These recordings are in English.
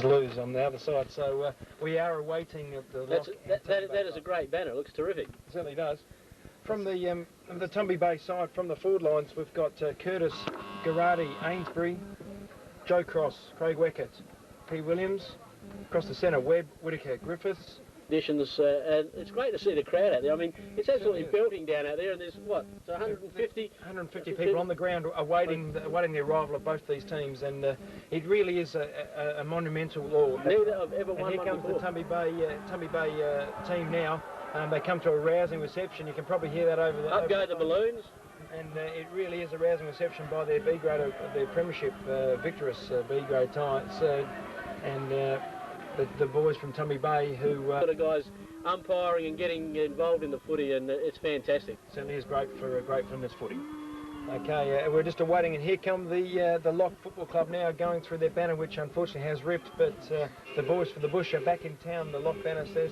was lose on the other side. So we are awaiting the lock. That is a great banner. It looks terrific. It certainly does. From the Tumby Bay side, from the forward lines, we've got Curtis, Garrardi, Ainsbury, Joe Cross, Craig Weckett, P. Williams. Across the centre, Webb, Whitaker, Griffiths. Conditions, and it's great to see the crowd out there. I mean, it's absolutely belting down out there, and there's what, 150 people on the ground awaiting the arrival of both these teams, and it really is a monumental law. Neither have ever won. And here comes the Tumby Bay team now. They come to a rousing reception. You can probably hear that over the. Up go the balloons. And it really is a rousing reception by their B grade, their premiership victorious B grade side, and. The boys from Tumby Bay who... the guys umpiring and getting involved in the footy, and it's fantastic. Certainly is great for Flinders footy. Okay, we're just awaiting, and here come the Lock Football Club now going through their banner, which unfortunately has ripped, but the boys for the bush are back in town. The Lock banner says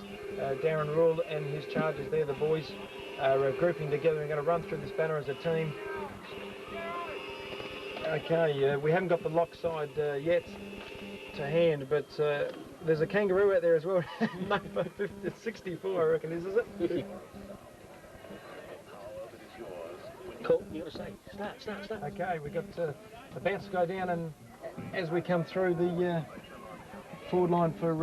Darren Rule and his charges there. The boys are grouping together and going to run through this banner as a team. Okay, we haven't got the Lock side yet to hand, but there's a kangaroo out there as well. Number 64, I reckon, is it? Cool, you got to say, start. Okay, we've got the bounce go down, and as we come through the forward line for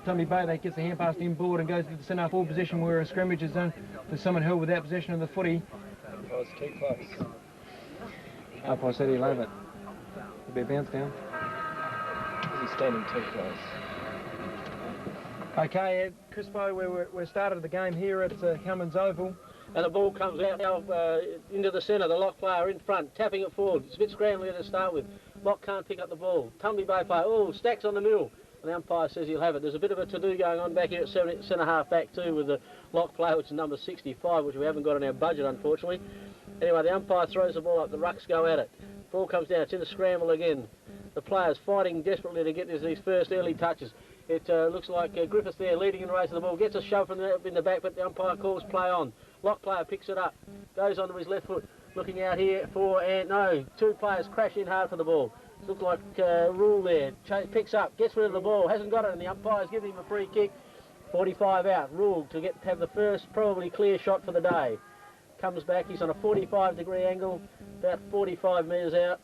Tumby Bay, they gets the hand pass inboard and goes to the centre forward position where a scrimmage is done. There's someone held without possession of the footy. Oh, it's too close. Umpire said he'll have it. There'll be a bounce down. He's standing too close. Okay, Crispo, we're started the game here at Cummins Oval. And the ball comes out now into the centre. The Lock player in front, tapping it forward. It's a bit scrambly to start with. Lock can't pick up the ball. Tumby Bay player, stacks on the middle. And the umpire says he'll have it. There's a bit of a to-do going on back here at centre half back too with the Lock player, which is number 65, which we haven't got in our budget, unfortunately. Anyway, the umpire throws the ball up. The rucks go at it. Ball comes down. It's in the scramble again. The players fighting desperately to get these first early touches. It looks like Griffiths there leading in the race of the ball. Gets a shove from in the back, but the umpire calls play on. Lock player picks it up. Goes onto his left foot. Looking out here for, and no, two players crash in hard for the ball. Looks like Rule there. Picks up, gets rid of the ball. Hasn't got it, and the umpire's giving him a free kick. 45 out. Rule to have the first probably clear shot for the day. Comes back. He's on a 45-degree angle, about 45 metres out.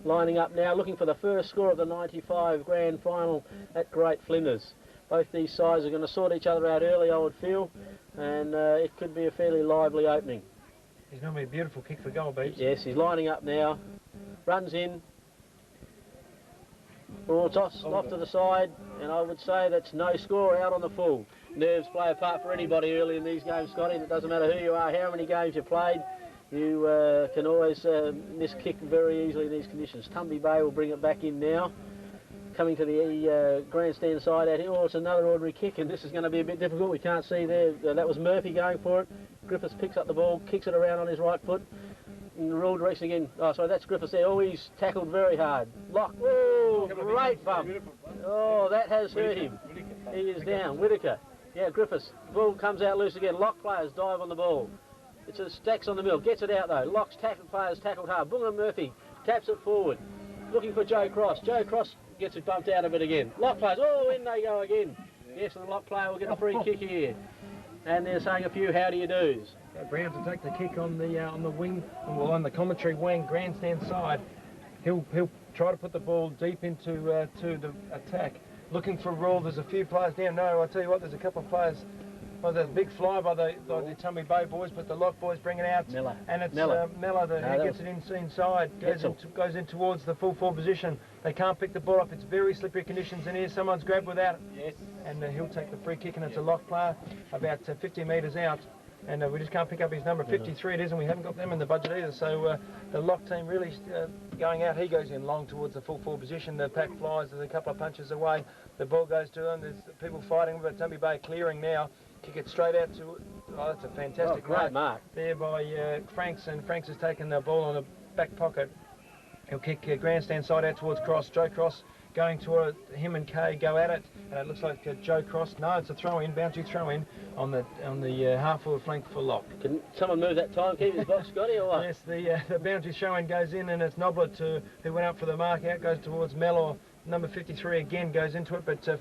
Lining up now, looking for the first score of the 95 grand final at Great Flinders. Both these sides are going to sort each other out early, I would feel, and it could be a fairly lively opening. He's going to be a beautiful kick for goal, Beach. Yes, he's lining up now. Runs in. Ball toss off to the side, and I would say that's no score out on the full. Nerves play a part for anybody early in these games, Scotty. It doesn't matter who you are, how many games you've played. You can always miss kick very easily in these conditions. Tumby Bay will bring it back in now. Coming to the grandstand side out here. It's another ordinary kick, and this is going to be a bit difficult. We can't see there. That was Murphy going for it. Griffiths picks up the ball, kicks it around on his right foot. In the rule direction again. Oh, sorry, that's Griffiths there. He's tackled very hard. Lock. Great bump. That has hurt him. He is down. Whitaker. Yeah, Griffiths. Ball comes out loose again. Lock players dive on the ball. It's a stacks on the middle. Gets it out though. Lock's players tackled hard. Bunga Murphy taps it forward. Looking for Joe Cross. Joe Cross gets it bumped out of it again. Lock players. In they go again. Yes, and the Lock player will get a free kick here. And they're saying a few how do you do's. Brown to take the kick on the wing, well, on the commentary wing, grandstand side. He'll try to put the ball deep into the attack. Looking for Rule. There's a few players down. No, I'll tell you what. There's a couple of players. Well, there's a big fly by the Tumby Bay boys, but the Lock boys bring it out. Miller. And it's Miller who gets it inside, goes in towards the full forward position. They can't pick the ball up. It's very slippery conditions in here. Someone's grabbed without it. Yes. And he'll take the free kick, and it's a Lock player about 50 metres out. And we just can't pick up his number. 53 it is, and we haven't got them in the budget either. So the Lock team really going out. He goes in long towards the full forward position. The pack flies. There's a couple of punches away. The ball goes to them. There's people fighting, but Tumby Bay clearing now. Kick it straight out to... Oh, that's a fantastic mark there by Franks, and Franks has taken the ball on the back pocket. He'll kick grandstand side out towards Cross. Joe Cross going toward him and Kay go at it, and it looks like Joe Cross. No, it's a throw-in, bouncy throw-in on the half-forward flank for Lock. Can someone move that timekeeper's box, Scotty, or what? Yes, the bouncy throw-in goes in, and it's Noblet who went up for the mark. Out goes towards Mellor. number 53 again goes into it, but the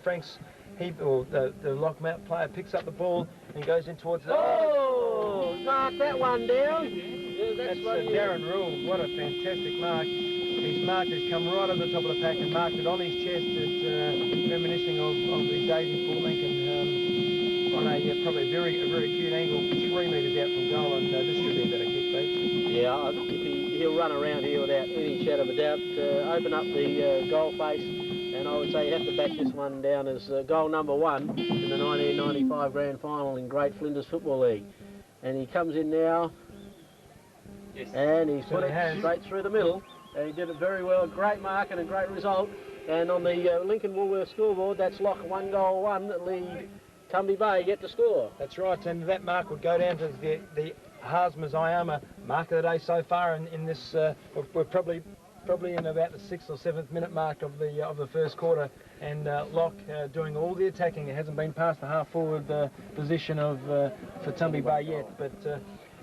lock mount player picks up the ball and goes in towards the... Oh, mark that one down. Yeah, that's Darren Rule. What a fantastic mark. His mark has come right over the top of the pack and marked it on his chest. It's reminiscing of his days in Fort Lincoln on a probably a very acute angle, 3 metres out from goal, and this should be a better kick, Pete. Yeah, he'll run around here without any shadow of a doubt. Open up the goal face, and I would say you have to back this one down as goal number 1 in the 1995 Grand Final in Great Flinders Football League. And he comes in now, and he's put it straight through the middle. And he did it very well. Great mark and a great result. And on the Lincoln Woolworth scoreboard, that's Lock 1 goal 1 that lead Tumby Bay yet to score. That's right, and that mark would go down to the Haasmas Iama mark of the day so far. In this, we're probably in about the 6th or 7th minute mark of the first quarter, and Lock doing all the attacking. It hasn't been past the half forward position for Tumby Bay yet, but.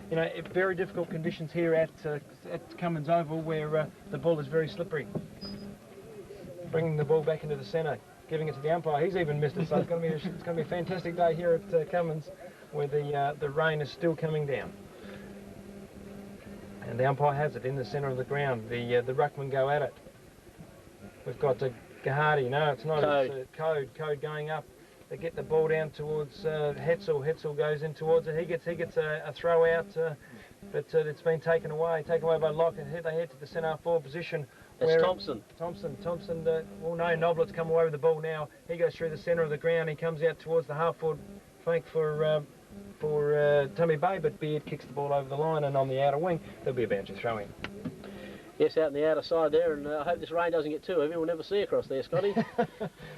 You know, very difficult conditions here at Cummins Oval, where the ball is very slippery. Bringing the ball back into the centre, giving it to the umpire. He's even missed it, so it's going to be a fantastic day here at Cummins, where the rain is still coming down. And the umpire has it in the centre of the ground. The ruckmen go at it. We've got Gahadi. No, it's not. It's Code going up. They get the ball down towards Hetzel. Hetzel goes in towards it. He gets a throw out, but it's been taken away by Lock, and they head to the centre forward position. It's Thompson. Thompson. Well, no, Noblet's come away with the ball now. He goes through the centre of the ground. He comes out towards the half forward flank for Tumby Bay, but Beard kicks the ball over the line, and on the outer wing there'll be a boundary throw in. Yes, out on the outer side there, and I hope this rain doesn't get too heavy. We'll never see across there, Scotty. I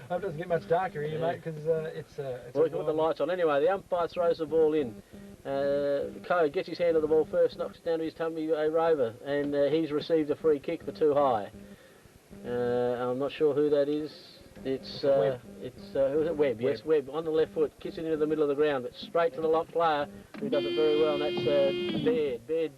hope it doesn't get much darker here, mate, because it's well, we can put the lights on. Anyway, the umpire throws the ball in. Code gets his hand on the ball first, knocks it down to his Tumby Rover, and he's received a free kick for too high. I'm not sure who that is. It's Webb. Who is it? Webb. Yes, Webb on the left foot, kicks it into the middle of the ground, but straight to the Lock player who does it very well, and that's Baird. Baird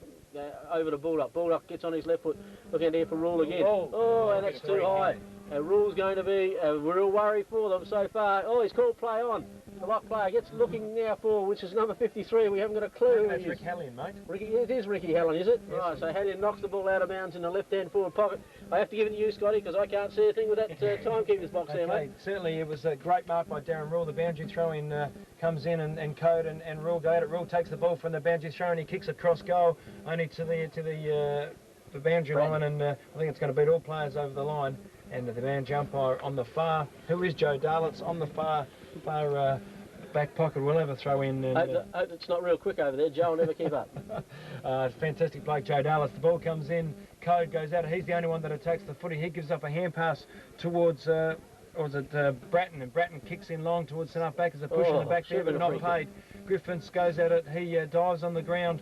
over to Bullock. Bullock gets on his left foot, looking here for Rule again. Oh, and that's too high. Rule's going to be a real worry for them so far. Oh, he's called play on. The Lock player gets looking now for, which is number 53. We haven't got a clue. That's Rick Hallion, mate. It is Ricky Hallion, is it? Yes. Right, so Hallion knocks the ball out of bounds in the left-hand forward pocket. I have to give it to you, Scotty, because I can't see a thing with that timekeeper's box there, mate. Certainly, it was a great mark by Darren Rule. The boundary throw-in comes in, and Code and Rule go at it. Rule takes the ball from the boundary throw, and he kicks across goal, only to the boundary line, and I think it's going to beat all players over the line. And the boundary umpire on the far, who is Joe Darlitz, on the far back pocket, will have a throw in. And, hope it's not real quick over there. Joe will never keep up. Fantastic bloke, Joe Darlitz. The ball comes in, Code goes at it. He's the only one that attacks the footy. He gives up a hand pass towards, or is it Bratton? And Bratton kicks in long towards centre back as a push in the back there, but not paid. Griffiths goes at it. He dives on the ground.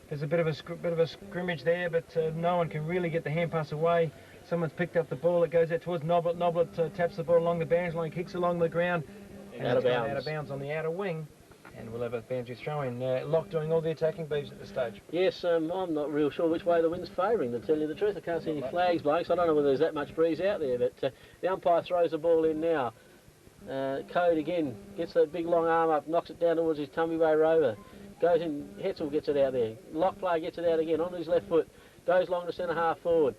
There's a bit of a scrimmage there, but no one can really get the hand pass away. Someone's picked up the ball. It goes out towards Noblet. Noblet taps the ball along the boundary line, kicks along the ground, and out of bounds on the outer wing. And we'll have a boundary throw in. Lock doing all the attacking beeves at this stage. Yes, I'm not real sure which way the wind's favouring, to tell you the truth. I can't see any flags, blokes. I don't know whether there's that much breeze out there, but the umpire throws the ball in now. Code again gets that big long arm up, knocks it down towards his Tumby Bay Rover. Goes in, Hetzel gets it out there. Lock player gets it out again on his left foot. Goes long to centre half forward.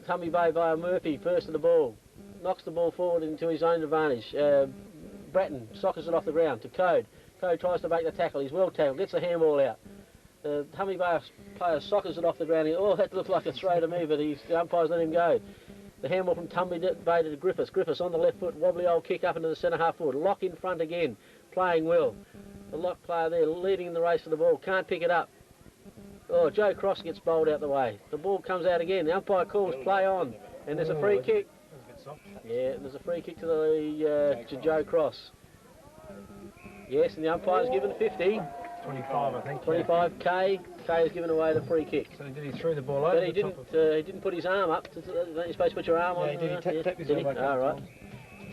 Tumby Bay via Murphy, first to the ball. Knocks the ball forward into his own advantage. Bratton sockers it off the ground to Code. Code tries to make the tackle. He's well tackled, gets the handball out. Tumby Bay player sockers it off the ground. Oh, that looked like a throw to me, but the umpire's let him go. The handball from Tumby Bay to Griffiths. Griffiths on the left foot, wobbly old kick up into the centre half forward. Lock in front again, playing well. The Lock player there leading in the race for the ball, can't pick it up. Oh, Joe Cross gets bowled out the way. The ball comes out again. The umpire calls play on, and there's a free kick. Yeah, there's a free kick to Joe Cross. Yes, and the umpire's given 50. 25, I think. 25. K has given away the free kick. So did he threw the ball over? But he didn't put his arm up. Don't you supposed to put your arm on? Yeah, he did. Tap his elbow. All right.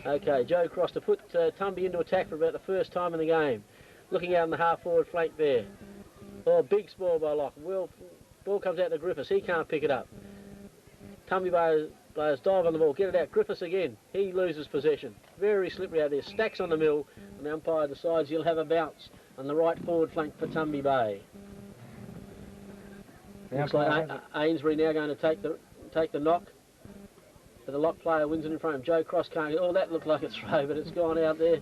Okay, Joe Cross to put Tumby into attack for about the first time in the game. Looking out on the half forward flank there. Oh, big spoil by Lock. Ball comes out to Griffiths. He can't pick it up. Tumby Bay Players dive on the ball, get it out. Griffiths again. He loses possession. Very slippery out there. Stacks on the mill, and the umpire decides he'll have a bounce on the right forward flank for Tumby Bay. Looks like Ainsbury now going to take the knock. But the lock player wins it in front of him. Joe Cross can't get... Oh, that looked like a throw, but it's gone out there.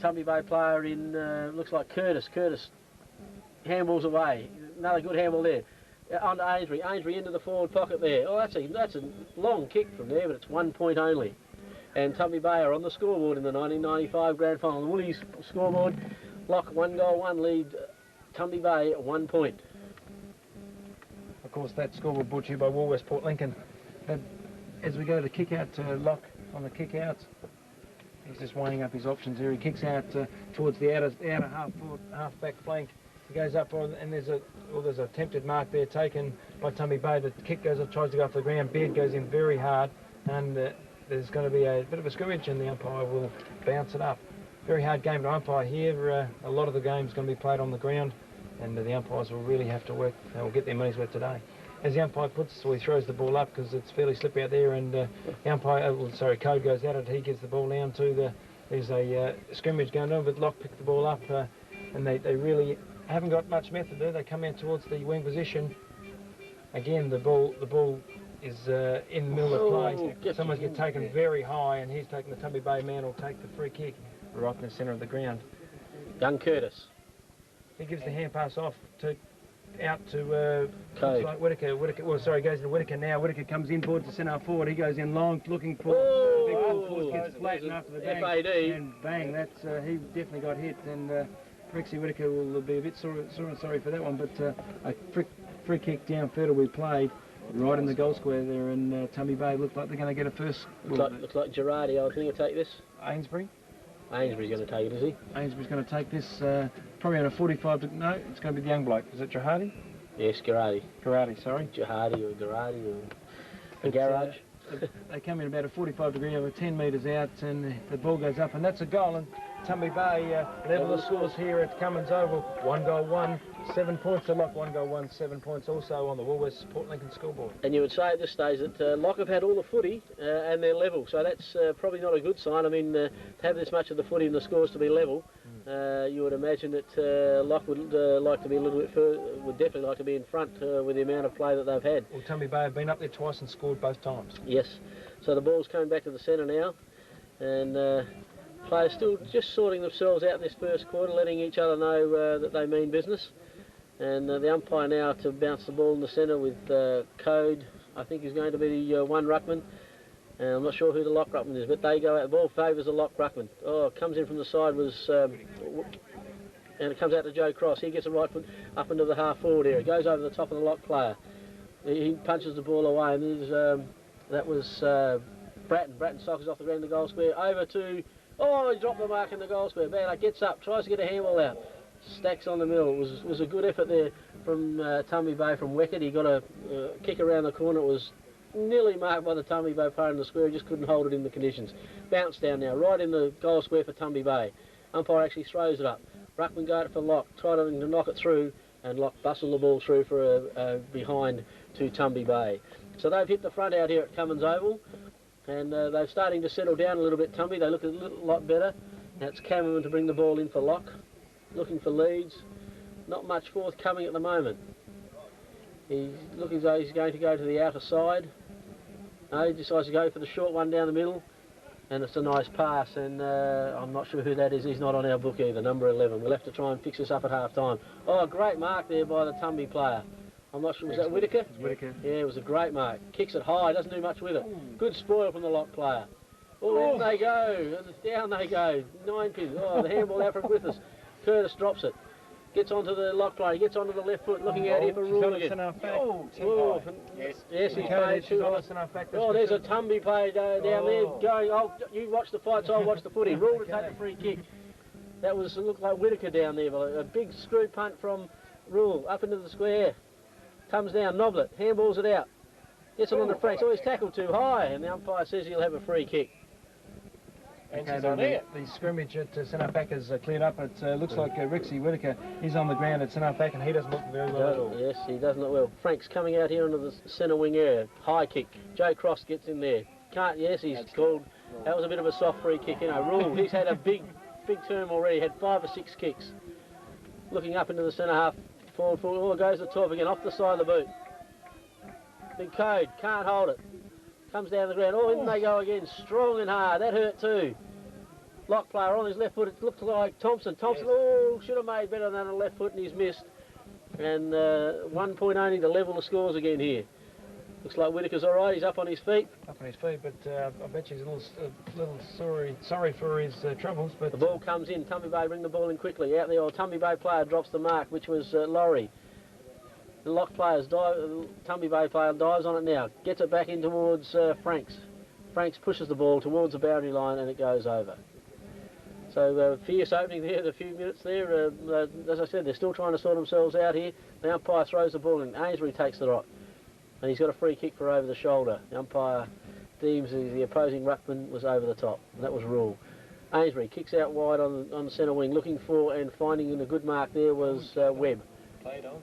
Tumby Bay player in, looks like Curtis. Curtis handballs away. Another good handball there. On to Ainsbury. Ainsbury into the forward pocket there. Oh, that's a long kick from there, but it's 1 point only. And Tumby Bay are on the scoreboard in the 1995 Grand Final. The Woolies scoreboard, Lock 1 goal 1 lead Tumby Bay at 1 point. Of course, that scoreboard brought to you by Woolworths Port Lincoln. And as we go to kick out to Lock on the kick out, he's just weighing up his options here. He kicks out towards the outer half back flank. He goes up and there's a attempted mark there taken by Tumby Bay. The kick goes up, tries to go off the ground. Beard goes in very hard, and there's going to be a bit of a scrimmage, and the umpire will bounce it up. Very hard game to umpire here. A lot of the game's going to be played on the ground, and the umpires will really have to work. They will get their money's worth today. As the umpire he throws the ball up because it's fairly slippery out there, and the umpire, Code goes at it. He gives the ball down to there's a scrimmage going on, but Lock picked the ball up, and they really haven't got much method there. They come out towards the wing position. Again, the ball is in the middle of play. Someone's get taken very high, and he's taking the Tumby Bay man will take the free kick right in the centre of the ground. Young Curtis. He gives the hand pass off out to like Whittaker. Goes to Whittaker now. Whittaker comes in towards the centre forward. He goes in long, looking for the big full force, gets flattened after the bang. FAD. And bang, that's he definitely got hit, and Rexy Whittaker will be a bit sorry for that one, but a free kick downfield we played right in the goal square there, and Tumby Bay looked like they're going to get a first. Looks like Girardi, I think, will take this. Ainsbury's going to take it, is he? Ainsbury's going to take this, probably on a 45. No, it's going to be the young bloke. Is it Girardi? Yes, Girardi. Girardi, sorry. Girardi or Girardi or a garage. They come in about a 45 degree over 10 metres out, and the ball goes up, and that's a goal. And Tumby Bay level the scores here at Cummins Oval. 1 goal 1, 7 points to Lock. 1 goal 1, 7 points also on the Woolworths Port Lincoln scoreboard. And you would say at this stage that Lock have had all the footy and they're level, so that's probably not a good sign. I mean, to have this much of the footy and the scores to be level, you would imagine that Lock would like to be a little bit further, would definitely like to be in front with the amount of play that they've had. Well, Tumby Bay have been up there twice and scored both times. Yes, so the ball's coming back to the centre now, and players still just sorting themselves out in this first quarter, letting each other know that they mean business. And the umpire now to bounce the ball in the centre with Code, I think is going to be the one ruckman. I'm not sure who the lock ruckman is, but they go out. The ball favours the lock ruckman. Oh, it comes in from the side, and it comes out to Joe Cross. He gets a right foot up into the half forward area. Goes over the top of the lock player. He punches the ball away, and that was Bratton. Bratton sockers off the ground in the goal square. Over to... Oh, he dropped the mark in the goal square. Baylor gets up, tries to get a handball out. Stacks on the middle. It was a good effort there from Tumby Bay from Weckett. He got a kick around the corner. It was nearly marked by the Tumby Bay player in the square. He just couldn't hold it in the conditions. Bounce down now, right in the goal square for Tumby Bay. Umpire actually throws it up. Ruckman got it for Lock, tried to knock it through, and Lock bustled the ball through for a behind to Tumby Bay. So they've hit the front out here at Cummins Oval, and they're starting to settle down a little bit, Tumby. They look a lot better. Now it's Cameron to bring the ball in for Lock. Looking for leads. Not much forthcoming at the moment. He's looking as though he's going to go to the outer side. No, he decides to go for the short one down the middle. And it's a nice pass, and I'm not sure who that is. He's not on our book either, number 11. We'll have to try and fix this up at half-time. Oh, great mark there by the Tumby player. I'm not sure, was that Whittaker? It was Whittaker. Yeah, it was a great mark. Kicks it high, doesn't do much with it. Good spoil from the lock player. Oh, in they go. Down they go. 9 pins. Oh, the handball out from Griffiths. Curtis drops it. Gets onto the lock player. Gets onto the left foot. Looking out here for Rule again. Yes, he's played too high. Oh, there's a Tumby player down there going. Oh, you watch the fights, I'll watch the footy. Rule to take the free kick. That looked like Whittaker down there. A big screw punt from Rule up into the square. Comes down, Noblet, handballs it out. Gets it on the Franks. Oh, he's tackled too high, and the umpire says he'll have a free kick. And Okay, she's on there. the scrimmage at centre back is cleared up. It looks like Rixie Whitaker, he's on the ground at centre back and he doesn't look very well at all. Yes, he doesn't look well. Frank's coming out here into the centre wing area. High kick. Joe Cross gets in there. He's called. That was a bit of a soft free kick, Rule. He's had a big term already. Had 5 or 6 kicks. Looking up into the centre half. Forward. Oh, goes the top again, off the side of the boot. Big Code, can't hold it. Comes down the ground. Oh, in they go again. Strong and hard. That hurt too. Lock player on his left foot. It looked like Thompson. Oh, should have made better than a left foot and he's missed. And 1 point only to level the scores again here. Looks like Whitaker's all right. He's up on his feet. Up on his feet, but I bet he's a little sorry for his troubles. But the ball comes in. Tumby Bay bring the ball in quickly. Out there, old Tumby Bay player drops the mark, which was Laurie. The lock players dive. Tumby Bay player dives on it now. Gets it back in towards Franks. Franks pushes the ball towards the boundary line and it goes over. So fierce opening there, the few minutes there. As I said, they're still trying to sort themselves out here. The umpire throws the ball in. Ainsbury takes the right. And he's got a free kick for over the shoulder. The umpire deems the opposing ruckman was over the top. That was rule. Ainsbury kicks out wide on the centre wing, looking for and finding in a good mark there was Webb. Played on.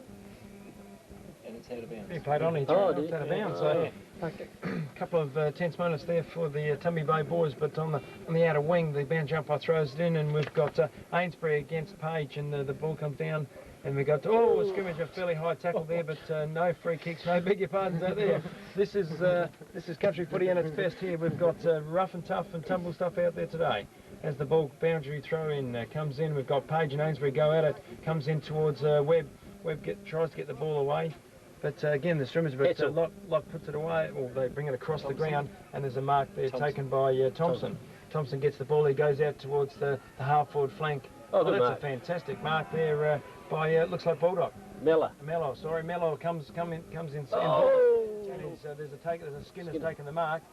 And it's out of bounds. he played on, he threw it out of bounds. So a couple of tense moments there for the Tumby Bay boys, but on the outer wing, the boundary umpire throws it in, and we've got Ainsbury against Page, and the ball comes down. And we got a scrimmage, a fairly high tackle there, but no free kicks, no beg your pardons out there. This is country footy at its best here. We've got rough and tough and tumble stuff out there today. As the ball boundary throw in comes in, we've got Page and Ainsbury go at it, comes in towards Webb. Webb tries to get the ball away, but again the scrimmage, but Lock puts it away, or they bring it across the ground, and there's a mark there taken by Thompson. Thompson gets the ball, he goes out towards the half-forward flank. Oh, that's a fantastic mark there by, looks like Bulldog. Mello comes in. Oh! There's a Skinner's taken the mark,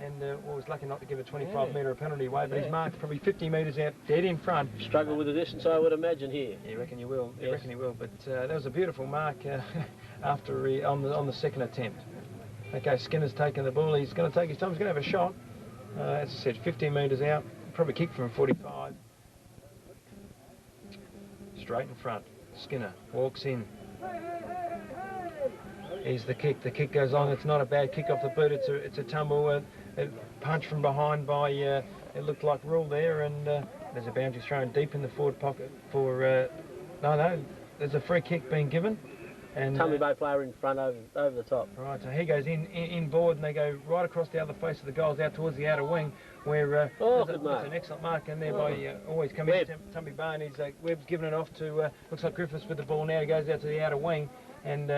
and was lucky not to give a 25-metre penalty away, but he's marked probably 50 metres out, dead in front. Struggle with the distance, I would imagine here. You reckon you will? Yes. You reckon he will? But that was a beautiful mark after on the second attempt. Okay, Skinner's taken the ball. He's going to take his time. He's going to have a shot. As I said, 15 metres out. Probably kick from 45. Straight in front. Skinner walks in. Here's the kick. The kick goes long. It's not a bad kick off the boot. It's a tumble. A punch from behind by it looked like Rule there, and there's a boundary thrown deep in the forward pocket for no. There's a free kick being given. And Tumby Bay player in front over the top. Right, so he goes in board, and they go right across the other face of the goals out towards the outer wing, where there's an excellent mark in there by always coming in Tumby Bay, and Webb's giving it off to looks like Griffiths with the ball now. He goes out to the outer wing, and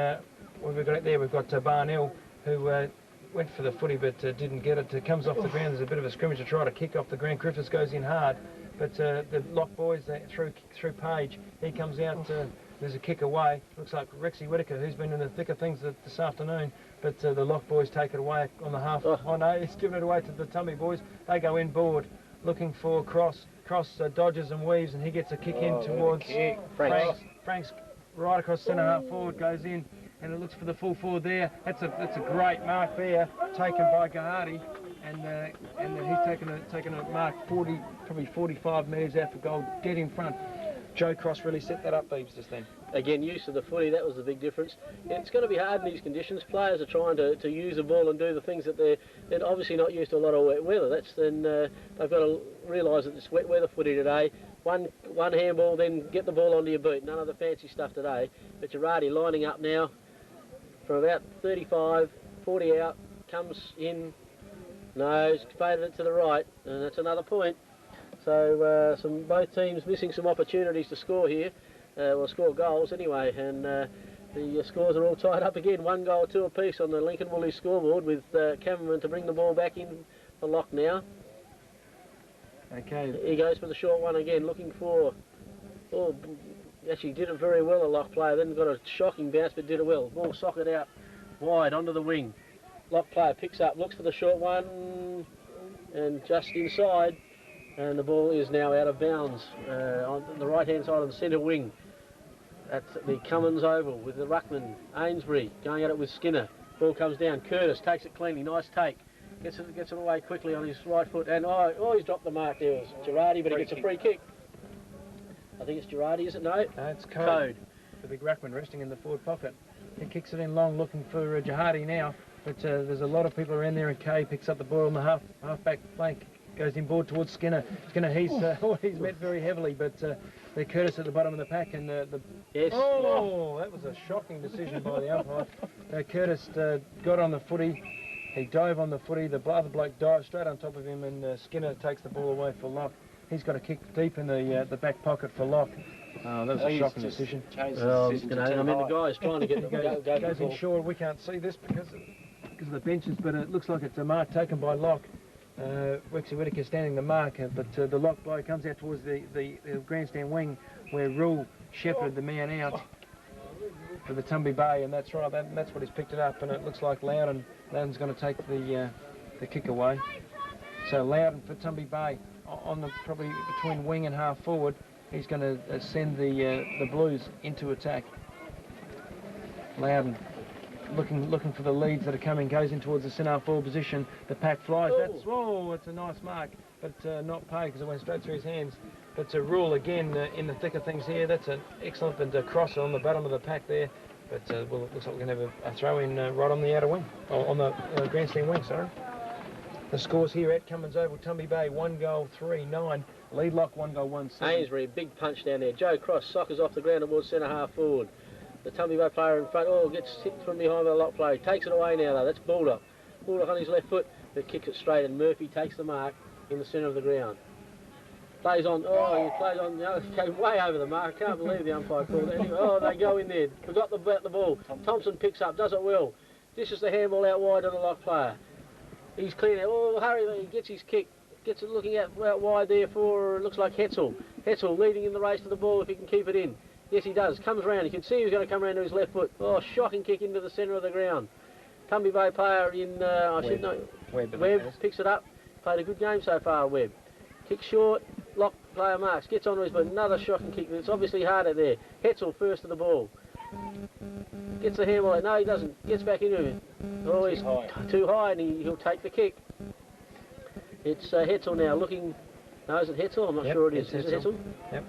what we've got it there, we've got Barnell, who went for the footy but didn't get it. Comes off the ground. There's a bit of a scrimmage to try to kick off the ground. Griffiths goes in hard, but the Lock boys through Page, he comes out. There's a kick away. Looks like Rixie Whitaker, who's been in the thick of things this afternoon, but the Lock boys take it away on the half. Oh no, he's given it away to the Tumby boys. They go in board, looking for Cross. Cross dodges and weaves, and he gets a kick in towards Frank's right across centre half forward, goes in, and it looks for the full forward there. That's a great mark there, taken by Gahati, and he's taken a mark 40, probably 45 metres out for goal, dead in front. Joe Cross really set that up, Beebs, just then. Again, use of the footy, that was the big difference. It's going to be hard in these conditions. Players are trying to use the ball and do the things that they're obviously not used to a lot of wet weather. They've got to realise that it's wet weather footy today. One handball, then get the ball onto your boot. None of the fancy stuff today. But Girardi lining up now from about 35, 40 out, comes in, no, he's faded it to the right, and that's another point. So both teams missing some opportunities to score here, score goals anyway, and the scores are all tied up again. 1 goal, 2 apiece on the Lincoln Woolies scoreboard, with Cameron to bring the ball back in for Lock now. Okay. He goes for the short one again, looking for. Oh, actually did it very well, a Lock player. Then got a shocking bounce, but did it well. Ball socket out wide onto the wing. Lock player picks up, looks for the short one, and just inside. And the ball is now out of bounds on the right-hand side of the centre wing. At the Cummins Oval with the ruckman, Ainsbury, going at it with Skinner. Ball comes down. Curtis takes it cleanly. Nice take. Gets it away quickly on his right foot, and he's dropped the mark there. It was Girardi, but he gets a free kick. I think it's Girardi, is it? No? No, it's Code. The big ruckman resting in the forward pocket. He kicks it in long, looking for Jihadi now, but there's a lot of people around there, and Kay picks up the ball on the half-back flank, goes inboard towards Skinner. Skinner, he's met very heavily, but they're Curtis at the bottom of the pack, and Yes. Oh, that was a shocking decision by the umpire. Curtis got on the footy. He dove on the footy. The other bloke dives straight on top of him, and Skinner takes the ball away for Locke. He's got a kick deep in the back pocket for Locke. Oh, that was a shocking decision. The guy's trying to get the goes in short. We can't see this because of the benches, but it looks like it's a mark taken by Locke. Wexy Whittaker standing the mark, but the Locke blow comes out towards the grandstand wing where Rule shepherded the man out for the Tumby Bay, and that's right. That's what he's picked it up, and it looks like Loudon's going to take the kick away. So Loudon for Tumby Bay on probably between wing and half forward. He's going to send the Blues into attack. Loudon looking for the leads that are coming, goes in towards the centre forward position. The pack flies. It's a nice mark, but not paid because it went straight through his hands. But to Rule again in the thick of things here. That's an excellent cross on the bottom of the pack there. But it looks like we're going to have a throw in right on the outer wing, on the grandstand wing. Sorry. The scores here at Cummins Oval, Tumby Bay 1 goal 3-9. Lead Lock 1 goal 1-7. Ainsbury, big punch down there. Joe Cross soccers off the ground towards centre half forward. The Tumby Bay player in front, gets hit from behind by the Lock player. He takes it away now though, that's Bulldog. Bulldog on his left foot, but kicks it straight, and Murphy takes the mark in the centre of the ground. Plays on, he plays on, came way over the mark. I can't believe the umpire called it. Anyway, they go in there, forgot about the ball. Thompson picks up, does it well. This is the handball out wide on the Lock player. He's clean out, hurry, he gets his kick. Gets it looking out wide there for, looks like Hetzel. Hetzel leading in the race to the ball if he can keep it in. Yes, he does. Comes round. You can see he's going to come round to his left foot. Shocking kick into the centre of the ground. Tumby Bay player in, Webb picks it up. Played a good game so far, Webb. Kick short. Lock player marks. Gets onto his, but another shocking kick. It's obviously harder there. Hetzel first to the ball. Gets the handball. No, he doesn't. Gets back into it. He's too high, and he'll take the kick. It's Hetzel now looking. No, is it Hetzel? I'm not sure it is. Is it Hetzel? Yep.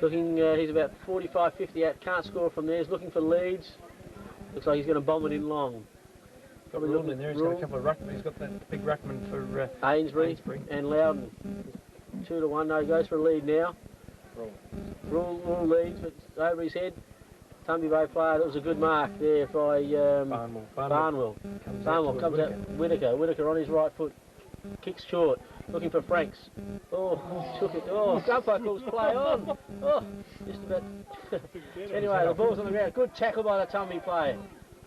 Looking, he's about 45, 50 out. Can't score from there. He's looking for leads. Looks like he's going to bomb it in long. Probably Rule in there. He's got a couple of ruckmen. He's got that big ruckman for Ainsbury and Loudon. 2-1. No, he goes for a lead now. Rule leads, but it's over his head. Tumby Bay player, that was a good mark there by Barnwell. Barnwell comes out, Whittaker on his right foot, kicks short, looking for Franks. Took it. Umpire calls play on. Just about. Anyway, the ball's on the ground. Good tackle by the Tumby player.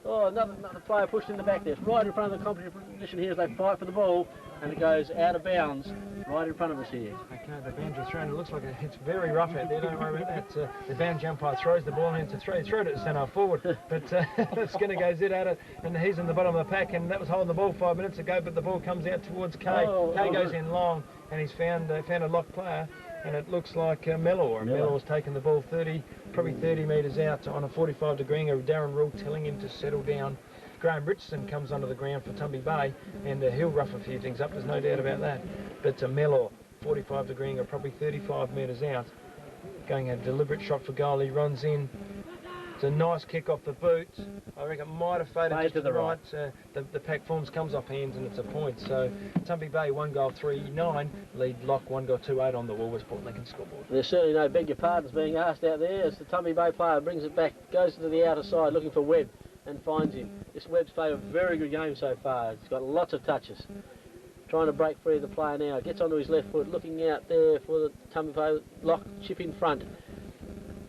Another player pushed in the back there. It's right in front of the competition here as they fight for the ball, and it goes out of bounds right in front of us here. Okay, the boundary thrown. It looks like it's very rough out there. Don't worry about that. The boundary umpire throws the ball into three. He threw it at centre forward, but Skinner goes in at it, and he's in the bottom of the pack, and that was holding the ball 5 minutes ago, but the ball comes out towards Kay. Kay goes in long, and he's found a Lock player, and it looks like Mellor. Mellor's taken the ball probably 30 metres out on a 45-degree. Darren Rule telling him to settle down. Graham Richardson comes onto the ground for Tumby Bay, and he'll rough a few things up, there's no doubt about that. But Mellor, 45-degree, probably 35 metres out, going a deliberate shot for goal. He runs in. It's a nice kick off the boot. I reckon it might have faded to the right. The pack forms comes off hands, and it's a point. So Tumby Bay 1 goal 3-9, lead Lock 1 goal 2-8 on the Woolworths Port Lincoln scoreboard. There's certainly no beg your pardons being asked out there as the Tumby Bay player brings it back, goes to the outer side looking for Webb and finds him. This Webb's played a very good game so far. He's got lots of touches. Trying to break free of the player now. Gets onto his left foot, looking out there for the Tumby Bay Lock chip in front.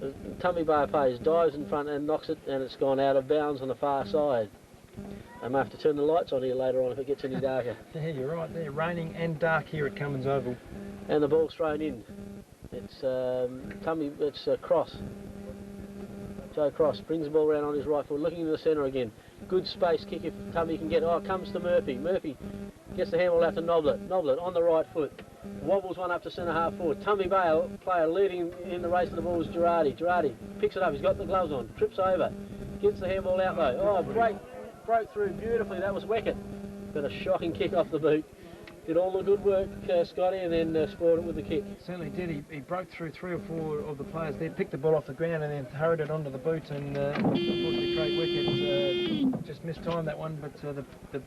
The Tumby Bay player dives in front and knocks it, and it's gone out of bounds on the far side. They may have to turn the lights on here later on if it gets any darker. Yeah, you're right there. Raining and dark here at Cummins Oval. And the ball's thrown in. It's Cross. Joe Cross brings the ball around on his right foot, looking in the centre again. Good space kick if Tumby can get. Comes to Murphy. Murphy gets the handball out to Noblet. Noblet on the right foot. Wobbles one up to centre half forward. Tumby Bay player leading in the race to the ball is Girardi. Girardi picks it up. He's got the gloves on. Trips over. Gets the handball out though. Broke through beautifully. That was Weckett. Got a shocking kick off the boot. Did all the good work, Scotty, and then spoiled it with the kick. Certainly did. He broke through 3 or 4 of the players there, picked the ball off the ground and then hurried it onto the boot, and unfortunately Craig Wickett just mistimed that one, but the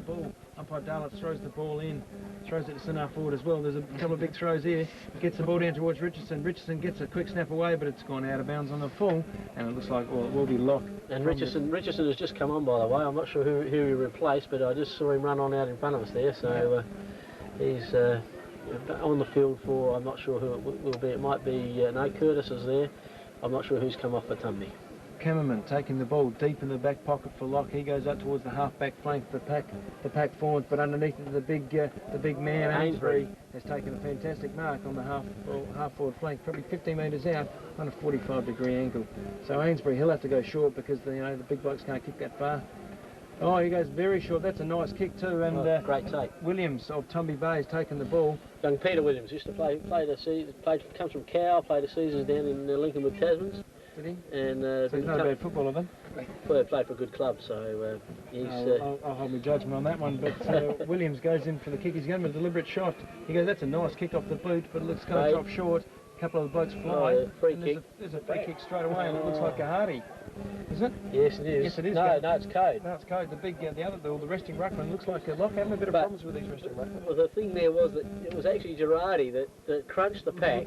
ball, umpire Darlip throws the ball in, throws it to centre forward as well. There's a couple of big throws here. Gets the ball down towards Richardson. Richardson gets a quick snap away, but it's gone out of bounds on the full, and it looks like, well, it will be locked. And Richardson has just come on, by the way. I'm not sure who he replaced, but I just saw him run on out in front of us there, so he's on the field for, I'm not sure who it will be. It might be, no, Curtis is there. I'm not sure who's come off for Tumby. Cameraman taking the ball deep in the back pocket for Locke. He goes up towards the half-back flank, the pack forwards, but underneath it, the big man Ainsbury has taken a fantastic mark on the half-forward flank, probably 15 metres out on a 45-degree angle. So Ainsbury, he'll have to go short because the big blokes can't kick that far. Oh, he goes very short. That's a nice kick too. And great take. Williams of Tumby Bay has taken the ball. Young Peter Williams used to play the season. Comes from Cow. Played the seasons down in Lincoln with Tasmans. Did he? And so he's not a bad footballer then. Played for a good club. So he's. I'll hold my judgment on that one. But Williams goes in for the kick. He's going with a deliberate shot. He goes. That's a nice kick off the boot, but it looks kind of drop short. A couple of the blokes fly. Free kick. There's a free kick straight away, and it looks like a Hardy. Is it? Yes, it is. Yes, it is. No, it's Code. No, it's Code. The resting ruckman looks like a Lock. Having a bit of problems with these resting ruckmen. Well, the thing there was that it was actually Girardi that crunched the pack,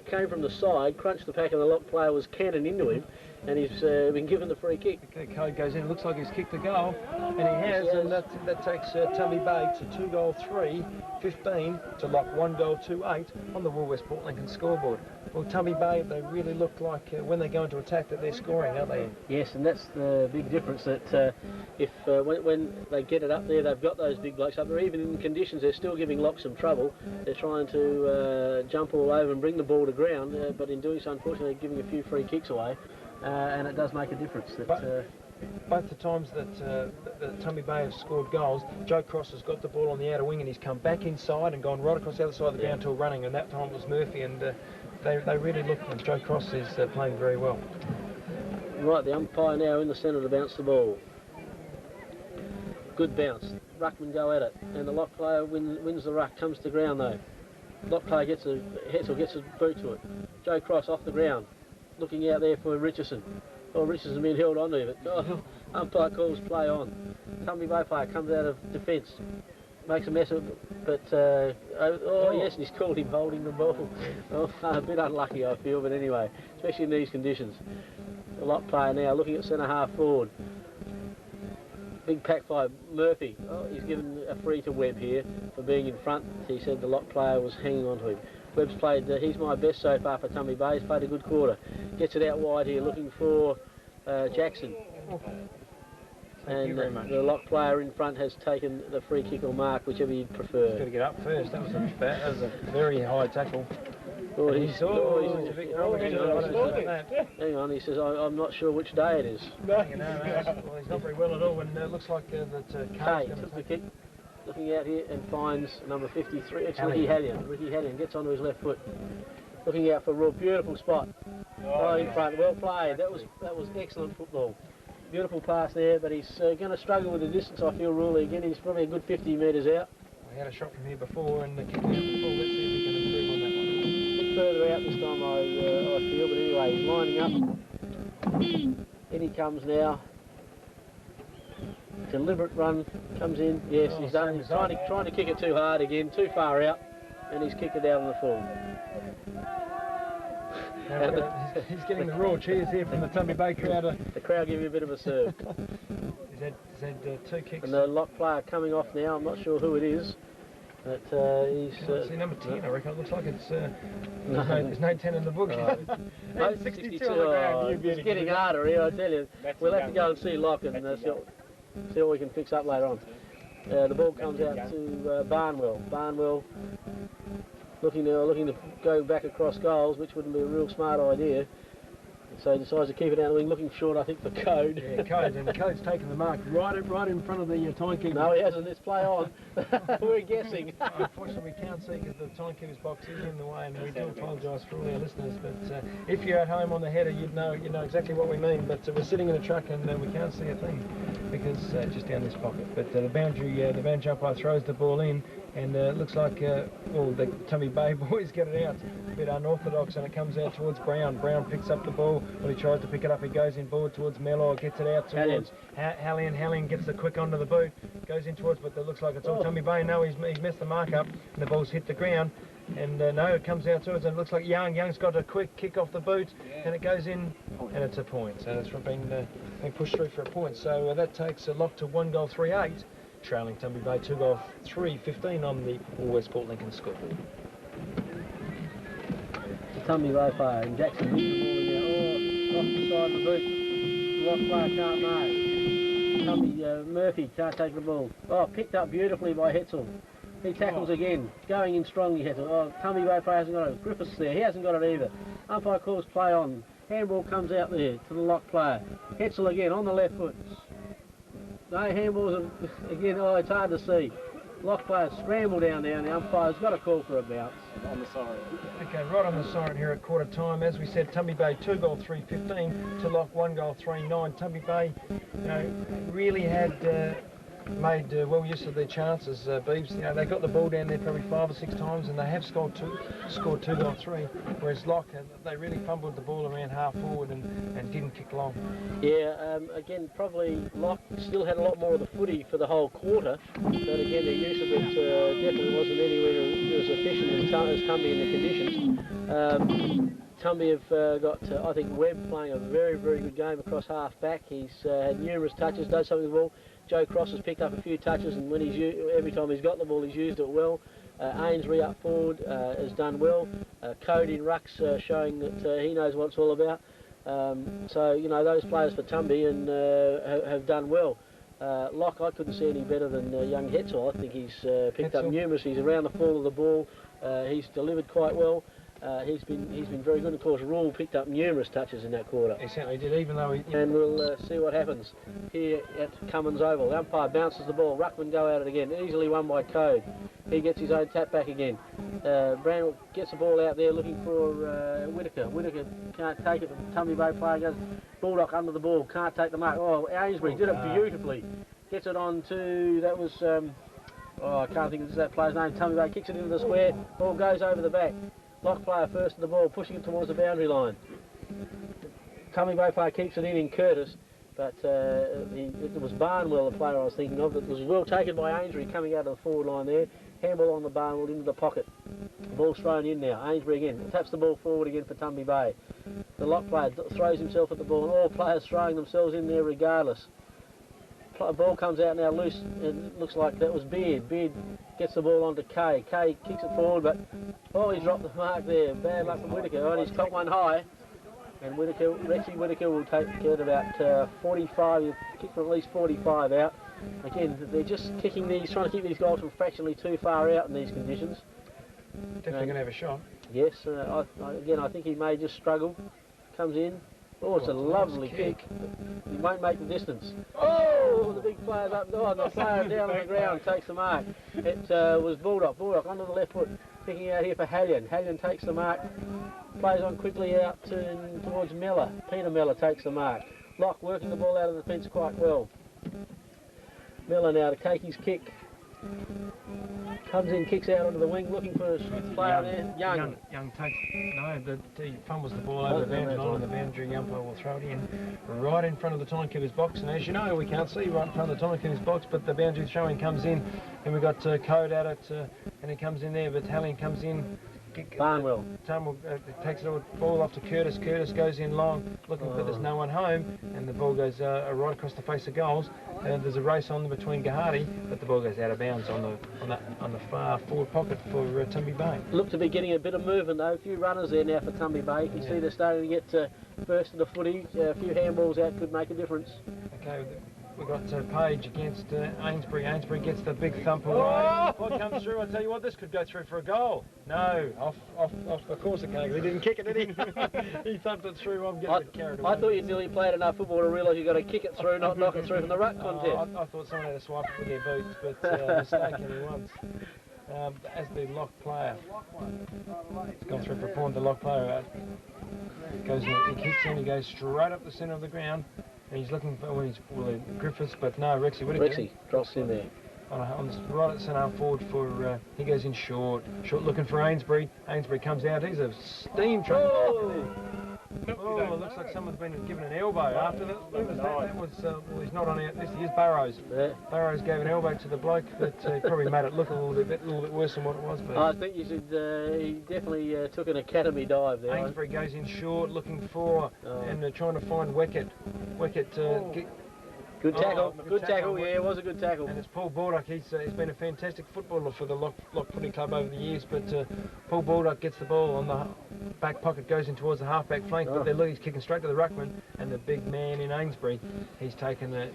came from the side, crunched the pack, and the Lock player was cannon into him, and he's been given the free kick. Okay, Code goes in. It looks like he's kicked the goal, and he has, and that takes Tumby Bay to 2-3, 15 to Lock 1-2, 8 on the Woolworths Port Lincoln scoreboard. Well, Tumby Bay, they really look like when they go into attack that they're scoring, aren't they? Yes, and that's the big difference, that when they get it up there, they've got those big blokes up there. Even in conditions, they're still giving Lock some trouble. They're trying to jump all over and bring the ball to ground, but in doing so, unfortunately, they're giving a few free kicks away, and it does make a difference. Both the times that Tumby Bay have scored goals, Joe Cross has got the ball on the outer wing and he's come back inside and gone right across the other side of the ground till running, and that time it was Murphy, and they really look, and Joe Cross is playing very well. Right, the umpire now in the centre to bounce the ball. Good bounce. Ruckman go at it, and the Lock player wins the ruck, comes to ground though. Lock player gets a boot to it. Joe Cross off the ground, looking out there for Richardson. Oh, Richardson's been held onto it. Oh, umpire calls play on. Tumby Bay player comes out of defence, makes a mess of it, but yes, and he's called him holding the ball. Oh, a bit unlucky, I feel, but anyway, especially in these conditions. The Lock player now looking at centre half forward. Big pack five, Murphy. Oh, he's given a free to Webb here for being in front. He said the Lock player was hanging on to him. Webb's played, he's my best so far for Tumby Bay. He's played a good quarter. Gets it out wide here, looking for Jackson. Thank you very much. The Lock player in front has taken the free kick or mark, whichever you prefer. He's got to get up first. That was a very high tackle. Oh, he's a big hang on, he says, I'm not sure which day it is. No, well, he's not very well at all, and it looks like Kay took the kick. Looking out here and finds number 53. It's Ricky Hallion. Ricky Hallion gets onto his left foot. Looking out for a real beautiful spot. Oh, in front. Well played. That was excellent football. Beautiful pass there, but he's going to struggle with the distance, I feel, Ruley again. He's probably a good 50 metres out. We had a shot from here before and kicked out the full. Let's see if we can improve on that one. A bit further out this time, I feel, but anyway, he's lining up. In he comes now. Deliberate run, comes in. Yes, he's done. He's trying to kick it too hard again, too far out, and he's kicked it down on the full. He's getting the raw cheers here from the Tumby Bay crowd. The crowd give you a bit of a serve. He's had 2 kicks. And the Lock player coming off now. I'm not sure who it is, but he's. See number 10. I reckon it looks like it's. There's no 10 in the book. No, 62 on the ground. It's getting harder here, I tell you. We'll have to go and see Lock and see what we can fix up later on. The ball comes out to Barnwell. Barnwell looking to go back across goals, which wouldn't be a real smart idea. So he decides to keep it out of the wing, looking short, I think, for Code. Yeah, Code, and Code's taken the mark right in front of the timekeeper. No, he hasn't. Let's play on. We're guessing. Unfortunately, we can't see because the timekeeper's box is in the way, and we do apologise for all our listeners. But if you're at home on the header, you'd know exactly what we mean. But we're sitting in a truck and we can't see a thing because just down this pocket. But the boundary umpire throws the ball in, and it looks like the Tumby Bay boys get it out. A bit unorthodox, and it comes out towards Brown. Brown picks up the ball. When he tries to pick it up, he goes in board towards Mellor, gets it out towards Hallian. Hallian gets the quick onto the boot, goes in towards, but it looks like it's all Tumby Bay. No, he's messed the mark up, and the ball's hit the ground. And no, it comes out towards, and it looks like Young's got a quick kick off the boot, and it goes in, and it's a point. So it's being pushed through for a point. So that takes a lock to 1-3-8, trailing Tumby Bay 2-3-15 on the Westport Lincoln scoreboard. Tumby Bay player, and Jackson hits the ball in there. Off the side of the boot. Lock player can't mark. Tumby Murphy can't take the ball. Oh, picked up beautifully by Hetzel. He tackles again, going in strongly, Hetzel. Oh, Tumby Bay player hasn't got it. Griffiths there, he hasn't got it either. Umpire calls play on. Handball comes out there to the lock player. Hetzel again on the left foot. No, handballs again, it's hard to see. Lock player scramble down there, and the umpire's got a call for a bounce. On the siren. Okay, right on the siren here at quarter time. As we said, Tumby Bay 2-3-15 to lock 1-3-9. Tumby Bay, really had made well use of their chances. Beebs, they got the ball down there probably 5 or 6 times, and they have scored 2-3. Whereas Lock, they really fumbled the ball around half forward and didn't kick long. Yeah, again, probably Lock still had a lot more of the footy for the whole quarter, but again, their use of it definitely wasn't anywhere as efficient as Tumby in the conditions. Tumby have got, I think, Webb playing a very, very good game across half back. He's had numerous touches, does something with the ball. Joe Cross has picked up a few touches, and when every time he's got the ball, he's used it well. Ainsbury up forward has done well. Code in rucks showing that he knows what it's all about. So, those players for Tumby and have done well. Locke, I couldn't see any better than young Hetzel. I think he's picked up numerous. He's around the fall of the ball. He's delivered quite well. He's been very good. Of course, Rule picked up numerous touches in that quarter. He certainly did, even though he... And we'll see what happens here at Cummins Oval. The umpire bounces the ball. Ruckman go at it again. Easily won by Code. He gets his own tap back again. Brown gets the ball out there looking for Whittaker. Whittaker can't take it. The Tumby Bay player goes Bulldog under the ball. Can't take the mark. Oh, Ainsbury did it beautifully. Gets it on to... That was... I can't think of that player's name. Tumby Bay kicks it into the square. Ball goes over the back. Lock player first to the ball, pushing it towards the boundary line. Tumby Bay player keeps it in Curtis, but it was Barnwell, the player I was thinking of. It was well taken by Ainsbury coming out of the forward line there. Handball on the Barnwell into the pocket. The ball's thrown in now. Ainsbury again taps the ball forward again for Tumby Bay. The lock player throws himself at the ball, and all players throwing themselves in there regardless. The ball comes out now loose. It looks like that was Beard. Beard gets the ball onto Kay. Kay kicks it forward, but he's dropped the mark there. Bad luck from Whittaker. And he's caught one high. And Rexy Whittaker will get about 45. He'll kick for at least 45 out. Again, they're just kicking these, trying to keep these goals from fractionally too far out in these conditions. Definitely going to have a shot. Yes. I think he may just struggle. Comes in. Oh, it's a lovely kick. He won't make the distance. Oh, the big player's up. Oh, the player down on the ground takes the mark. It was Bulldog. Bulldog onto the left foot, picking out here for Hallian. Hallian takes the mark. Plays on quickly out towards Mellor. Peter Mellor takes the mark. Locke working the ball out of the fence quite well. Mellor now to take his kick. Comes in, kicks out onto the wing, looking for a player there. Young takes... No, he fumbles the ball over the boundary line, and the boundary umpire will throw it in right in front of the timekeeper's box. And as you know, we can't see right in front of the timekeeper's box, but the boundary throwing comes in, and we've got Code at it, and he comes in there, but Hallian comes in. Barnwell. Takes the ball off to Curtis. Curtis goes in long, looking for there's no one home, and the ball goes right across the face of goals. And there's a race on between Gahati, but the ball goes out of bounds on the far forward pocket for Tumby Bay. Look to be getting a bit of movement though. A few runners there now for Tumby Bay. You can see they're starting to get first to the footy. A few handballs out could make a difference. Okay. we've got Page against Ainsbury. Ainsbury gets the big thump away. What comes through? I tell you what, this could go through for a goal. No, off. Of course it can't. He didn't kick it, did he? He thumped it through. I'm getting a bit carried away. I thought you'd nearly played enough football to realise you've got to kick it through, not knock it through from the ruck contest. I thought someone had to swipe it with their boots, but mistakenly once. As the lock player, it's gone through for a point. The lock player goes, he kicks in, he goes straight up the centre of the ground, and he's looking for Griffiths, but no, Rexy Whittaker. Rexy drops in there. Right at centre half forward for, he goes in short looking for Ainsbury. Ainsbury comes out, he's a steam train. Oh, it looks like someone's been given an elbow after that. That was, well, he's not on it. This is Burrows. Yeah. Burrows gave an elbow to the bloke that probably made it look a little bit worse than what it was. But I think you should, he definitely took an academy dive there. Ainsbury goes in short looking for, and trying to find Wicket. Good tackle, good tackle, yeah, it was a good tackle. And it's Paul Baldock, he's been a fantastic footballer for the Lock Footy Club over the years, but Paul Baldock gets the ball on the back pocket, goes in towards the half-back flank, but he's kicking straight to the ruckman, and the big man in Ainsbury, he's taken a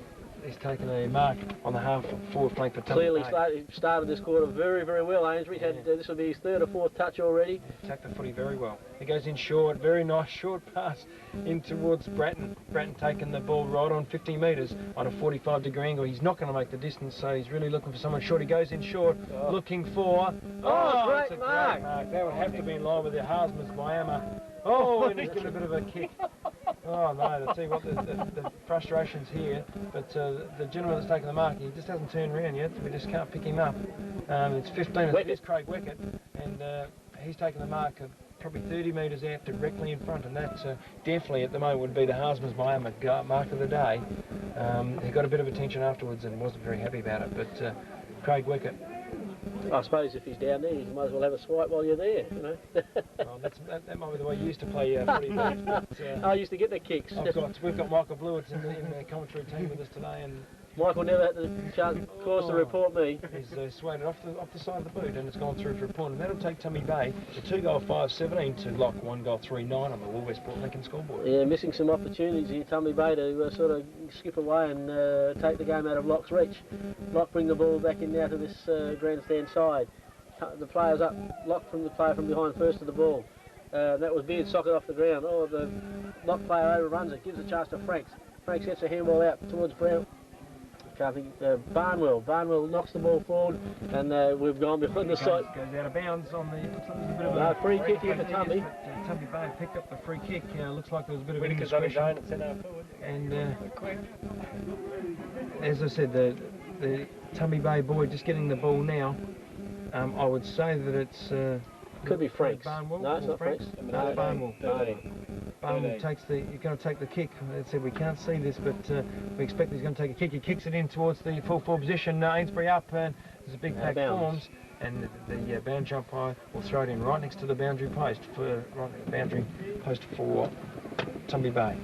mark on the half-forward flank for Tumby. Clearly started this quarter very, very well, Ainsbury. Yeah. This will be his third or fourth touch already. Attacked the footy very well. He goes in short, very nice short pass in towards Bratton. Bratton taking the ball right on 50 metres on a 45-degree angle. He's not going to make the distance, so he's really looking for someone short. He goes in short, looking for... Great mark! That would have to be in line with the Harsman's Miami. Oh, and he's given a bit of a kick. Oh no, I'll tell you what, the frustration's here, but the gentleman that's taken the mark, he just hasn't turned around yet, we just can't pick him up. It's 15, it is Craig Wicket, and he's taken the mark of probably 30 metres out directly in front, and that definitely at the moment would be the Harsman's Miami mark of the day. He got a bit of attention afterwards and wasn't very happy about it, but Craig Wicket. I suppose if he's down there, you might as well have a swipe while you're there, you know. Well, that might be the way you used to play footy. I used to get the kicks. We've got Michael Blewitts in the commentary team with us today, and Michael never had the chance, of course, to report me. He's swayed it off the side of the boot, and it's gone through for a point, and that'll take Tumby Bay to 2-goal 5-17 to Lock 1-goal 3-9 on the Woolwest Port Lincoln scoreboard. Yeah, missing some opportunities here, Tumby Bay, to sort of skip away and take the game out of Lock's reach. Lock bring the ball back in now to this grandstand side. The players up, Lock from the player from behind first to the ball. That was Beard socket off the ground. Oh, the Lock player overruns it, gives a chance to Franks. Franks gets a handball out towards Brown. Barnwell. Barnwell knocks the ball forward, and we've gone behind the side. Goes out of bounds on the. Looks like there's a bit of a free kick here for Tumby. Tumby Bay picked up the free kick. Looks like there was a bit of indiscretion. And as I said, the Tumby Bay boy just getting the ball now. I would say that it's. Could be Franks. Barnwell. No, it's not Franks. No, Barnwell. Barnwell takes the. He's going to take the kick. As I said, we can't see this, but we expect he's going to take a kick. He kicks it in towards the full forward position. Ainsbury up, and there's a big pack forms, and the boundary umpire will throw it in right next to the boundary post for Tumby Bay.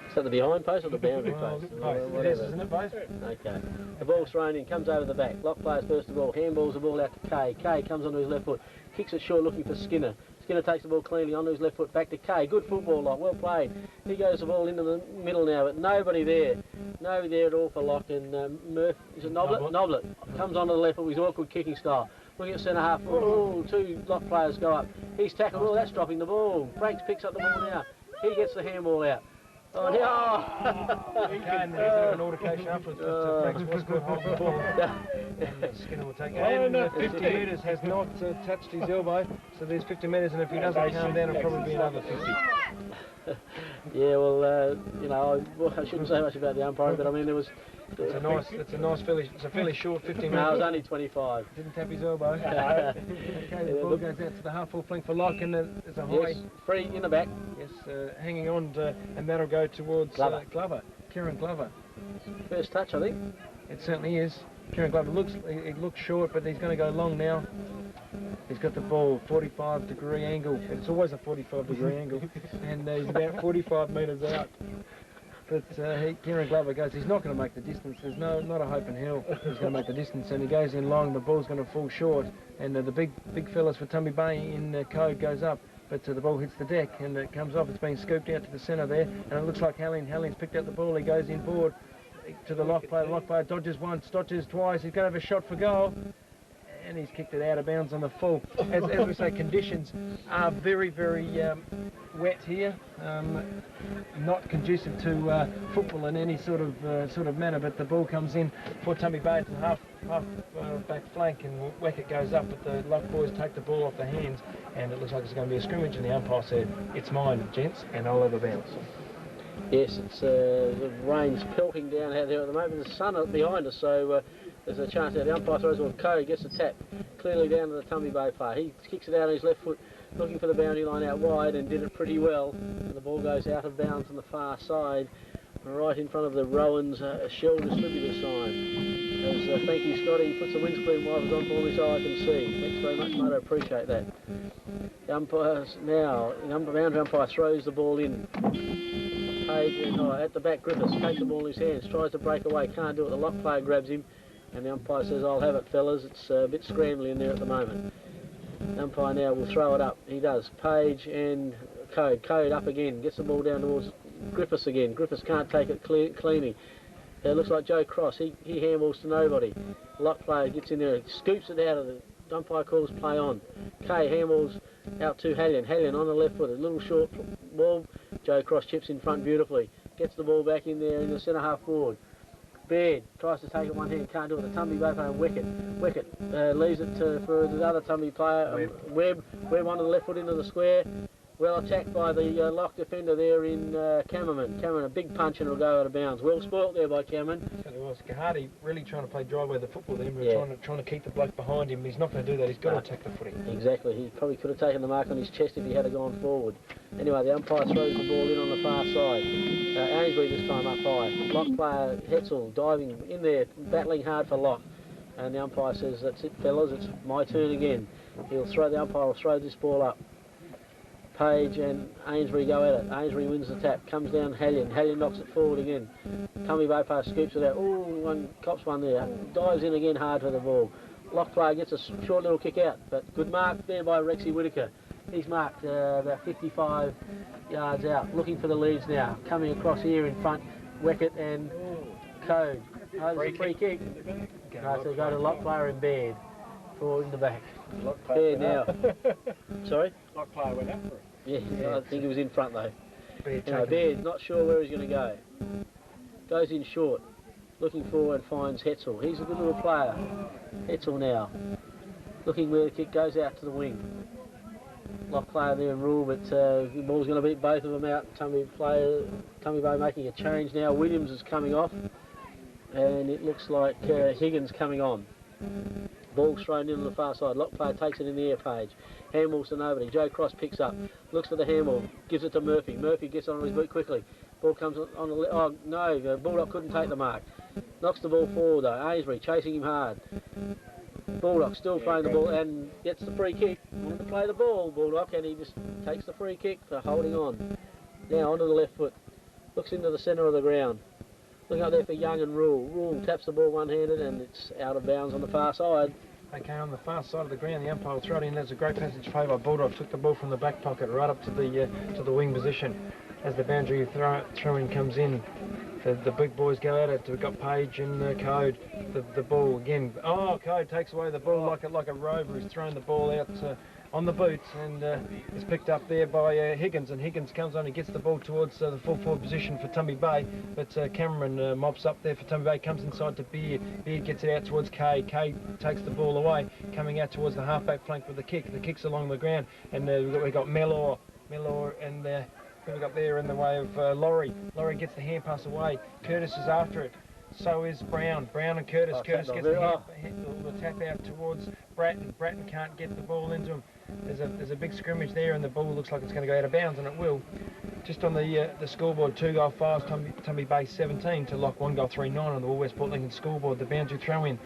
Is that the behind post or the boundary post? Both. It is, isn't it, both? Okay. The ball's thrown in, comes over the back. Lock players first of all, handballs the ball out to Kay. Kay comes onto his left foot, kicks it short looking for Skinner. Skinner takes the ball cleanly onto his left foot, back to Kay. Good football, Lock, well played. He goes the ball into the middle now, but nobody there. Nobody there at all for Lock, and Murph, is it Noblet? Noblet. Comes onto the left foot with his awkward kicking style. Looking at centre half, two Lock players go up. He's tackled, that's dropping the ball. Franks picks up the ball now. He gets the handball out. Oh, no! And there's an altercation afterwards, but Franks was going to hold the ball. And Skinner will take it. And 50 metres has not touched his elbow, so there's 50 metres, and if he doesn't calm down, it'll probably be another 50. Yeah, well, you know, I shouldn't say much about the umpiring, but I mean, there was... It's a fairly short 50 metres. No, it was only 25. Didn't tap his elbow. Okay, the ball goes out to the half-full flank for Lock, and there's a high... Yes, free in the back. Yes, hanging on, and that'll go towards Glover. Kieran Glover. First touch, I think. It certainly is. Kieran Glover looks short, but he's going to go long now. He's got the ball 45-degree angle. It's always a 45-degree angle, and he's about 45 metres out. But Kieran Glover goes, he's not going to make the distance. There's not a hope in hell he's going to make the distance, and he goes in long. The ball's going to fall short, and the big fellas for Tumby Bay in code goes up, but the ball hits the deck and it comes off. It's being scooped out to the centre there, and it looks like Hallian's picked up the ball. He goes in board. to the lock player. The lock player dodges once, dodges twice. He's going to have a shot for goal. And he's kicked it out of bounds on the full. As we say, conditions are very, very wet here. Not conducive to football in any sort of manner. But the ball comes in for Tumby Bay to the half back flank, and Weckett goes up. But the Lock boys take the ball off the hands, and it looks like it's going to be a scrimmage. And the umpire said, "It's mine, gents," and I'll have a bounce. Yes, it's the rain's pelting down out there at the moment. There's the sun behind us, so there's a chance that the umpire throws one. Cody gets the tap clearly down to the Tumby Bay player. He kicks it out on his left foot, looking for the boundary line out wide, and did it pretty well. And the ball goes out of bounds on the far side, right in front of the Rowan's shell distributor sign. As thank you, Scotty, put some windscreen wipers on for me so I can see. Thanks very much, mate, I appreciate that. The umpires now, the boundary umpire throws the ball in. Page and at the back, Griffiths takes the ball in his hands, tries to break away, can't do it. The lock player grabs him, and the umpire says, "I'll have it, fellas." It's a bit scrambly in there at the moment. The umpire now will throw it up. He does. Page and Code up again, gets the ball down towards Griffiths again. Griffiths can't take it cleanly. It looks like Joe Cross. He handballs to nobody. The lock player gets in there, scoops it out of the umpire, calls play on. Handballs out to Hallion. Hallion on the left foot, a little short ball. Joe Cross chips in front beautifully. Gets the ball back in there in the centre half forward. Baird tries to take it one hand, can't do it. The Tumby Bay player, Weckett leaves it for the other Tumby player, Webb onto the left foot into the square. Well attacked by the lock defender there in Cameron. Cameron, a big punch, and it'll go out of bounds. Well spoilt there by Cameron. Certainly was. Gahadi really trying to play driveway the football there, trying to keep the bloke behind him. He's not going to do that. He's got to attack the footy. Exactly. He probably could have taken the mark on his chest if he had gone forward. Anyway, the umpire throws the ball in on the far side. Ainsbury this time up high. Lock player Hetzel diving in there, battling hard for lock. And the umpire says, "That's it, fellas. It's my turn again." The umpire will throw this ball up. Page and Ainsbury go at it. Ainsbury wins the tap, comes down Hallion. Hallion knocks it forward again. Tumby Bay player scoops it out. Cops one there. Dives in again hard for the ball. Lock player gets a short little kick out, but good mark there by Rexy Whitaker. He's marked about 55 yards out. Looking for the leads now. Coming across here in front, Weckett and Code. There's a free kick. No, so go to lock player and Baird. Forward in the back. Baird now. Sorry? Lock player went up for it. Yeah, I think he was in front though. Baird not sure where he's going to go. Goes in short. Looking forward, finds Hetzel. He's a good little player. Hetzel now. Looking where the kick goes out to the wing. Lock player there in rule, but the ball's going to beat both of them out. Tumby Bay making a change now. Williams is coming off, and it looks like Higgins coming on. Ball's thrown in on the far side. Lock player takes it in the air, Page. Handballs to nobody. Joe Cross picks up. Looks for the handball. Gives it to Murphy. Murphy gets on his boot quickly. Ball comes on the left. Oh, no. The Bulldog couldn't take the mark. Knocks the ball forward, though. Ainsbury chasing him hard. Bulldog still playing the ball and gets the free kick. Wanted to play the ball, Bulldog, and he just takes the free kick for holding on. Now onto the left foot. Looks into the centre of the ground. Looking up there for Young and Rule. Rule taps the ball one-handed, and it's out of bounds on the far side. Okay, on the far side of the ground, the umpire will throw it in. There's a great passage play by Bulldog. Took the ball from the back pocket right up to the wing position. As the boundary throw-in comes in, the big boys go at it. We've got Page and Code. The ball again. Oh, Code takes away the ball like a rover. He's thrown the ball out on the boots, and it's picked up there by Higgins, and Higgins comes on and gets the ball towards the full forward position for Tumby Bay, but Cameron mops up there for Tumby Bay, comes inside to Beard. Beard gets it out towards Kay. Kay takes the ball away, coming out towards the halfback flank with the kick. The kick's along the ground, and we've got Mellor, and who we got there in the way of Laurie. Laurie gets the hand pass away. Curtis is after it. So is Brown. Brown and Curtis. Curtis gets the tap out towards Bratton. Bratton can't get the ball into him. There's a big scrimmage there, and the ball looks like it's going to go out of bounds, and it will. Just on the scoreboard, 2 goal files, Tumby Bay 17 to Lock 1 goal 3-9 on the Wool West Port Lincoln scoreboard. The boundary throw-in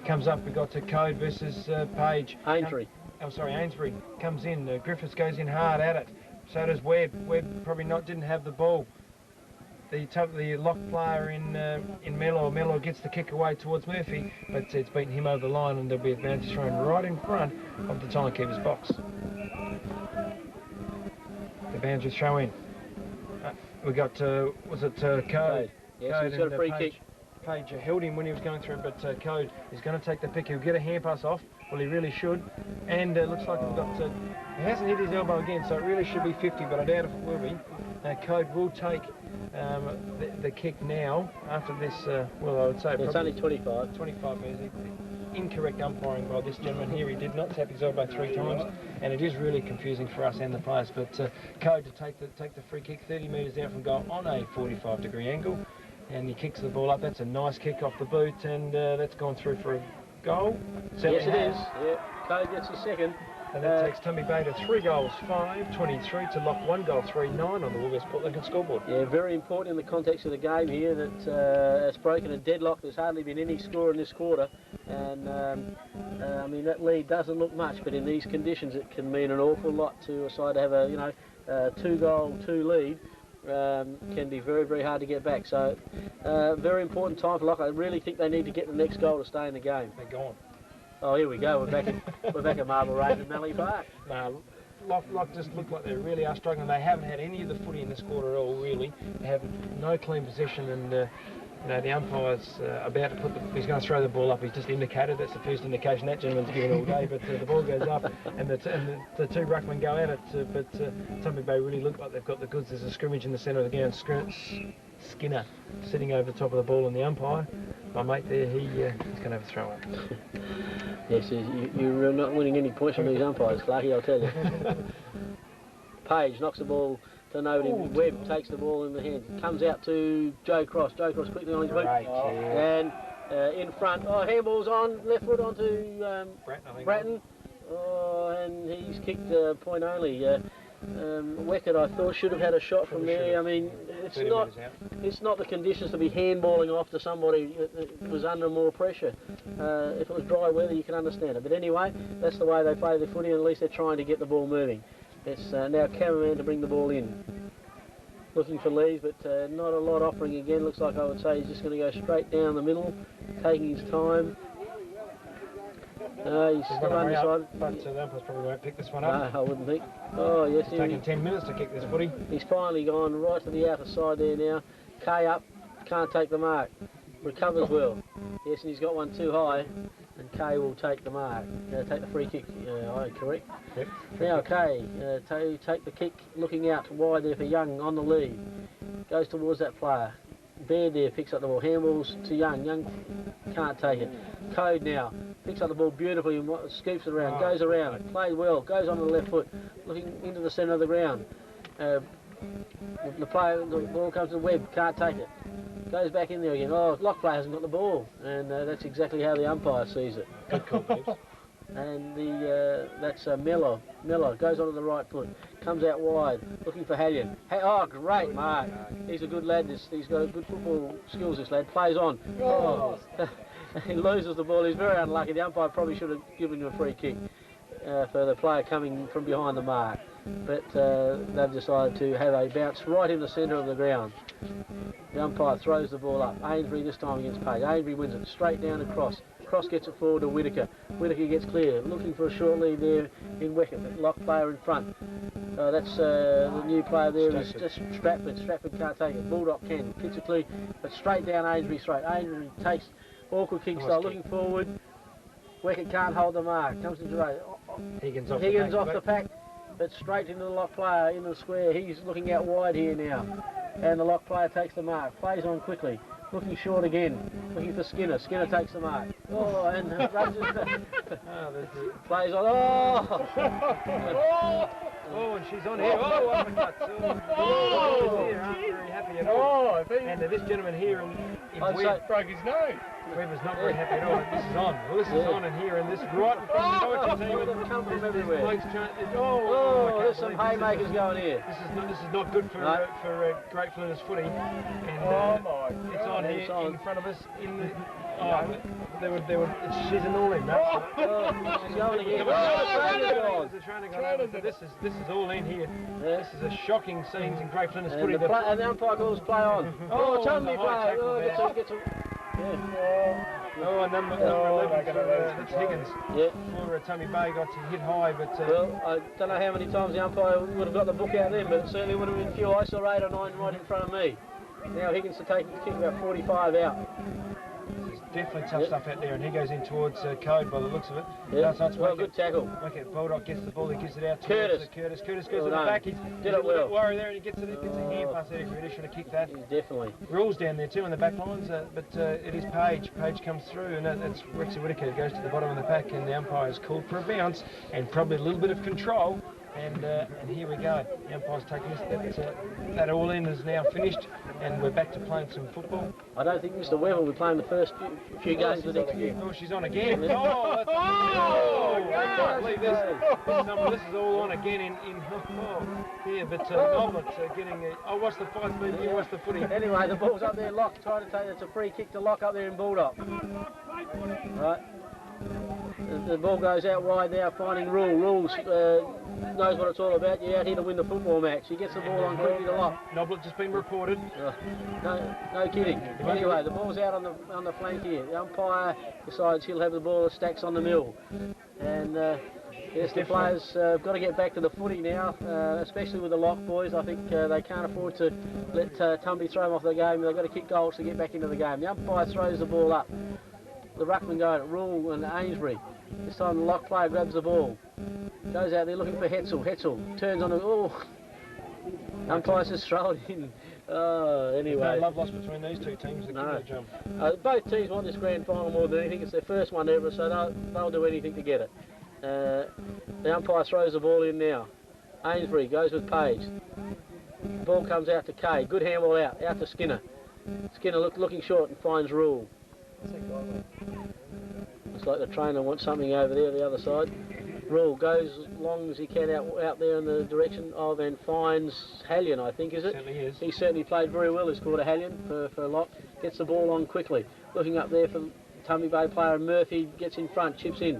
comes up. We got to Code versus Page. Ainsbury. Ainsbury comes in. Griffiths goes in hard at it. So does Webb. Webb probably didn't have the ball. The lock player in Mellor. Mellor gets the kick away towards Murphy, but it's beaten him over the line, and there'll be a boundary thrown right in front of the timekeeper's box. The boundary throw in. We got was it Code? Yes, he's got a free kick. Page held him when he was going through, but Code is going to take the pick. He'll get a hand pass off. Well, he really should. And looks like we've got... he hasn't hit his elbow again, so it really should be 50, but I doubt if it will be. Code will take the kick now after this, well, I would say... It's only 25. 25 metres. Incorrect umpiring by this gentleman here. He did not tap his elbow 3 times, and it is really confusing for us and the players. But Code to take the free kick 30 metres out from goal on a 45-degree angle, and he kicks the ball up. That's a nice kick off the boot, and that's gone through for a goal. Yes, it is. Yeah, Code gets his second. And that takes Tumby Bay to 3 goals 5, 23 to lock 1 goal 3, 9 on the Woolworths Port Lincoln scoreboard. Yeah, very important in the context of the game here that it's broken a deadlock. There's hardly been any score in this quarter, and I mean that lead doesn't look much, but in these conditions it can mean an awful lot to a side to have a 2-goal 2 lead. Can be very, very hard to get back. So very important time for Lock. I really think they need to get the next goal to stay in the game. They're gone. Oh, here we go. We're back at Marble Range and Mallee Park. No, Lock just look like they really are struggling. They haven't had any of the footy in this quarter at all, really. They have no clean possession, and the umpire's about to put he's going to throw the ball up. He's just indicated. That's the first indication that gentleman's given all day. But the ball goes up, and the 2 ruckmen go at it. But Tumby Bay really look like they've got the goods. There's a scrimmage in the centre of the ground. Skinner sitting over the top of the ball, and the umpire, my mate there, he's going to have a throw up. Yes, you're not winning any points from these umpires, Clarky, I'll tell you. Page knocks the ball to nobody. Webb takes the ball in the hand. Comes out to Joe Cross. Joe Cross quickly on his boot. And in front. Oh, handball's on. Left foot onto Bratton. Oh, and he's kicked point only. Weckett, I thought, should have had a shot from there. I mean, it's not the conditions to be handballing off to somebody that was under more pressure. If it was dry weather, you can understand it. But anyway, that's the way they play the footy, and at least they're trying to get the ball moving. It's now Cameraman to bring the ball in. Looking for Lees, but not a lot offering again. Looks like I would say he's just going to go straight down the middle, taking his time. He's still undecided. But the umpires probably won't pick this one up. No, I wouldn't think. Oh, yes. It's taken 10 minutes to kick this footy. He's finally gone right to the outer side there now. K up, can't take the mark. Recovers well. Yes, and he's got one too high, and K will take the mark. Take the free kick, correct? Yep. Now K, take the kick, looking out wide there for Young on the lead. Goes towards that player. Baird there picks up the ball. Handballs to Young. Young can't take it. Code now picks up the ball beautifully and scoops it around. Goes around. Played well. Goes on the left foot, looking into the centre of the ground. The ball comes to Webb. Can't take it. Goes back in there again. Oh, Lock player hasn't got the ball, and that's exactly how the umpire sees it. Good call, Dave. And that's Miller. Miller goes onto the right foot, comes out wide, looking for Hallion. Oh, great mark. He's a good lad. He's got good football skills, this lad. Plays on. Oh. He loses the ball. He's very unlucky. The umpire probably should have given him a free kick for the player coming from behind the mark. But they've decided to have a bounce right in the centre of the ground. The umpire throws the ball up. Ainsbury this time against Page. Ainsbury wins it straight down across. Cross gets it forward to Whittaker. Whittaker gets clear, looking for a short lead there in Weckett. Lock player in front. That's the new player there is just Stratford. Stratford can't take it. Bulldog can. Kicks it clear, but straight down Ainsbury straight. Ainsbury takes awkward kick style, looking forward. Weckett can't hold the mark. Comes into the road. Higgins off the pack, but straight into the Lock player, into the square. He's looking out wide here now. And the Lock player takes the mark. Plays on quickly. Looking short again, looking for Skinner. Skinner takes the mark. Oh, and plays on. Oh, and she's on here. Oh, uppercut. Oh, here aren't very happy at all. And this gentleman here in Webb broke his nose. Webb's not very happy at all. This is on. Well, this is on in here, and this right in front of the poetry team. Come from everywhere. There's some haymakers going here. This is not good for Great Flinders footy. And it's on here in front of us. She's an all in. She's going again. The trainer got over. So this is all in here. This is a shocking scenes in Great Flinders footy. And the umpire calls play on. Tumby play. Gets a number 11, that's Higgins. Yeah. For Tumby Bay got hit high, but... well, I don't know how many times the umpire would have got the book out then, but it certainly would have been a few. I saw 8 or 9 right in front of me. Now Higgins to kick about 45 out. There's definitely tough stuff out there, and he goes in towards Code by the looks of it. Yeah, No, well, good tackle. Okay, Bulldog gets the ball, he gives it out to Curtis. Curtis goes Well to the done. back. He's Did a it little bit well. worried there, and he gets a hand pass there. He really should have kicked that. Definitely. Rules down there too in the back lines, but it is Page. Page comes through, and that's Rexy Whittaker goes to the bottom of the pack, and the umpire's called for a bounce, and probably a little bit of control. And here we go. The umpire's taking this. That all in is now finished, and we're back to playing some football. I don't think Mr. Weber will be playing the first few games of the next year. Oh, she's on again. I can't believe this. This is all on again in here, but Noblet getting what's the fight speed here? What's the footy? Anyway, the ball's up there, Lock trying to take it. It's a free kick to Lock up there in Bulldog. Right. The ball goes out wide now, finding Rules knows what it's all about. You're out here to win the football match. He gets the ball on quickly to Lock. Noblet just been reported. No kidding. Anyway, the ball's out on the flank here. The umpire decides he'll have the ball that stacks on the mill. And yes, the players have got to get back to the footy now, especially with the Lock boys. I think they can't afford to let Tumby throw them off the game. They've got to kick goals to get back into the game. The umpire throws the ball up. The ruckman going at Rule and Ainsbury. This time the Lock player grabs the ball. Goes out there looking for Hetzel. Hetzel turns on the... Umpire's just thrown in. Anyway. There's no love lost between these two teams. No. Both teams want this grand final more than anything. It's their first one ever, so they'll do anything to get it. The umpire throws the ball in now. Ainsbury goes with Page. Ball comes out to Kay. Good handball out to Skinner. Skinner looking short and finds Rule. Looks like the trainer wants something over there, the other side. Rule goes as long as he can out there in the direction of and finds Hallion, I think, is it? Certainly is. He certainly played very well, he's called a Hallion for Lock. Gets the ball on quickly. Looking up there for Tumby Bay player Murphy, gets in front, chips in.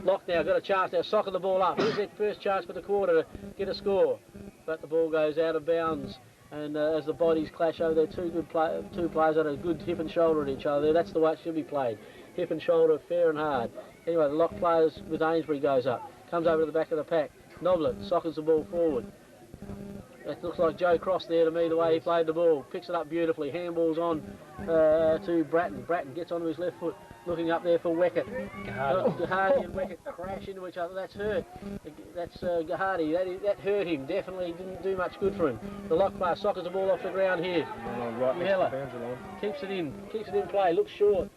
Lock now, got a chance now, socking the ball up. Here's their first chance for the quarter to get a score. But the ball goes out of bounds. And as the bodies clash over there, two players that are good hip and shoulder at each other. That's the way it should be played. Hip and shoulder, fair and hard. Anyway, the Lock players with Ainsbury goes up. Comes over to the back of the pack. Noblet sockers the ball forward. It looks like Joe Cross there to me, the way he played the ball. Picks it up beautifully. Handballs on to Bratton. Bratton gets onto his left foot. Looking up there for Weckett. Gahardy and Weckett crash into each other. That's hurt. That's Gahardy. That hurt him. Definitely didn't do much good for him. The Lock player sockers the ball off the ground here. Miller keeps it in play. Looks short.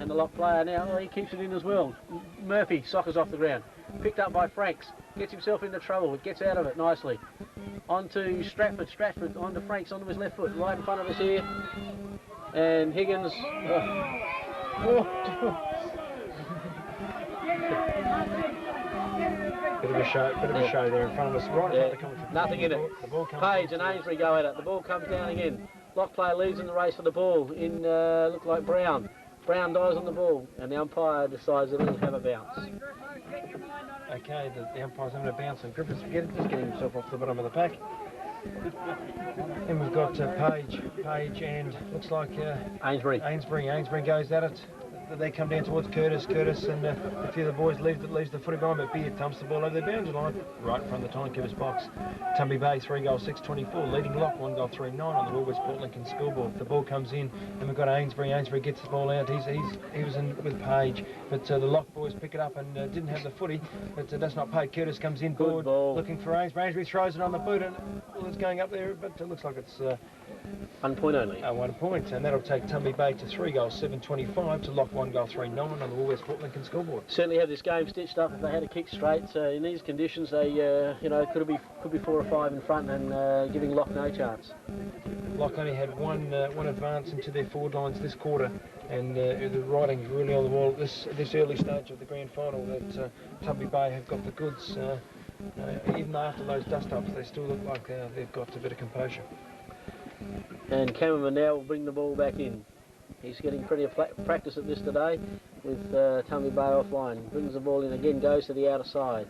And the Lock player now, he keeps it in as well. Murphy sockers off the ground. Picked up by Franks. Gets himself into trouble. Gets out of it nicely. On to Stratford. Stratford on to Franks, onto his left foot. Right in front of us here. And Higgins... Bit of a show there in front of us. Right in front of the commentary. Nothing in it. Page and Ainsbury go at it. The ball comes down again. Lock player leads in the race for the ball in look like Brown. Brown dies on the ball, and the umpire decides that he'll have a bounce. Okay, the umpire's having a bounce, and Griffiths just getting himself off the bottom of the pack. And we've got Page, and looks like Ainsbury. Ainsbury goes at it. They come down towards Curtis, and a few of the boys leaves the footy behind, but Beard dumps the ball over the boundary line, right in front of the timekeeper's box. Tumby Bay, 3 goals, 6-24, leading Lock, 1 goal, 3-9 on the Woolworths Port Lincoln scoreboard. The ball comes in, and we've got Ainsbury. Ainsbury gets the ball out. He was in with Page, but the Lock boys pick it up and didn't have the footy, but that's not paid. Curtis comes in board, looking for Ainsbury. Ainsbury throws it on the boot, and it's going up there, but it looks like it's 1 point only. 1 point, and that'll take Tumby Bay to 3 goals, 7-25 to Lock, 1 goal, 3-9 on the Woolworths Port Lincoln scoreboard. Certainly have this game stitched up if they had a kick straight. In these conditions, they could be 4 or 5 in front and giving Lock no chance. Lock only had one advance into their forward lines this quarter, and the writing's really on the wall at this early stage of the grand final that Tumby Bay have got the goods. Even after those dust-ups, they still look like they've got a bit of composure. And Cameraman now will bring the ball back in. He's getting pretty practice at this today with Tumby Bay offline. Brings the ball in again, goes to the outer side.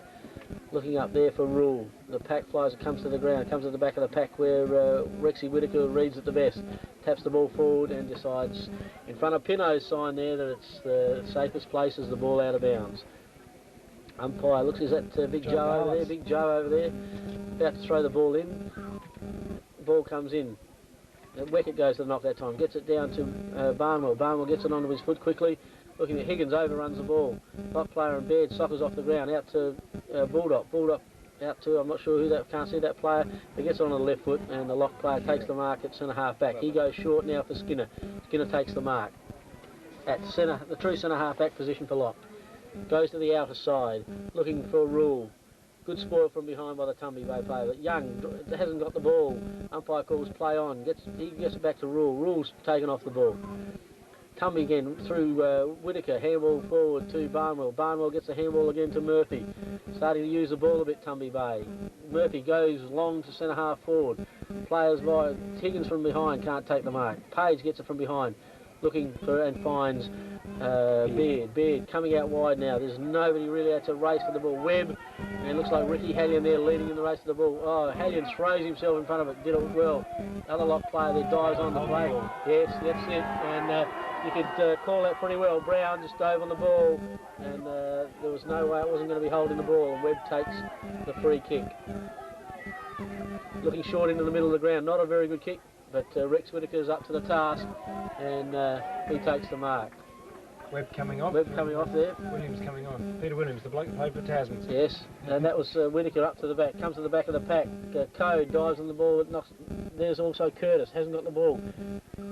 Looking up there for Rule. The pack flies, it comes to the ground, comes to the back of the pack where Rexy Whittaker reads it the best. Taps the ball forward and decides in front of Pinot's sign there that it's the safest place is the ball out of bounds. Umpire looks, is that Big Joe over there? Big Joe over there. About to throw the ball in. The ball comes in. Weckett goes to the knock that time, gets it down to Barnwell. Barnwell gets it onto his foot quickly. Looking at Higgins, overruns the ball. Lock player in bed, soccers off the ground, out to Bulldog. Bulldog out to, I'm not sure who that, can't see that player, but gets on the left foot, and the lock player takes the mark at centre half back. He goes short now for Skinner. Skinner takes the mark at centre, the true centre half back position for lock. Goes to the outer side, looking for Rule. Good spoil from behind by the Tumby Bay player, but Young hasn't got the ball. Umpire calls play on, he gets it back to Rule. Rule's taken off the ball. Tumby again through Whitaker, handball forward to Barnwell. Barnwell gets a handball again to Murphy. Starting to use the ball a bit, Tumby Bay. Murphy goes long to centre half forward. Players by Higgins from behind, can't take the mark. Page gets it from behind, looking for and finds Beard. Beard coming out wide now. There's nobody really out to race for the ball. Webb, and it looks like Ricky Hallion there leading in the race to the ball. Oh, Hallion throws himself in front of it, did it well. Other lock player there dives on the play. Yes, that's it. And you could call that pretty well. Brown just dove on the ball, and there was no way it wasn't going to be holding the ball. And Webb takes the free kick. Looking short into the middle of the ground. Not a very good kick, but Rex Whitaker's up to the task, and he takes the mark. Webb coming off. Webb coming off there. Williams coming on. Peter Williams, the bloke who played for Tasmans. Yes, and that was Whitaker up to the back. Comes to the back of the pack. Code dives on the ball. Knocks. There's also Curtis. Hasn't got the ball.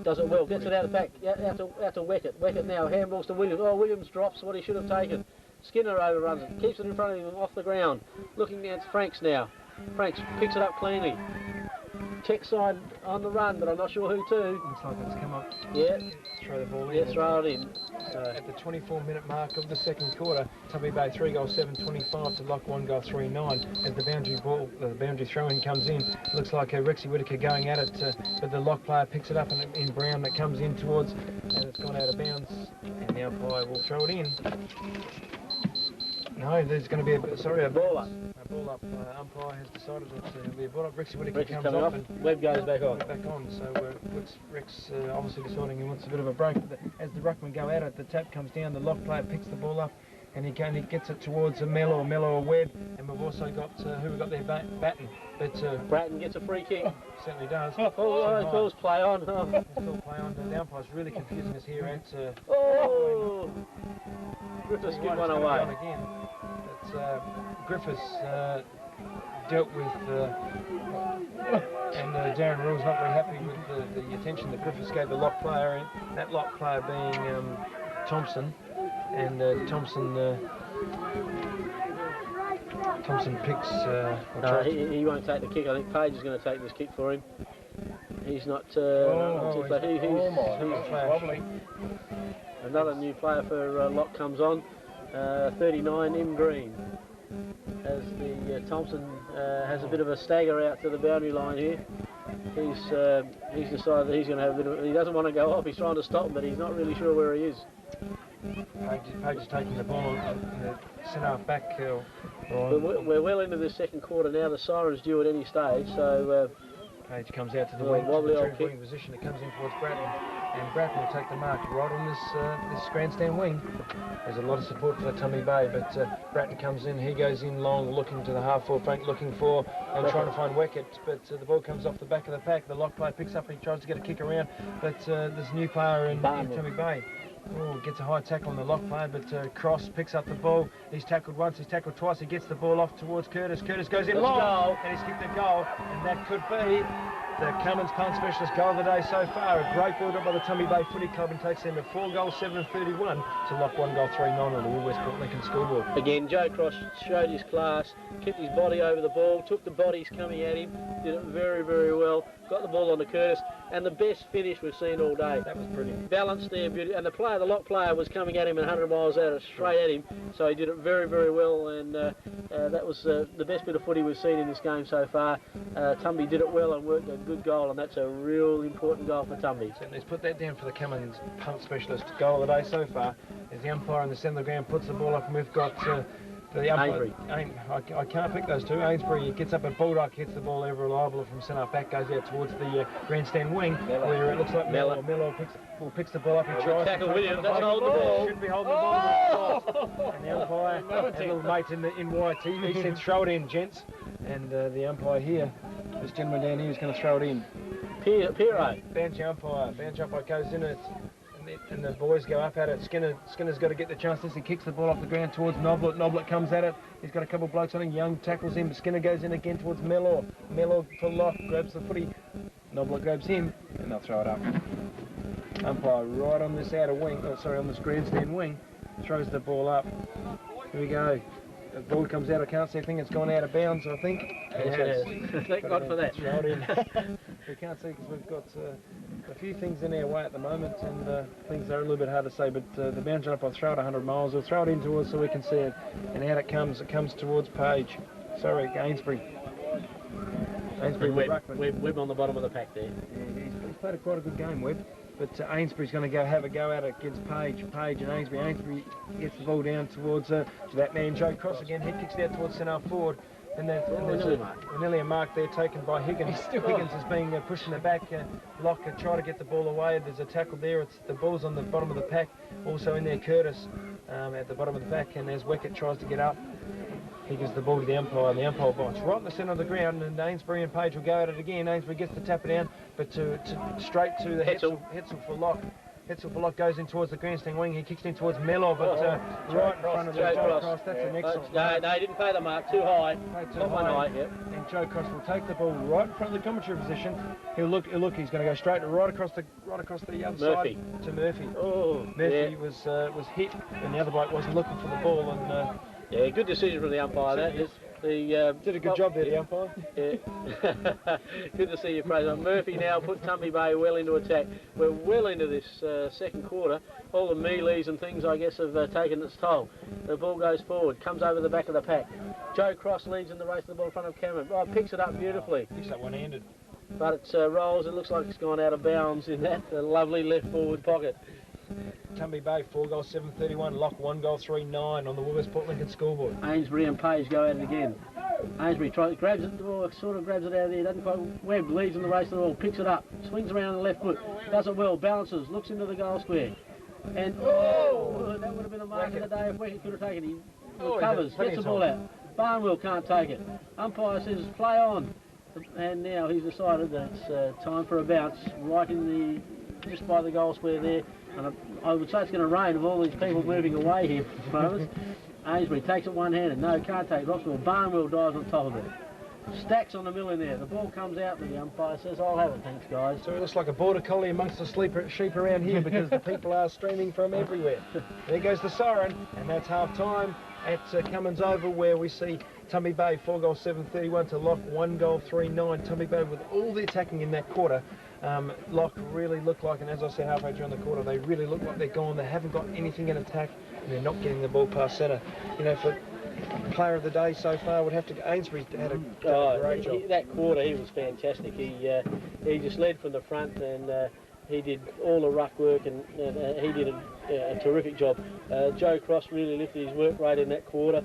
Does it well. Gets it out of the pack. Out to Weckett. Weckett now. Handballs to Williams. Oh, Williams drops what he should have taken. Skinner overruns it. Keeps it in front of him off the ground. Looking at Franks now. Franks picks it up cleanly. Check side on the run, but I'm not sure who to. Looks like it's come up. Yeah. Throw the ball in. Yeah, throw it in. So at the 24-minute mark of the second quarter, Tumby Bay 3 goals 7-25 to Lock 1 goal 3-9. As the boundary ball, the boundary throw-in comes in, looks like Rexy Whitaker going at it, but the Lock player picks it up in Brown that comes in towards, and it's gone out of bounds, and the umpire will throw it in. No, there's going to be a ball up. A ball up. Umpire has decided that it'll be a ball up. Rexy Whitaker comes off and Webb goes back on. So Rex obviously deciding he wants a bit of a break. As the ruckman go at it, the tap comes down. The lock player picks the ball up, and he gets it towards a Mello or Webb. And we've also got who we got there, Batten. But Bratton gets a free kick. Certainly does. Oh, calls play on. Still play on. The umpire's really confusing us here at. Griffiths give one away. Again. But Griffiths dealt with, and Darren Rule's not very happy with the attention that Griffiths gave the lock player, and that lock player being Thompson, and Thompson picks. He won't take the kick. I think Page is going to take this kick for him. He's not. He's another new player for Lock comes on. 39 M Green. As the Thompson has a bit of a stagger out to the boundary line here. He's decided that he's going to have a bit of. He doesn't want to go off. He's trying to stop him, but he's not really sure where he is. Page is taking the ball in the centre half back. We're well into the second quarter now. The siren's due at any stage, so Page comes out to the wobbly old kick position. It comes in towards Bratton, and Bratton will take the mark right on this grandstand wing. There's a lot of support for the Tumby Bay, but Bratton comes in. He goes in long, looking to the half-forward flank, looking for and trying to find Weckett, but the ball comes off the back of the pack. The lock player picks up and he tries to get a kick around, but there's a new player in Tumby Bay. Oh, gets a high tackle on the lock player, but Cross picks up the ball. He's tackled once, he's tackled twice. He gets the ball off towards Curtis. Curtis goes in long, and he's kicked a goal, and that could be the Cummins punt specialist goal of the day so far. A great build-up by the Tumby Bay Footy Club, and takes them to 4 goals 7-31 to Lock 1 goal 3-9 on the Woolwest Court Lincoln scoreboard. Again, Joe Cross showed his class, kept his body over the ball, took the bodies coming at him, did it very, very well. Got the ball on to Curtis, and the best finish we've seen all day. That was brilliant. Balanced there, beauty, and the lock player was coming at him at 100 miles out, straight at him, so he did it very, very well, and that was the best bit of footy we've seen in this game so far. Tumby did it well and worked a good goal, and that's a real important goal for Tumby. So let's put that down for the Cummins punt specialist goal of the day so far. As the umpire in the centre of the ground puts the ball up, and we've got The Ainsbury. I can't pick those two. Ainsbury gets up at Bulldog, hits the ball over reliable from centre back, goes out towards the grandstand wing, where it looks like Mello picks the ball up and tries. Tackle Williams, that's holding the ball. Should be holding the ball. And the umpire, that little mate in white, he said throw it in, gents. And the umpire here, this gentleman down here, is going to throw it in. Piero. Bounce umpire goes in it. And the boys go up at it. Skinner's got to get the chance. He kicks the ball off the ground towards Noblet. Noblet comes at it. He's got a couple of blokes on him. Young tackles him. Skinner goes in again towards Mellor. Mellor for lock, grabs the footy. Noblet grabs him, and they'll throw it up. Umpire right on this outer wing, on this grandstand wing, throws the ball up. Here we go. The ball comes out. I can't see anything. It's gone out of bounds, I think. Yes, it has. Thank God for that. Throw it in. We can't see because we've got a few things in our way at the moment, and things are a little bit hard to say, but the boundary up, I'll throw it 100 miles. We'll throw it in towards so we can see it. And out it comes towards Page. Sorry, Ainsbury. Ainsbury Webb on the bottom of the pack there. Yeah, he's played quite a good game, Webb. But Ainsbury's going to have a go at it against Page and Ainsbury. Ainsbury gets the ball down towards that man, Joe Cross again. He kicks it out towards centre forward. And there's nearly a mark there taken by Higgins. Higgins is being pushed in the back. Locke try to get the ball away. There's a tackle there. The ball's on the bottom of the pack. Also in there, Curtis at the bottom of the pack. And as Weckett tries to get up, he gives the ball to the umpire, and the umpire bites right in the centre of the ground. And Ainsbury and Page will go at it again. Ainsbury gets to tap it down, but straight to the Hetzel for Locke. Hetzel for Locke goes in towards the grandstand wing. He kicks in towards Mellor, but right in front of the Joe Cross. That's an excellent. No, he didn't pay the mark. Too high. Not one high. Yep. And Joe Cross will take the ball right in front of the commentary position. He'll look. He's going to go straight right across the other side to Murphy. Oh, Murphy was hit, and the other bloke wasn't looking for the ball. And yeah, good decision from the umpire. That is. Did a good job there, the umpire. Yeah. Good to see you, Fraser. Murphy now puts Tumby Bay well into attack. We're well into this second quarter. All the melees and things, I guess, have taken its toll. The ball goes forward, comes over the back of the pack. Joe Cross leads in the race to the ball in front of Cameron. Oh, picks it up beautifully. Picks that one-handed. But it rolls. It looks like it's gone out of bounds in that lovely left forward pocket. Tumby Bay, 4 goals, 731. Lock, 1 goal, 3-9 on the Woolworths Port Lincoln scoreboard. Ainsbury and Page go at it again. Ainsbury grabs it, sort of grabs it out of there, doesn't quite. Webb leads in the race to the ball, picks it up, swings around the left foot, does it well, balances, looks into the goal square. And that would have been a mark of the day if Weckett could have taken it. He recovers, gets the ball out. Barnwell can't take it. Umpire says play on. And now he's decided that it's time for a bounce right in just by the goal square there. And I would say it's going to rain of all these people moving away here in front of us. Ainsbury takes it one-handed. No, can't take it. Roxwell. Barnwell dives on top of it. Stacks on the mill in there. The ball comes out and the umpire says, I'll have it, thanks guys. So it looks like a border collie amongst the sheep around here because the people are streaming from everywhere. There goes the siren, and that's half-time at Cummins Oval, where we see Tumby Bay 4 goals, 731 to Lock, 1 goal, 3-9. Tumby Bay with all the attacking in that quarter. Lock really look like, and as I said halfway during the quarter, they really look like they're gone. They haven't got anything in attack, and they're not getting the ball past centre. You know, for player of the day so far would have to. Ainsbury's had a great job. That quarter, he was fantastic. He just led from the front, and he did all the ruck work, and he did a terrific job. Joe Cross really lifted his work rate in that quarter.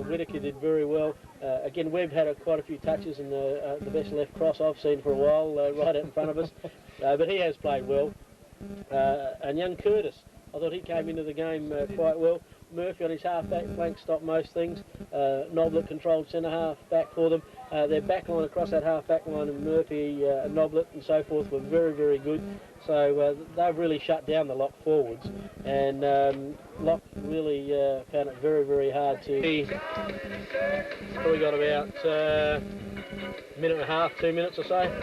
Whittaker did very well. Again, Webb had quite a few touches and the best left cross I've seen for a while, right out in front of us. But he has played well. And young Curtis, I thought he came into the game quite well. Murphy on his half-back flank stopped most things. Noblet controlled centre half-back for them. Their back line across that half-back line, and Murphy, Noblet and so forth were very, very good. So they've really shut down the Lock forwards. And Lock really found it very, very hard to... Probably got about a minute and a half, 2 minutes or so.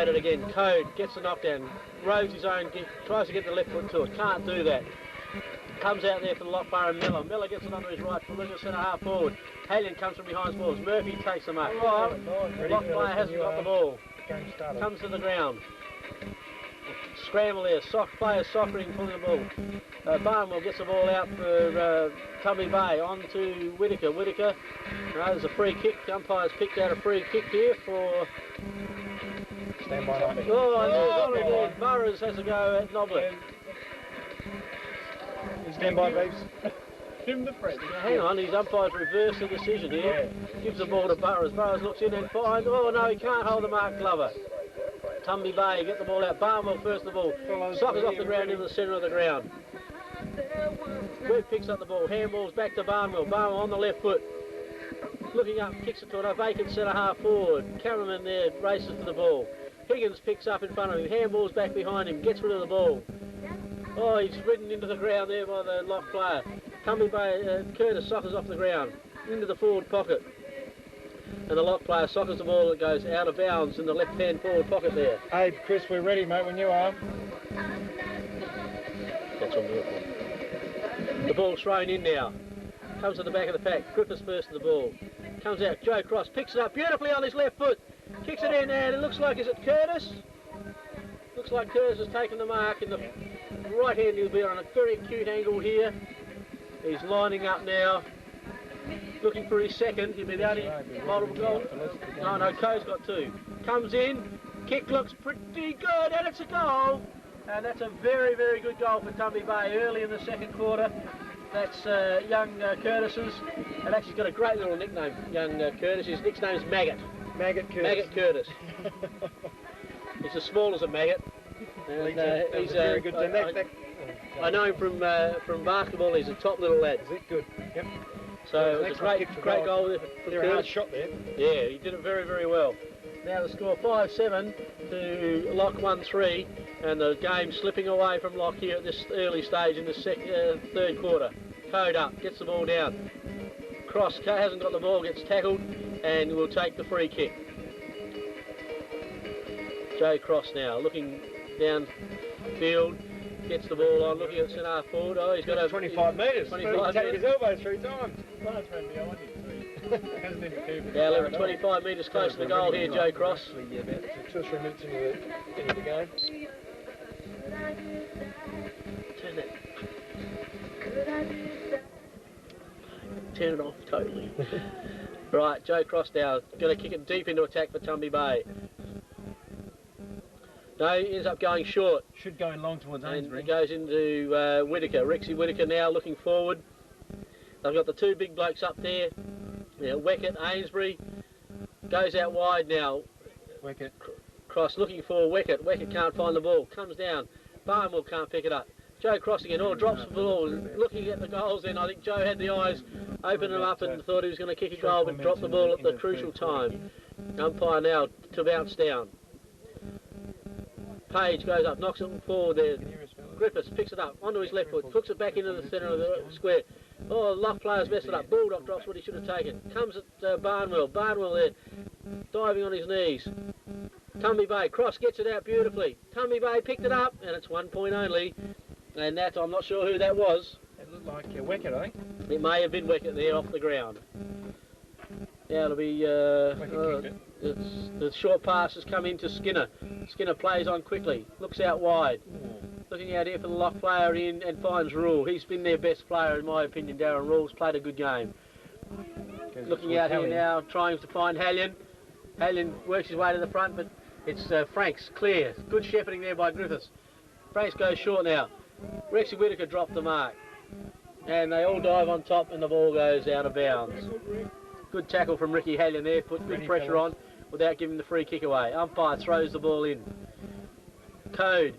At it again. Code gets the knockdown. Rows his own kick. Tries to get the left foot to it. Can't do that. Comes out there for the lock bar and Miller. Miller gets it under his right foot. Looking at centre half forward. Hallion comes from behind balls. Murphy takes the mark. Right. Lock player hasn't got the ball. Comes to the ground. Scramble there. Players soccering, pulling the ball. Barnwell gets the ball out for Tumby Bay. On to Whittaker. Whittaker. There's a free kick. The umpire's picked out a free kick here for... Stand by that. Oh, again. Burrows has a go at Noblet. Stand by, Beeves. Give him the press. Hang on, his umpire's reversed the decision here. Gives the ball to Burrows. Burrows looks in and finds... Oh, no, he can't hold the mark, Glover. Tumby Bay, get the ball out. Barnwell first of all. Sockers off the ground into the centre of the ground. Webb picks up the ball. Handballs back to Barnwell. Barnwell on the left foot. Looking up, kicks it to a vacant centre half forward. Cameraman there races for the ball. Higgins picks up in front of him. Handballs back behind him. Gets rid of the ball. Oh, he's ridden into the ground there by the lock player. Tumby Bay, Curtis sockers off the ground. Into the forward pocket. And the lock player sockers the ball that goes out of bounds in the left-hand forward pocket there. Hey, Chris, we're ready, mate, when you are. That's on the The ball's thrown in now. Comes to the back of the pack. Griffiths first to the ball. Comes out. Joe Cross picks it up beautifully on his left foot. Kicks it in and it looks like, is it Curtis? Looks like Curtis has taken the mark in the right hand. He'll be on a very acute angle here. He's lining up now. Looking for his second. He'll be the only multiple goal. No, Coe's got two. Comes in. Kick looks pretty good and it's a goal. And that's a very, very good goal for Tumby Bay early in the second quarter. That's young Curtis's. And actually he's got a great little nickname, young Curtis. His nickname's Maggot. Maggot Curtis. Maggot Curtis. He's as small as a maggot. And, he's very good. I know him from basketball. He's a top little lad. Is it good? Yep. So it's a great goal there for They're a hard shot there. Yeah, he did it very, very well. Now the score 5-7 to Lock 1-3, and the game slipping away from Lock here at this early stage in the third quarter. Code up, gets the ball down. Cross hasn't got the ball, gets tackled, and will take the free kick. Joe Cross now looking downfield, gets the ball on, looking at centre half forward. Oh, he's got over 25 metres. 25 tapped his elbow 3 times. Now 11, 25 metres close to the goal here, Joe Cross. Actually, yeah, about 2 or 3 minutes into the game. Turn it off totally. Right, Joe Cross now, going to kick it deep into attack for Tumby Bay. No, he ends up going short. Should go in long towards and Ainsbury. It goes into Whittaker. Rexy Whittaker now looking forward. They've got the two big blokes up there. Yeah, Weckett, Ainsbury. Goes out wide now. Weckett. Cross looking for Weckett. Weckett can't find the ball. Comes down. Barnwell can't pick it up. Joe Cross again. Oh, drops the ball. Looking at the goals then. I think Joe had the eyes, opened them up and thought he was going to kick a goal, but dropped the ball at the crucial time. Umpire now to bounce down. Page goes up, knocks it forward there. Griffiths picks it up onto his left foot, hooks it back into the centre of the square. Oh, the lock player's messed it up. Bulldog drops what he should have taken. Comes at Barnwell. Barnwell there, diving on his knees. Tumby Bay, Cross gets it out beautifully. Tumby Bay picked it up, and it's 1 point only. And that, I'm not sure who that was. It looked like Weckett, I think. It may have been Weckett there off the ground. Now it'll be the short pass has come into Skinner. Skinner plays on quickly, looks out wide. Looking out here for the lock player in and finds Rule. He's been their best player in my opinion, Darren Rule's played a good game. Looking out here now, trying to find Hallion. Hallion works his way to the front, but it's Franks, clear. Good shepherding there by Griffiths. Franks goes short now. Rexy Whittaker dropped the mark. And they all dive on top and the ball goes out of bounds. Good tackle from Ricky Hallion there, put good pressure on without giving the free kick away. Umpire throws the ball in. Code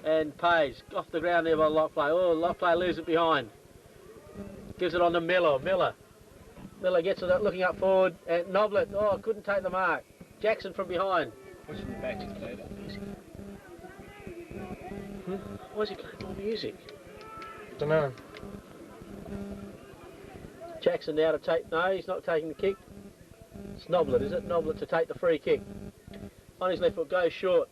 and Page off the ground there by the lock play. Oh, the lock play leaves it behind. Gives it on to Miller. Miller gets it looking up forward and Noblet, oh, couldn't take the mark. Jackson from behind. Pushing the back is played up music. Why is he playing more music? Don't know. Jackson now to take, no, he's not taking the kick. It's Noblet, is it? Noblet to take the free kick. on his left foot, goes short.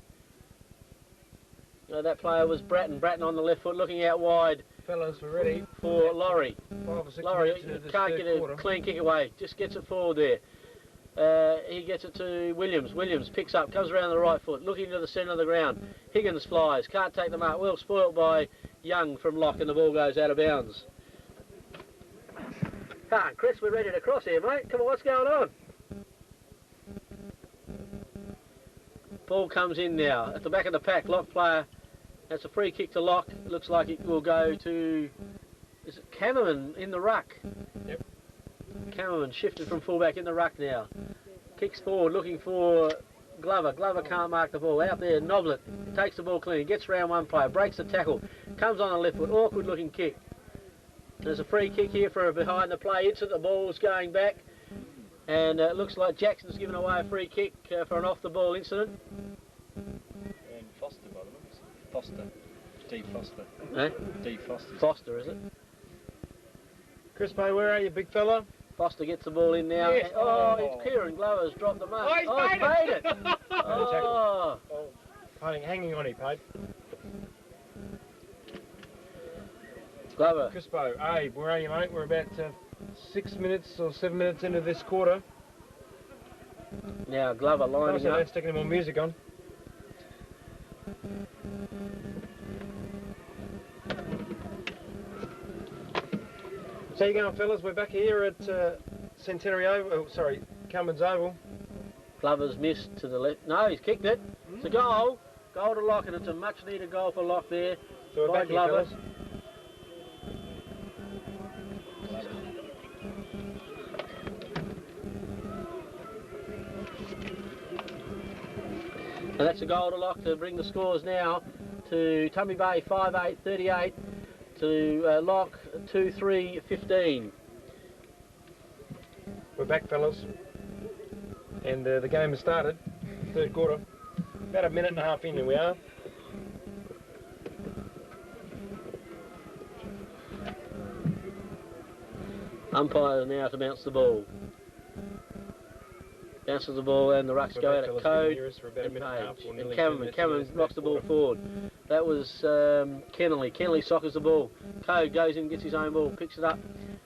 That player was Bratton. Bratton on the left foot, looking out wide. Fellas, we're ready for Laurie. 5 or 6 Laurie minutes into this can't third get a quarter. clean kick away. Just gets it forward there. He gets it to Williams. Williams picks up, comes around the right foot, looking to the centre of the ground. Higgins flies, can't take the mark. Well spoilt by Young from Lock, and the ball goes out of bounds. Chris, we're ready to cross here, mate. Come on, what's going on? Ball comes in now at the back of the pack. Lock player. That's a free kick to Lock. Looks like it will go to, is it Cummins in the ruck? Yep. Cummins shifted from fullback in the ruck now. Kicks forward looking for Glover. Glover can't mark the ball. Out there, Noblet takes the ball clean. Gets round one player. Breaks the tackle. Comes on the left foot. Awkward looking kick. There's a free kick here for a behind the play incident. The ball's going back. And it looks like Jackson's given away a free kick for an off the ball incident. And Foster, by the looks. Foster. D. Foster. Eh? D. Foster. Foster, is it? Crispo, where are you, big fella? Foster gets the ball in now. Yes. Oh, it's Kieran Glover's dropped the mark. Oh, he's made it! Oh. Hanging on, he paid. Glover. Crispo, Abe, where are you, mate? We're about 6 minutes or 7 minutes into this quarter. Now Glover lining up. Let's take any more music on. So you going, fellas? We're back here at Centenary Oval. Oh, sorry, Cummins Oval. Glover's missed to the left. No, he's kicked it. It's a goal. Goal to Lock, and it's a much needed goal for Lock there. So we're by back here, Glover. fellas. And that's a goal to Lock to bring the scores now to Tumby Bay 5-8-38 to Lock 2-3-15. We're back, fellas. And the game has started. Third quarter. About a minute and a half in, here we are. Umpire now to bounce the ball. Bounces the ball and the rucks We're go back, out at fellas. Code Here is for about a and minute and a half, Page. or And nearly 2 Cameron minutes into this rocks the ball third forward. That was Kennelly. Kennelly soccers the ball. Code goes in, gets his own ball, picks it up.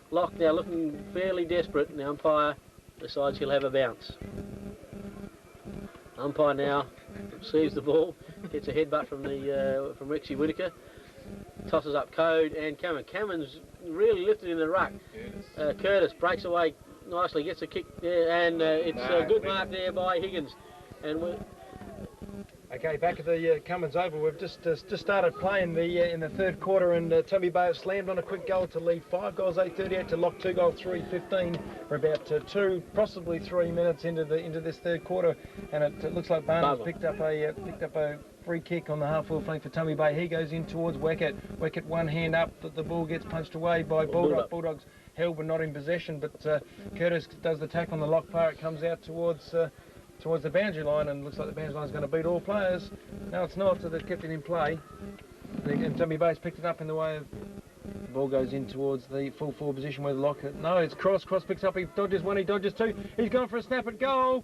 Lock now looking fairly desperate, and the umpire decides he'll have a bounce. Umpire now receives the ball, gets a headbutt from from Rexy Whitaker, tosses up Code and Cameron. Cameron's really lifted in the ruck. Curtis breaks away nicely, gets a kick there, and it's a good mark there by Higgins. And Okay, back at the Cummins Oval. We've just started playing in the third quarter, and Tumby Bay have slammed on a quick goal to lead 5 goals 8-38 to Lock 2 goals 3-15. We're about 2, possibly 3 minutes into this third quarter, and it looks like Barnes picked up a free kick on the half-forward flank for Tumby Bay. He goes in towards Weckett. Weckett one hand up, the ball gets punched away by Bulldog. Bulldogs held but not in possession, but Curtis does the tackle on the Lock player. It comes out towards the boundary line, and looks like the boundary line is going to beat all players. No, it's not, so they've kept it in play. And Tumby Bay's picked it up in the way of... The ball goes in towards the full forward position where the Lock... No, it's Cross. Cross picks up, he dodges one, he dodges two. He's gone for a snap at goal.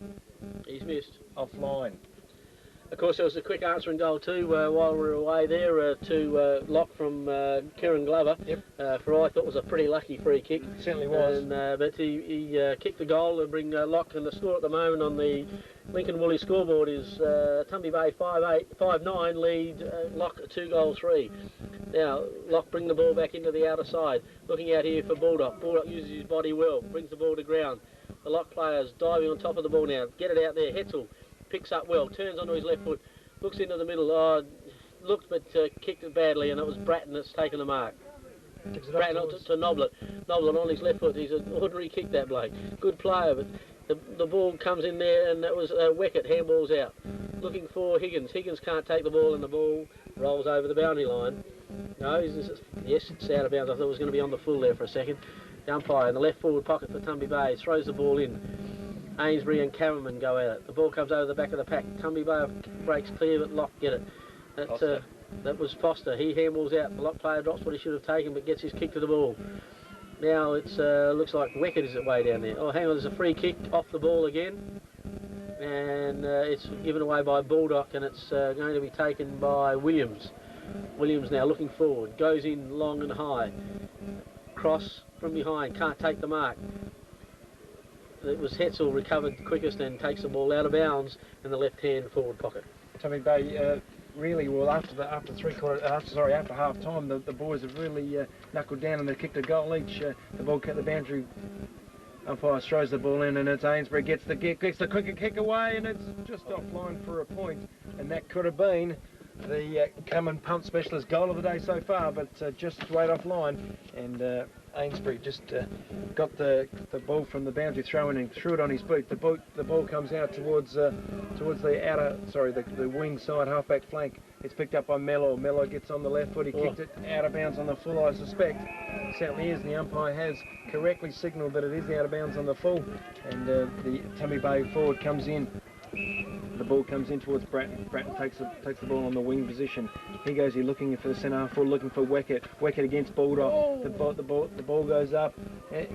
he's missed. Offline. Of course, there was a quick answering goal too while we were away there to Lock from Kieran Glover. Yep. For what I thought was a pretty lucky free kick. Certainly was. And, but he kicked the goal and bring Lock, and the score at the moment on the Lincoln Woolley scoreboard is Tumby Bay 5-9 lead Lock 2 goals 3. Now Lock bring the ball back into the outer side. Looking out here for Bulldog. Bulldog uses his body well, brings the ball to ground. The Lock players diving on top of the ball now. Get it out there. Hetzel picks up well, turns onto his left foot, looks into the middle, looked but kicked it badly, and it was Bratton that's taken the mark. Bratton to Noblet. Noblet on his left foot. He's an ordinary kick, that bloke. Good player, but the ball comes in there, and that was Weckett, handballs out. Looking for Higgins. Higgins can't take the ball, and the ball rolls over the boundary line. No, yes, it's out of bounds. I thought it was going to be on the full there for a second. The umpire in the left forward pocket for Tumby Bay throws the ball in. Ainsbury and Cameraman go at it. The ball comes over the back of the pack. Tumby Bay breaks clear, but Lock get it. That was Foster. He handballs out. The Lock player drops what he should have taken, but gets his kick to the ball. Now it's looks like Weckett is way down there. Oh, hang on, there's a free kick off the ball again. and it's given away by Baldock, and it's going to be taken by Williams. Williams now looking forward, goes in long and high, cross from behind, can't take the mark. It was Hetzel recovered quickest and takes the ball out of bounds in the left-hand forward pocket. Tumby Bay really well after half time. The boys have really knuckled down and they kicked a goal each. The ball cut the boundary. Umpire throws the ball in, and it's Ainsbury gets the quicker kick away, and it's just offline for a point. And that could have been the Cummins punt specialist goal of the day so far, but just straight offline. And Ainsbury just got the ball from the boundary throw in and threw it on his boot. The ball comes out towards the wing side halfback flank. It's picked up by Mello. Mello gets on the left foot. He kicked it out of bounds on the full, I suspect. It certainly is, and the umpire has correctly signalled that it is out of bounds on the full. And the Tumby Bay forward comes in. The ball comes in towards Bratton. Bratton takes the ball on the wing position. He goes here looking for the centre half forward, looking for Weckett. Weckett against Baldock. The ball goes up.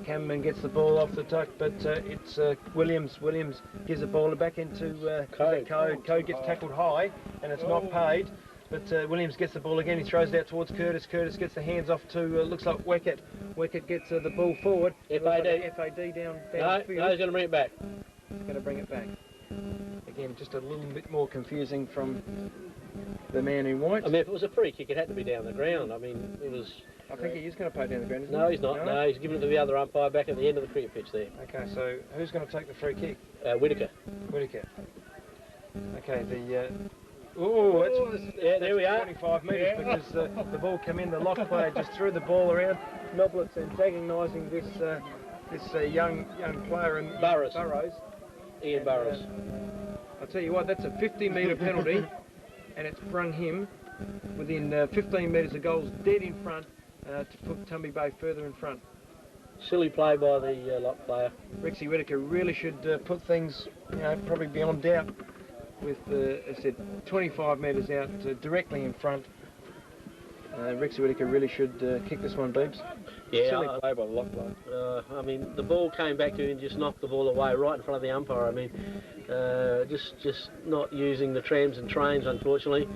Cameron gets the ball off the tuck, but it's Williams. Williams gives the ball back into Code. Code gets tackled high, and it's not paid. But Williams gets the ball again. He throws it out towards Curtis. Curtis gets the hands off to looks like Weckett. Weckett gets the ball forward. FAD down No, he's going to bring it back. He's going to bring it back. Again, just a little bit more confusing from the man in white. I mean, if it was a free kick, it had to be down the ground. I mean, it was... I think he is going to play it down the ground, isn't he? No, he's not. No, he's giving it to the other umpire back at the end of the cricket pitch there. Okay, so who's going to take the free kick? Whittaker. Whittaker. Okay, yeah, there we are. 25 metres because the ball came in. The lock player just threw the ball around. Noblets antagonising this young player in Burrows. Ian And, Burrows. I'll tell you what, that's a 50-metre penalty, and it's brung him within 15 metres of goals, dead in front, to put Tumby Bay further in front. Silly play by the lock player. Rexy Whittaker really should put things, probably beyond doubt, with, as I said, 25 metres out, directly in front. Rexy Whittaker really should kick this one, Beebs. Yeah, Silly play by the lock player. I mean, the ball came back to him and just knocked the ball away right in front of the umpire. I mean, just not using the trams and trains, unfortunately.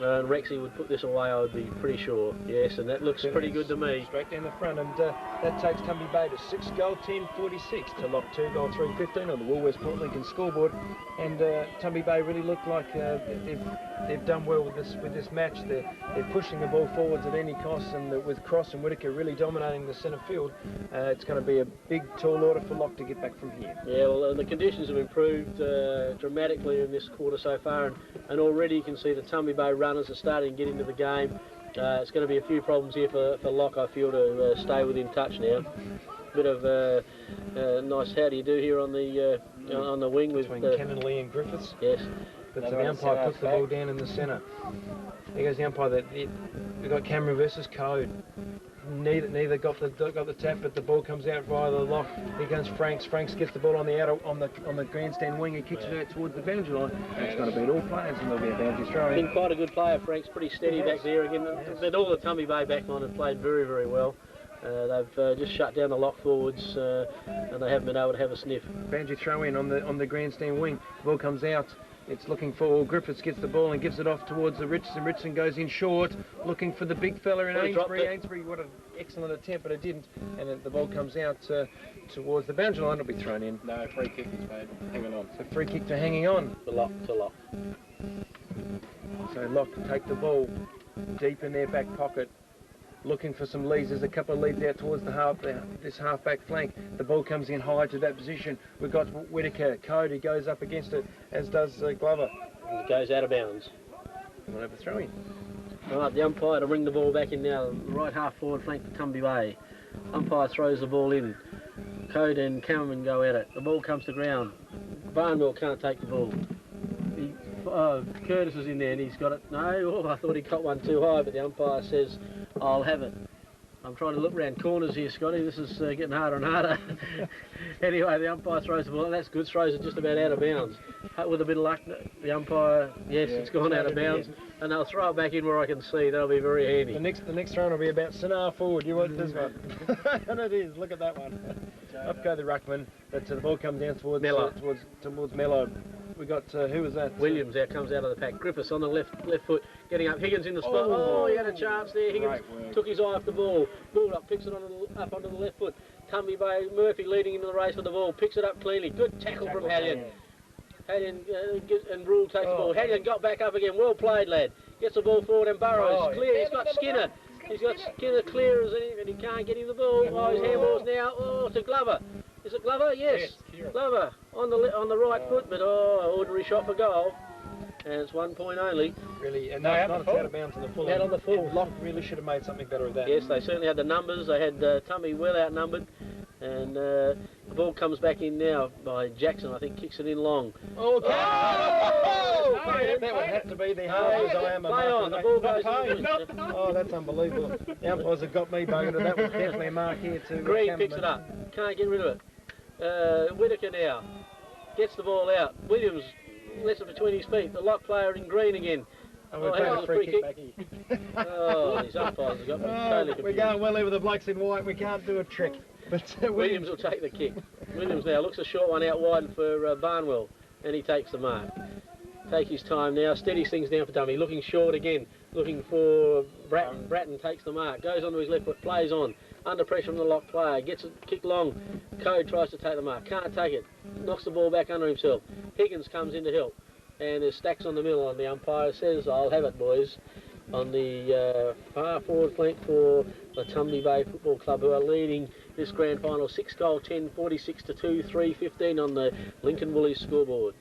And Rexy would put this away, I would be pretty sure. Yes, and that looks pretty good to me. Straight down the front, and that takes Tumby Bay to 6 goal 10 46 to lock 2 goal 3 15 on the Woolworths Port Lincoln scoreboard. And Tumby Bay really look like they've done well with this match. They're pushing the ball forwards at any cost, and with Cross and Whittaker really dominating the centre field, it's going to be a big tall order for Lock to get back from here. Yeah, well, the conditions have improved dramatically in this quarter so far, and already you can see the Tumby Bay runners are starting to get into the game. It's going to be a few problems here for Lock, I feel, to stay within touch now. Bit of nice how do you do here on the wing with between Kennelly and Griffiths. Yes. But the umpire puts the ball down in the centre. There goes the umpire. We've got Cameron versus Code. Neither got the tap, but the ball comes out via the lock. Here comes Franks. Franks gets the ball on the grandstand wing. He kicks it out towards the boundary line. It's going to beat all players, and there'll be a boundary throw. Been quite a good player, Franks. Pretty steady back there again. Yes. But all the Tumby Bay backline have played very, very well. They've just shut down the lock forwards, and they haven't been able to have a sniff. Boundary throw in on the grandstand wing. The ball comes out. It's looking for Griffiths gets the ball and gives it off towards the Richardson. Richardson goes in short, looking for the big fella in Ainsbury. Ainsbury, what an excellent attempt, but it didn't. And the ball comes out towards the boundary line. It'll be thrown in. No, free kick is made. Hanging on. So free kick to hanging on. To lock. So Lock take the ball deep in their back pocket, looking for some leads. There's a couple of leads out towards this half-back flank. The ball comes in high to that position. We've got Whittaker. Cody goes up against it, as does Glover. It goes out of bounds. We'll have a throw in. Right, the umpire to bring the ball back in now. Right half forward flank for Tumby Bay. Umpire throws the ball in. Code and Cameron go at it. The ball comes to ground. Barnwell can't take the ball. Curtis is in there and he's got it. No, I thought he caught one too high, but the umpire says, I'll have it. I'm trying to look round corners here, Scotty. This is getting harder and harder. Anyway, the umpire throws the ball, and that's good. Throws it just about out of bounds. With a bit of luck, the umpire, it's gone out of bounds, and they'll throw it back in where I can see. That'll be very handy. The next throw will be about centre forward. You want this one? And it is. Look at that one. Up go the ruckman, but the ball comes down towards Mello. We got who was that? Williams there comes out of the pack. Griffiths on the left foot, getting up. Higgins in the spot. Oh, he had a chance there. Higgins took his eye off the ball. Ball up, picks it up onto the left foot. Tumby by Murphy leading into the race with the ball. Picks it up cleanly. Good tackle from Hallion. Hallion and Rule takes the ball. Hallion got back up again. Well played, lad. Gets the ball forward and Burrows. Clear. He's got Skinner. He's got Skinner clear as anything, and he can't get him the ball. Oh, his handball's now. Oh, to Glover. Is it Glover? Yes. Glover on the right foot, but ordinary shot for goal. And it's 1 point only. Really, and not out of bounds on the full. Out on the full. Lock really should have made something better of that. Yes, they certainly had the numbers. They had Tumby well outnumbered. And the ball comes back in now by Jackson. I think kicks it in long. That would have to be the hardest I am. Play on. The ball goes in. Oh, that's unbelievable. The umpires have got me buggered. That was definitely a mark here too. Green picks it up. Can't get rid of it. Whitaker now gets the ball out. Williams lets it between his feet. The lock player in green again. And we're playing a free kick back here. Oh, these umpires have got me totally confused. We're going well over the blokes in white. We can't do a trick. But Williams will take the kick. Williams now looks a short one out wide for Barnwell, and he takes the mark. Take his time now, steadies things down for Tumby, looking short again, looking for Bratton. Bratton takes the mark, goes onto his left foot, plays on, under pressure from the lock player, gets it kicked long. Code tries to take the mark, can't take it, knocks the ball back under himself. Higgins comes in to help, and there's Stacks on the middle, and the umpire says, I'll have it, boys. On the far forward flank for the Tumby Bay Football Club, who are leading this grand final 6-10, 46-2, 3-15 on the Lincoln Woolies scoreboard.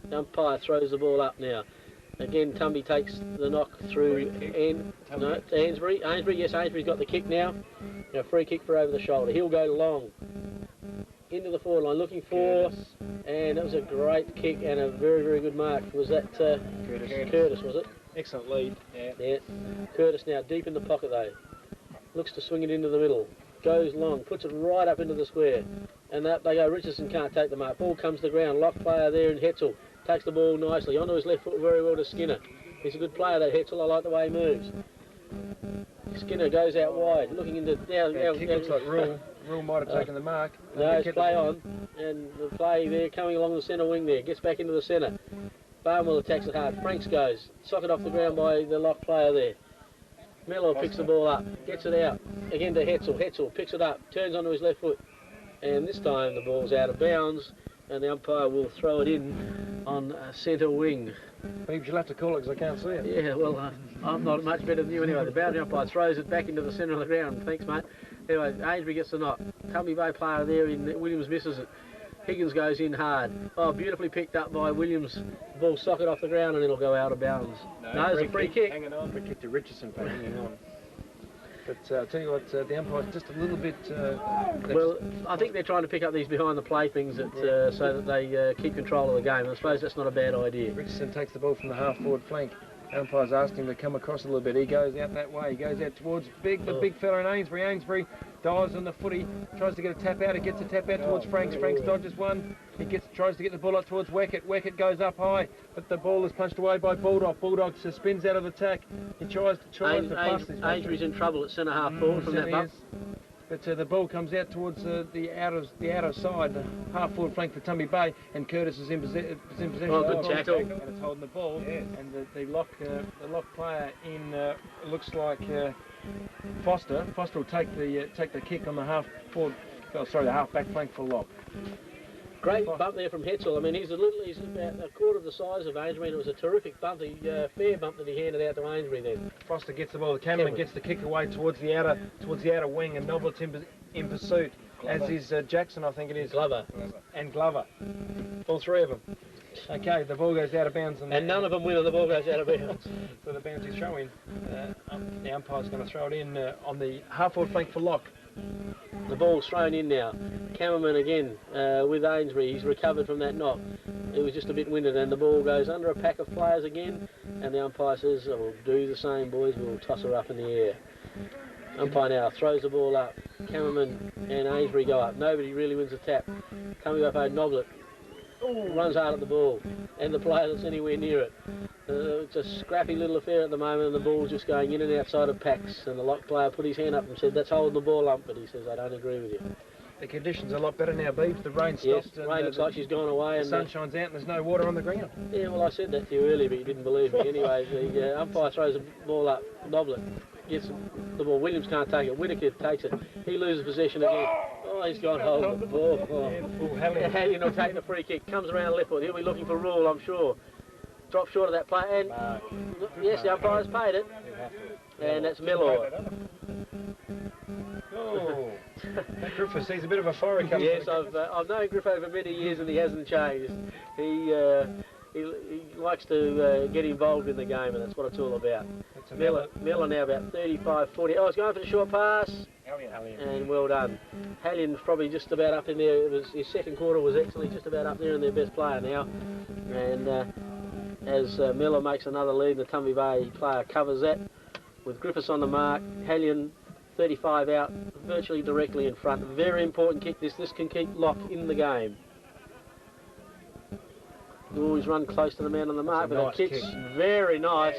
The umpire throws the ball up now. Again, Tumby takes the knock through Ainsbury. Yes, Ainsbury's got the kick now. A free kick for over the shoulder. He'll go long into the forward line, looking for, and that was a great kick and a very, very good mark. Was that Curtis, was it? Excellent lead. Yeah. Curtis now deep in the pocket though. Looks to swing it into the middle. Goes long, puts it right up into the square. And that they go, Richardson can't take the mark. Ball comes to the ground. Lock player there in Hetzel. Takes the ball nicely. Onto his left foot very well to Skinner. He's a good player, that Hetzel. I like the way he moves. Skinner goes out wide, looking into down. Kick looks like Rule. Rule might have taken the mark. No, it's play on. And the play there coming along the centre wing there. Gets back into the centre. Barnwell attacks it hard. Franks goes. Socket off the ground by the lock player there. Mello picks the ball up. Gets it out. Again to Hetzel. Hetzel picks it up. Turns onto his left foot. And this time the ball's out of bounds. And the umpire will throw it in on centre wing. Maybe you'll have to call it because I can't see it. Yeah, well, I'm not much better than you anyway. The boundary umpire throws it back into the centre of the ground. Thanks, mate. Anyway, Ainsbury gets the knock. Tumby Bay player there in Williams misses it. Higgins goes in hard. Oh, beautifully picked up by Williams. Ball socket off the ground and it'll go out of bounds. No, it's a free kick. Hanging on. Free kick to Richardson for hanging on. But I'll tell you what, the umpire's just a little bit... well, I think they're trying to pick up these behind the play things that, so that they keep control of the game. I suppose that's not a bad idea. Richardson takes the ball from the half-forward flank. Umpire's asked him to come across a little bit. He goes out that way. He goes out towards the big fella in Ainsbury. Ainsbury dives on the footy, tries to get a tap out. He gets a tap out towards Franks. Franks dodges one. He tries to get the ball up towards Weckett. Weckett goes up high, but the ball is punched away by Bulldog. Bulldog spins out of attack. He tries to pass this. Ainsbury's in trouble at centre half forward from that bump. But the ball comes out towards the outer side, the half-forward flank for Tumby Bay, and Curtis is in possession. Oh, good tackle. And it's holding the ball, and the lock player in looks like Foster. Foster will take the kick on the the half-back flank for lock. Great bump there from Hetzel. I mean, he's about a quarter of the size of Ainsbury, and it was a terrific bump, fair bump that he handed out to Ainsbury then. Foster gets the ball. The cameraman gets the kick away towards the outer wing, and Noble's in pursuit, as is Jackson, I think it is. Glover. And Glover. All three of them. Okay, the ball goes out of bounds. And none of them win, and the ball goes out of bounds. So the bouncy throw in. The umpire's going to throw it in on the half-forward flank for lock. The ball's thrown in now. Cameraman again with Ainsbury. He's recovered from that knock. It was just a bit winded, and the ball goes under a pack of players again. And the umpire says, "We'll do the same, boys. We'll toss her up in the air." Umpire now throws the ball up. Cameraman and Ainsbury go up. Nobody really wins a tap. Coming up, Noblet runs hard at the ball, and the player that's anywhere near it. It's a scrappy little affair at the moment, and the ball's just going in and outside of packs, and the lock player put his hand up and said, "That's holding the ball up," but he says, "I don't agree with you." the conditions are a lot better now, Beebs. The rain Yes, stopped. rain looks like she's gone away. The And sun shines out and there's no water on the ground. yeah, well, I said that to you earlier, but you didn't believe me. Anyway, the umpire throws the ball up, Noblet gets the ball. Williams can't take it. Whitaker takes it. He loses possession again. Oh, he's got hold of the ball. Oh. Hallion will take the free kick. Comes around left foot. He'll be looking for Rule, I'm sure. Drop short of that play, and yes, the umpire's paid it. And that's Miller. Oh, that Griffiths, he's a bit of a foreign coming. Yes, I've known Griff over many years and he hasn't changed. He likes to get involved in the game, and that's what it's all about. Miller now about 35, 40. Oh, he's going for the short pass. Hallion. And well done. Hallion's probably just about up in there. His second quarter was excellent, just about up there and their best player now. And as Miller makes another lead, the Tumby Bay player covers that with Griffiths on the mark. Hallion 35 out, virtually directly in front. Very important kick. This can keep Lock in the game. Always run close to the man on the mark, but the kick's very nice.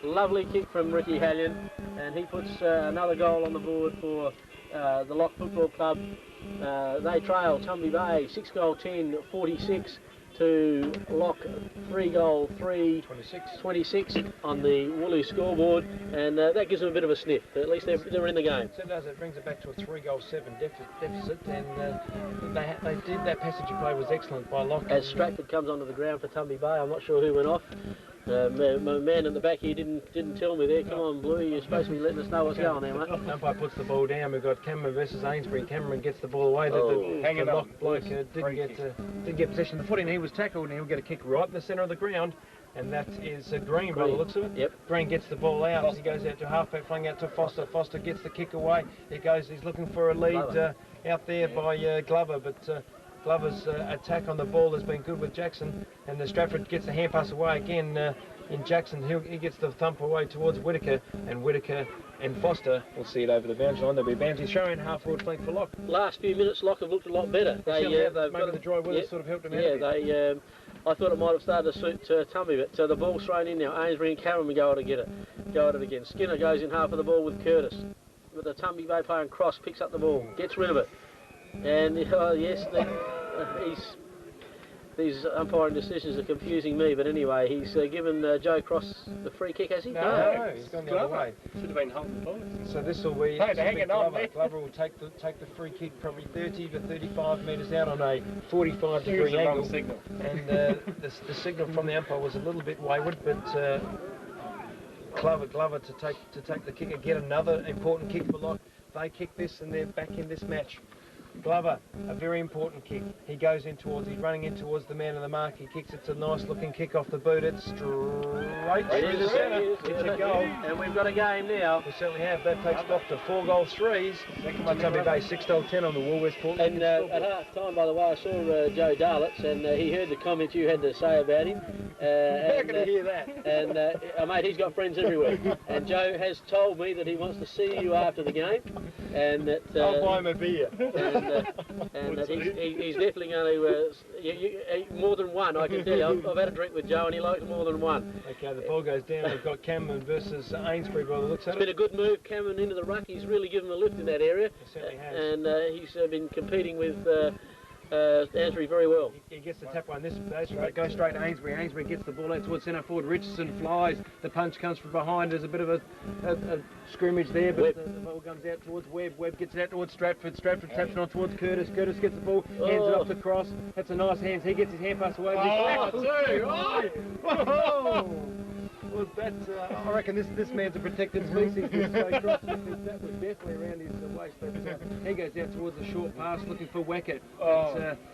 Lovely kick from Ricky Hallion, and he puts another goal on the board for the Lock Football Club. They trail Tumby Bay 6-10, 46 to Lock 3-3, 26 on the Wooloo scoreboard, and that gives them a bit of a sniff. At least they're in the game. So it does. It brings it back to a 3-7 deficit, and they did that passage of play was excellent by Lock. As Stratford comes onto the ground for Tumby Bay, I'm not sure who went off. My man in the back here didn't tell me there. Come on, Bluey, you're supposed to be letting us know what's going on there, mate. Umpire puts the ball down. We've got Cameron versus Ainsbury. Cameron gets the ball away. The Lock bloke didn't get possession of the footing. He was tackled, and he'll get a kick right in the centre of the ground. And that is Green by the looks of it. Yep. Green gets the ball out. He goes out to halfback, flung out to Foster. Foster gets the kick away. He's looking for a lead out there by Glover, but Glover's attack on the ball has been good with Jackson, and the Stratford gets the hand pass away again in Jackson. He gets the thump away towards Whitaker, and Whitaker and Foster will see it over the boundary line. There'll be a boundary throw in, half forward flank for Lock. Last few minutes, Lock have looked a lot better. They've got the dry weather sort of helped them out. Yeah, I thought it might have started to suit Tumby, but the ball's thrown in now. Ainsbury and Cameron go at it again. Skinner goes in half of the ball with Curtis. With the Tumby Bay player and Cross picks up the ball, gets rid of it. And these umpiring decisions are confusing me, but anyway, he's given Joe Cross the free kick, has he? No, he's gone the other way. Should have been holding the ball. So this will be Glover. Glover will take the free kick probably 30 to 35 metres out on a 45-degree angle. Signal. And the signal from the umpire was a little bit wayward, but Glover to take the kick and get another important kick for Lock. They kick this and they're back in this match. Glover, a very important kick. He's running in towards the man of the mark. He kicks it. It's a nice looking kick off the boot. It's straight through the centre. It's a goal. And we've got a game now. We certainly have. That takes Lock to 4-goal threes. Tumby Bay 6-10 on the Woolworths Portland. And at half time, by the way, I saw Joe Darlitz, and he heard the comments you had to say about him. How can I hear that? And mate, he's got friends everywhere. And Joe has told me that he wants to see you after the game, and that I'll buy him a beer. And that he's definitely going to more than one. I can tell you. I've had a drink with Joe, and he likes more than one. Okay, the ball goes down. We've got Cameron versus Ainsbury by the looks of it. It's been a good move, Cameron into the ruck. He's really given a lift in that area. He certainly has. And he's been competing with Ainsbury very well. He gets the tap one. This goes straight to Ainsbury. Ainsbury gets the ball out towards centre forward. Richardson flies. The punch comes from behind. There's a bit of a scrimmage there, but the ball comes out towards Webb. Webb gets it out towards Stratford. Stratford taps it on towards Curtis. Curtis gets the ball, hands it off to Cross. That's a nice hands. He gets his hand pass away. Was that? I reckon this man's a protected species. That was definitely around his waist. But he goes out towards the short pass looking for Weckett. It's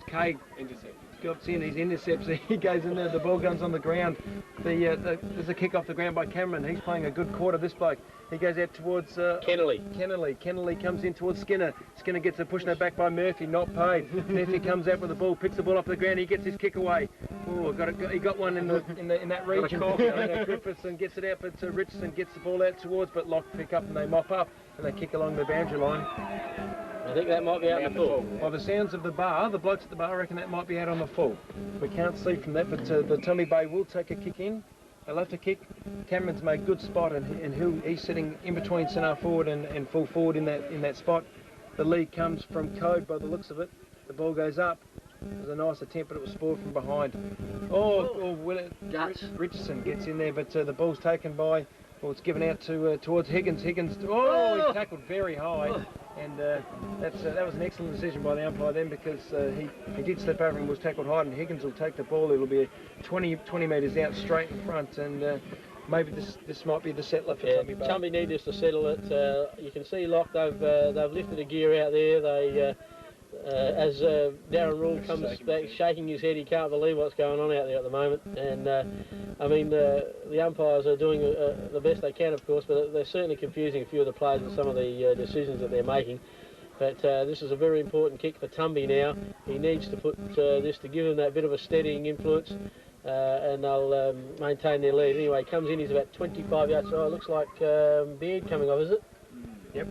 Cade intercept. Got in, he intercepts. He goes in there. The ball guns on the ground. There's a kick off the ground by Cameron. He's playing a good quarter. This bloke. He goes out towards Kennelly. Kennelly comes in towards Skinner. Skinner gets a push now back by Murphy. Not paid. Murphy comes out with the ball, picks the ball off the ground. He gets his kick away. Oh, he got one in that region. Griffithson gets it out, but Richardson gets the ball out towards, but Lock pick up and they mop up and they kick along the boundary line. I think that might be out in the full. By the sounds of the bar, the blokes at the bar reckon that might be out on the full. We can't see from that, but the Tumby Bay will take a kick in. They'll have to kick. Cameron's made good spot, and he's sitting in between centre forward and full forward in that spot. The lead comes from Code by the looks of it. The ball goes up. It was a nice attempt, but it was spoiled from behind. Richardson gets in there, but the ball's taken by, well, it's given out to towards Higgins. Higgins, he tackled very high, and that was an excellent decision by the umpire then, because he did slip over and was tackled high, and Higgins will take the ball. It'll be 20 metres out straight in front, and maybe this might be the settler for Tumby Bay. Tumby need us to settle it. You can see Locke, they've lifted a gear out there. They as Darren Rule comes back shaking his head, he can't believe what's going on out there at the moment. And I mean, the umpires are doing the best they can, of course, but they're certainly confusing a few of the players with some of the decisions that they're making. But this is a very important kick for Tumby now. He needs to put this to give him that bit of a steadying influence, and they'll maintain their lead. Anyway, he comes in, he's about 25 yards. Oh, it looks like Beard coming off, is it? Yep.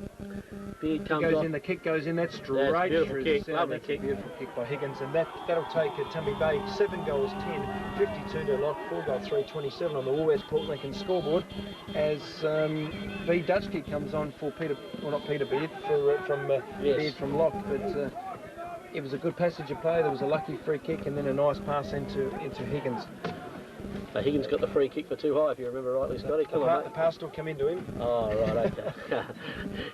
Beard comes off. The kick goes in, that's straight through the centre. Lovely That's kick. a beautiful kick by Higgins, and that'll take Tumby Bay 7 goals 10, 52 to Lock, 4 goals 3, 27 on the Woolworths Port Lincoln scoreboard, as the Dutch kick comes on for Beard, Beard from Lock, but it was a good passage of play. There was a lucky free kick and then a nice pass into Higgins. So Higgins got the free kick for too high, if you remember rightly, Scotty. Come on, The pass still come into him. Oh, right, okay.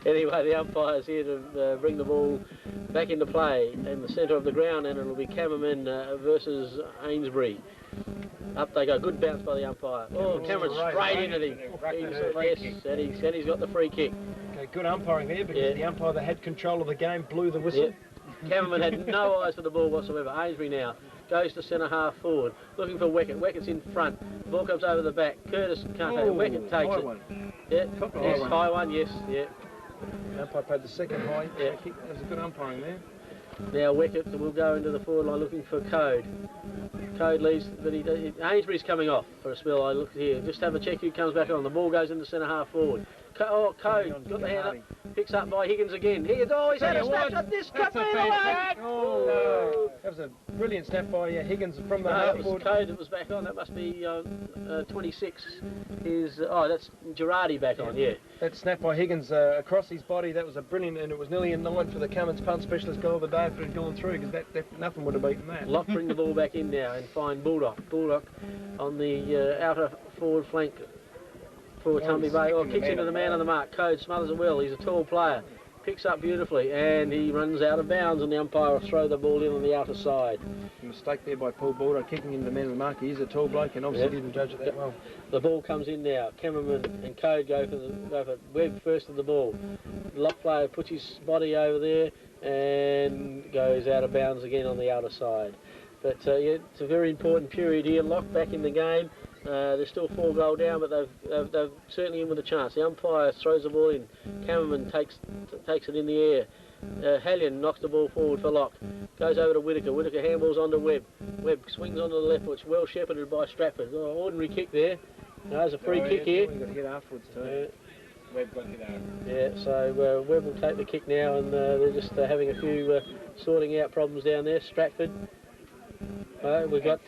Anyway, the umpire's here to bring the ball back into play in the centre of the ground, and it'll be Cameraman versus Ainsbury. Up they go. Good bounce by the umpire. Oh, Cameron straight into him. Yes, and he's got the free kick. Okay, good umpiring there, because the umpire that had control of the game blew the whistle. Cameraman had no eyes for the ball whatsoever. Ainsbury now goes to centre half forward, looking for Weckett. Weckett's in front. The ball comes over the back. Curtis can't take it. Weckett takes it. One. Yeah, yes, high one, yes, yeah. The umpire played the second high kick. That was a good umpiring there. Now Weckett will go into the forward line looking for Code. Code leaves, but Ainsbury's coming off for a spell. I look here. Just have a check who comes back on. The ball goes into centre half forward. Code got the hand up. Picks up by Higgins again. Higgins, he's had a snapshot. This could be the one. Oh, that was a brilliant snap by Higgins from the half forward. Code that was back on. That must be 26. That's Girardi back on. Yeah. That snap by Higgins across his body. That was a brilliant, and it was nearly a 9 for the Cummins punt specialist goal of the day if it had gone through, because that nothing would have beaten that. Locke bring the ball back in now and find Bulldog. Bulldog on the outer forward flank for Tumby Bay. Kicks into the man on the mark. Code smothers it well. He's a tall player. Picks up beautifully, and he runs out of bounds, and the umpire will throw the ball in on the outer side. A mistake there by Paul Bulldog, kicking into the man on the mark. He is a tall bloke, and obviously didn't judge it that well. The ball comes in now. Cameraman and Code go for Webb first of the ball. The Lock player puts his body over there and goes out of bounds again on the outer side. But it's a very important period here. Lock back in the game. They're still 4 goal down, but they've certainly in with a chance. The umpire throws the ball in. Cameraman takes it in the air. Hallion knocks the ball forward for Lock. Goes over to Whittaker. Whittaker handballs onto Webb. Webb swings onto the left foot. Well shepherded by Stratford. Ordinary kick there. There's a free kick here. He got hit afterwards too. Webb got hit out. Yeah, so Webb will take the kick now, and they're just having a few sorting out problems down there. Stratford. We've got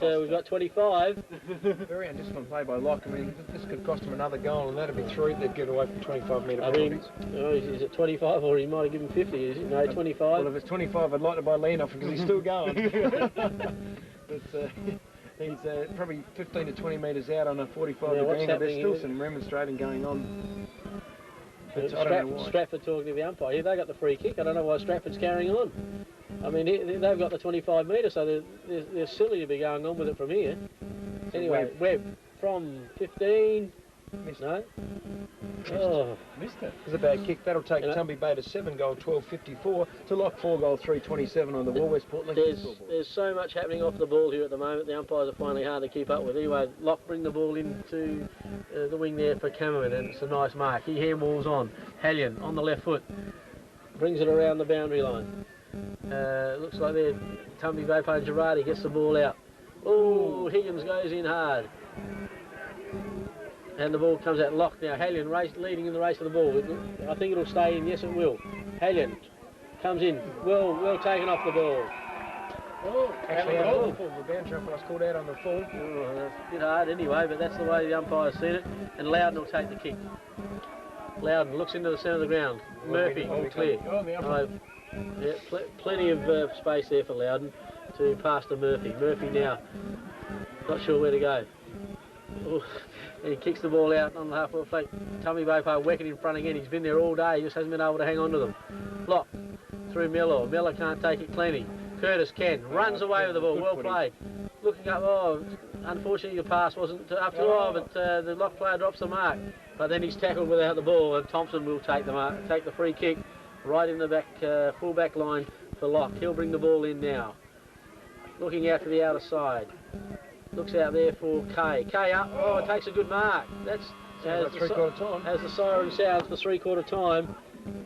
25. Very undisciplined play by Locke. I mean, this could cost him another goal, and that'd be 3. They'd get away from 25 metre penalties. Is it 25, or he might have given 50? Is it? No, 25. Well, if it's 25, I'd like to buy Lean off him, because he's still going. But he's probably 15 to 20 metres out on a 45 degree. There's still some remonstrating going on. But I don't know why. Stratford talking to the umpire. Here they got the free kick. I don't know why Stratford's carrying on. I mean, they've got the 25 metre, so they're silly to be going on with it from here. Anyway, Webb from 15. Missed No? Missed it. It's a bad kick. That'll take Tumby Bay to 7 goal 12.54 to Lock 4 goal 3.27 on the Woolworths Port Lincoln scoreboard. There's so much happening off the ball here at the moment. The umpires are finally hard to keep up with. Anyway, Lock bring the ball into the wing there for Cameron, and it's a nice mark. He handballs on. Hallion on the left foot. Brings it around the boundary line. Looks like they're Tumby Bay playing Girardi. Gets the ball out. Oh, Higgins goes in hard. And the ball comes out. Lock now. Hallion leading in the race to the ball. I think it'll stay in. Yes, it will. Hallion comes in. Well taken off the ball. Actually, the boundary umpire was called out on the full. That's a bit hard anyway, but that's the way the umpire's seen it. And Loudon will take the kick. Loudon looks into the centre of the ground. Murphy, all clear. Yeah, plenty of space there for Loudon to pass to Murphy. Murphy now, not sure where to go. Ooh, and he kicks the ball out on the half-forward flank. Tumby Baypar whacking in front again. He's been there all day, he just hasn't been able to hang on to them. Lock through Miller. Miller can't take it cleanly. Curtis can, runs away with the ball, well played. Looking up, oh, unfortunately the pass wasn't up to but the lock player drops the mark. But then he's tackled without the ball, and Thompson will take the free kick right in the back, full back line for Lock. He'll bring the ball in now. Looking out to the outer side. Looks out there for Kay. Kay up, oh, it takes a good mark. That's as the siren sounds for 3/4 time.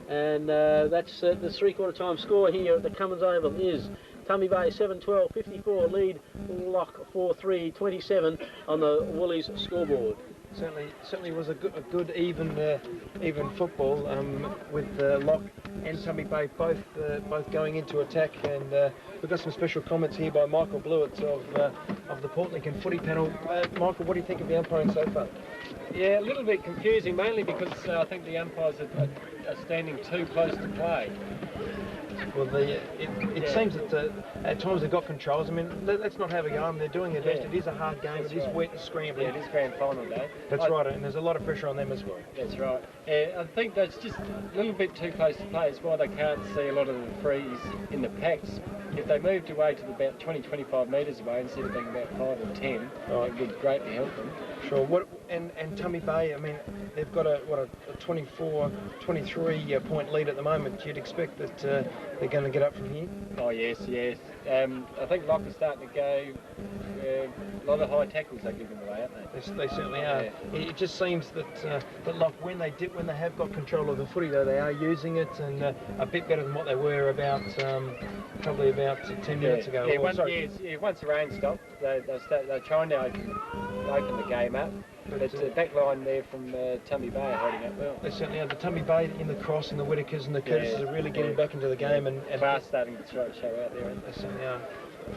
And that's the 3/4 time score here at the Cummins Oval is Tumby Bay 7-12, 54, lead Lock 4-3, 27 on the Woolies scoreboard. Certainly was a good even football with Lock and Tumby Bay both going into attack, and we've got some special comments here by Michael Blewett of the Port Lincoln footy panel. Michael, what do you think of the umpiring so far? Yeah, a little bit confusing, mainly because I think the umpires are standing too close to play. Well, it seems that at times they've got controls. I mean, let's not have a go. I mean, they're doing their best. It is a hard game. It is wet and scrambling. Yeah, it is grand final day. That's right, and there's a lot of pressure on them as well. That's right. I think that's just a little bit too close to play. It's why they can't see a lot of the frees in the packs. If they moved away to about 20-25 metres away instead of being about 5 or 10, it would greatly help them. Sure. And Tumby Bay, I mean, they've got a 23 point lead at the moment. You'd expect that they're going to get up from here? Oh yes. I think Lock is starting to go. A lot of high tackles they're giving away, aren't they? They certainly are. Yeah. It just seems that Lock, when they have got control of the footy, though, they are using it, and a bit better than what they were probably about 10 minutes ago. Yeah, once the rain stopped, they're trying to open the game up. But the back line there from Tumby Bay are holding up well. They certainly are. The Tumby Bay in the cross and the Whitakers and the Curtises are really getting back into the game. And class starting to show out there. They certainly are.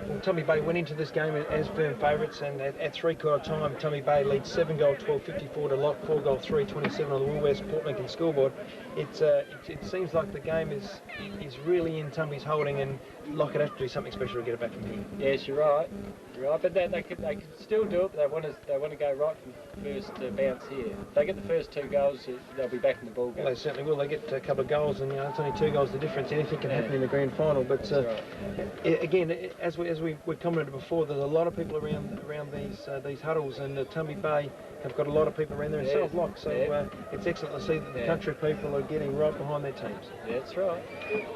Well, Tumby Bay went into this game as firm favourites, and at 3/4 time, Tumby Bay leads 7-goal 12-54 to Lock, 4-goal 3-27 on the Woolwest Port Lincoln scoreboard. It seems like the game is really in Tumby's holding, and Lock would have to do something special to get it back from here. Yes, you're right. But they could still do it. But they want to go right from first bounce here. If they get the first 2 goals, they'll be back in the ball game. Well, they certainly will. They get a couple of goals, and it's only 2 goals the difference. Anything can happen in the grand final. But again, as we commented before, there's a lot of people around these huddles, and Tumby Bay have got a lot of people around there, and so have Lock. So it's excellent to see that the country people are getting right behind their teams. Yeah, that's right.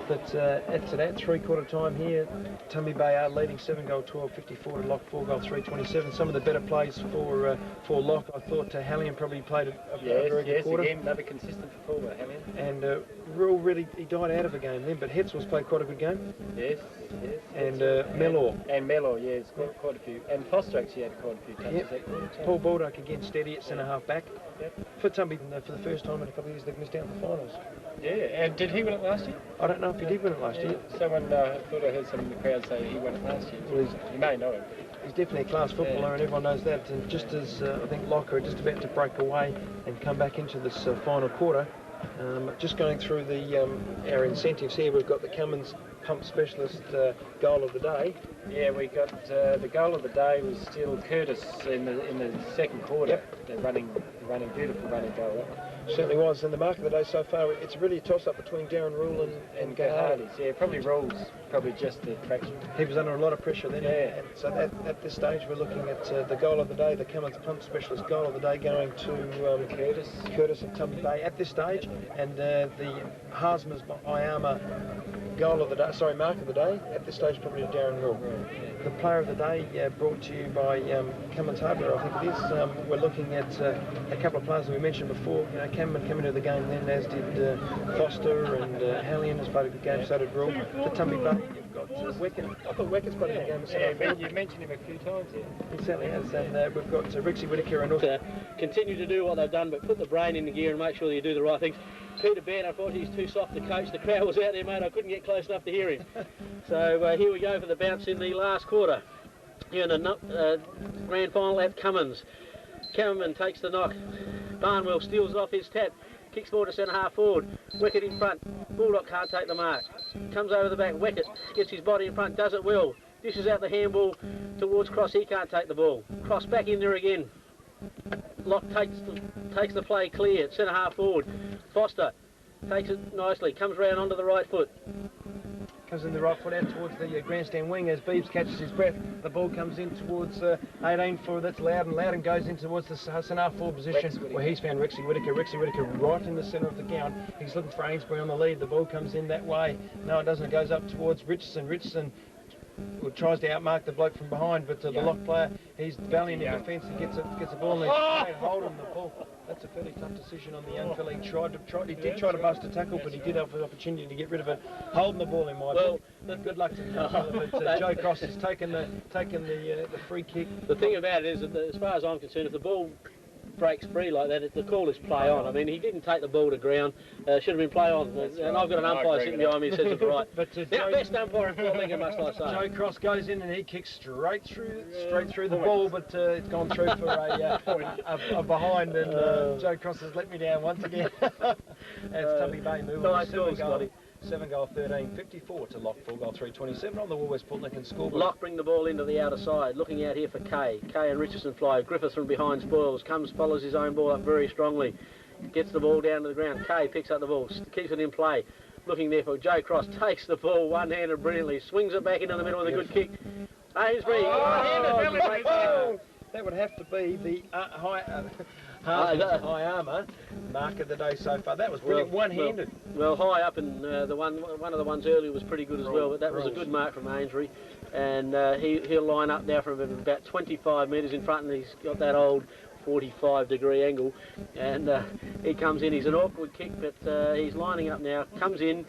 But that's at 3/4 time here. Tumby Bay are leading 7-goal 12-54 to Lock, 4-goal 3-27. Some of the better plays for Lock. I thought Hallion probably played a very good quarter. Yes, again, another consistent performer, Hallion. And Rule really, he died out of a game then, but Hetzel's played quite a good game. Yes. And Mellor. And Mellor, yes, quite a few. And Foster actually had quite a few touches that quarter. Paul Baldock again steady at centre-half back. Yep. For Tumby, for the first time in a couple of years, they've missed out in the finals. Yeah, and did he win it last year? I don't know if he did win it last year. Someone thought I heard someone in the crowd say he won it last year. Well, you may know him. He's definitely a class footballer, and everyone knows that. And just as I think Lock are just about to break away and come back into this final quarter, just going through our incentives here, we've got the Cummins Pump Specialist goal of the day. Yeah, we got the goal of the day was still Curtis in the second quarter. Yep. They're running beautiful running goal. Certainly was, and the mark of the day so far, it's really a toss-up between Darren Rule and Gahardis. Yeah, probably Rule's probably just the traction. He was under a lot of pressure then. Yeah. So at this stage, we're looking at the goal of the day, the Cummins Pump Specialist goal of the day, going to Curtis of Tumby Bay at this stage, and the Haasmers Iama goal of the day, mark of the day, at this stage probably to Darren Rule. Yeah. The player of the day brought to you by Cummins Hardware, I think it is. We're looking at a couple of players that we mentioned before. Cameron coming into the game then, as did Foster, and Hallion has played a good game, so did Rule. For Tumby Bay, you've got Weckett. I thought Weckett's played a good game. Yeah, you mentioned him a few times here. He certainly has, and we've got Rixie Whitaker and also... Continue to do what they've done, but put the brain in the gear and make sure that you do the right things. Peter Baird, unfortunately, he's too soft to coach. The crowd was out there, mate. I couldn't get close enough to hear him. So here we go for the bounce in the last quarter. Here in the grand final at Cummins. Cameron takes the knock. Barnwell steals it off his tap. kicks forward to centre half forward. Wicket in front. Bulldog can't take the mark. Comes over the back. Wicket gets his body in front. Does it well. Dishes out the handball towards Cross. He can't take the ball. Cross back in there again. Lock takes the play clear. Centre half forward. Foster takes it nicely. Comes round onto the right foot. Comes in the right foot out towards the grandstand wing as Beebs catches his breath. The ball comes in towards 18 for that's Loudon. Loudon goes in towards the centre forward position where he's found Rexy Whittaker. Rexy Whittaker right in the centre of the ground. He's looking for Ainsbury on the lead. The ball comes in that way. No, it doesn't. It goes up towards Richardson. Richardson tries to outmark the bloke from behind, but the lock player, he's valiant in defence. He gets the ball and he's hold him the ball. That's a fairly tough decision on the young fella. He did try to bust a tackle, but he did have an opportunity to get rid of it. Holding the ball in my book. Good luck to him. But Joe Cross has taken the free kick. The thing about it is that as far as I'm concerned, if the ball breaks free like that, the call is play on. I mean, he didn't take the ball to ground. Should have been play on. And I've got an umpire sitting behind me who says it's right. But now, best umpire in Flinders, must I say. Joe Cross goes in and he kicks straight through the ball, but it's gone through for a behind, and Joe Cross has let me down once again. As Tumby Bay move on. Nice goal, Scotty. 7 goal 13, 54 to Lock, 4 goal 3, 27 on the Woolworths Port Lincoln scoreboard. Lock bring the ball into the outer side, looking out here for Kay. Kay and Richardson fly. Griffiths from behind spoils, follows his own ball up very strongly. Gets the ball down to the ground. Kay picks up the ball, keeps it in play. Looking there for Joe Cross, takes the ball one-handed brilliantly, swings it back into the middle with a good kick. Ainsbury, one-handed. That would have to be the high armour mark of the day so far. That was brilliant, one-handed. Well, high up, and one of the ones earlier was pretty good as well, but that was a good mark from Ainsbury. And he'll line up now from about 25 metres in front, and he's got that old 45-degree angle. And he comes in, he's an awkward kick, but he's lining up now, comes in,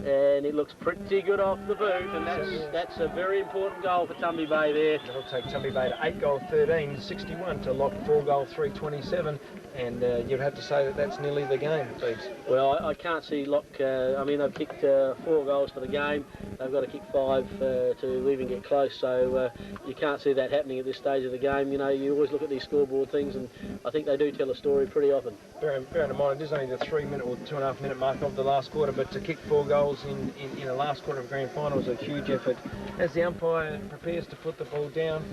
and it looks pretty good off the boot, and that's a very important goal for Tumby Bay there. It'll take Tumby Bay to 8 goal 13, 61 to Lock, 4 goal 3, 27, and you'd have to say that that's nearly the game, Beebs. Well, I can't see Lock. I mean, they've kicked 4 goals for the game. They've got to kick 5 to even get close, so you can't see that happening at this stage of the game. You know, you always look at these scoreboard things, and I think they do tell a story pretty often. Bearing in mind, it is only the 3-minute or 2.5-minute mark of the last quarter, but to kick 4 goals in the last quarter of a grand final is a huge effort. As the umpire prepares to put the ball down,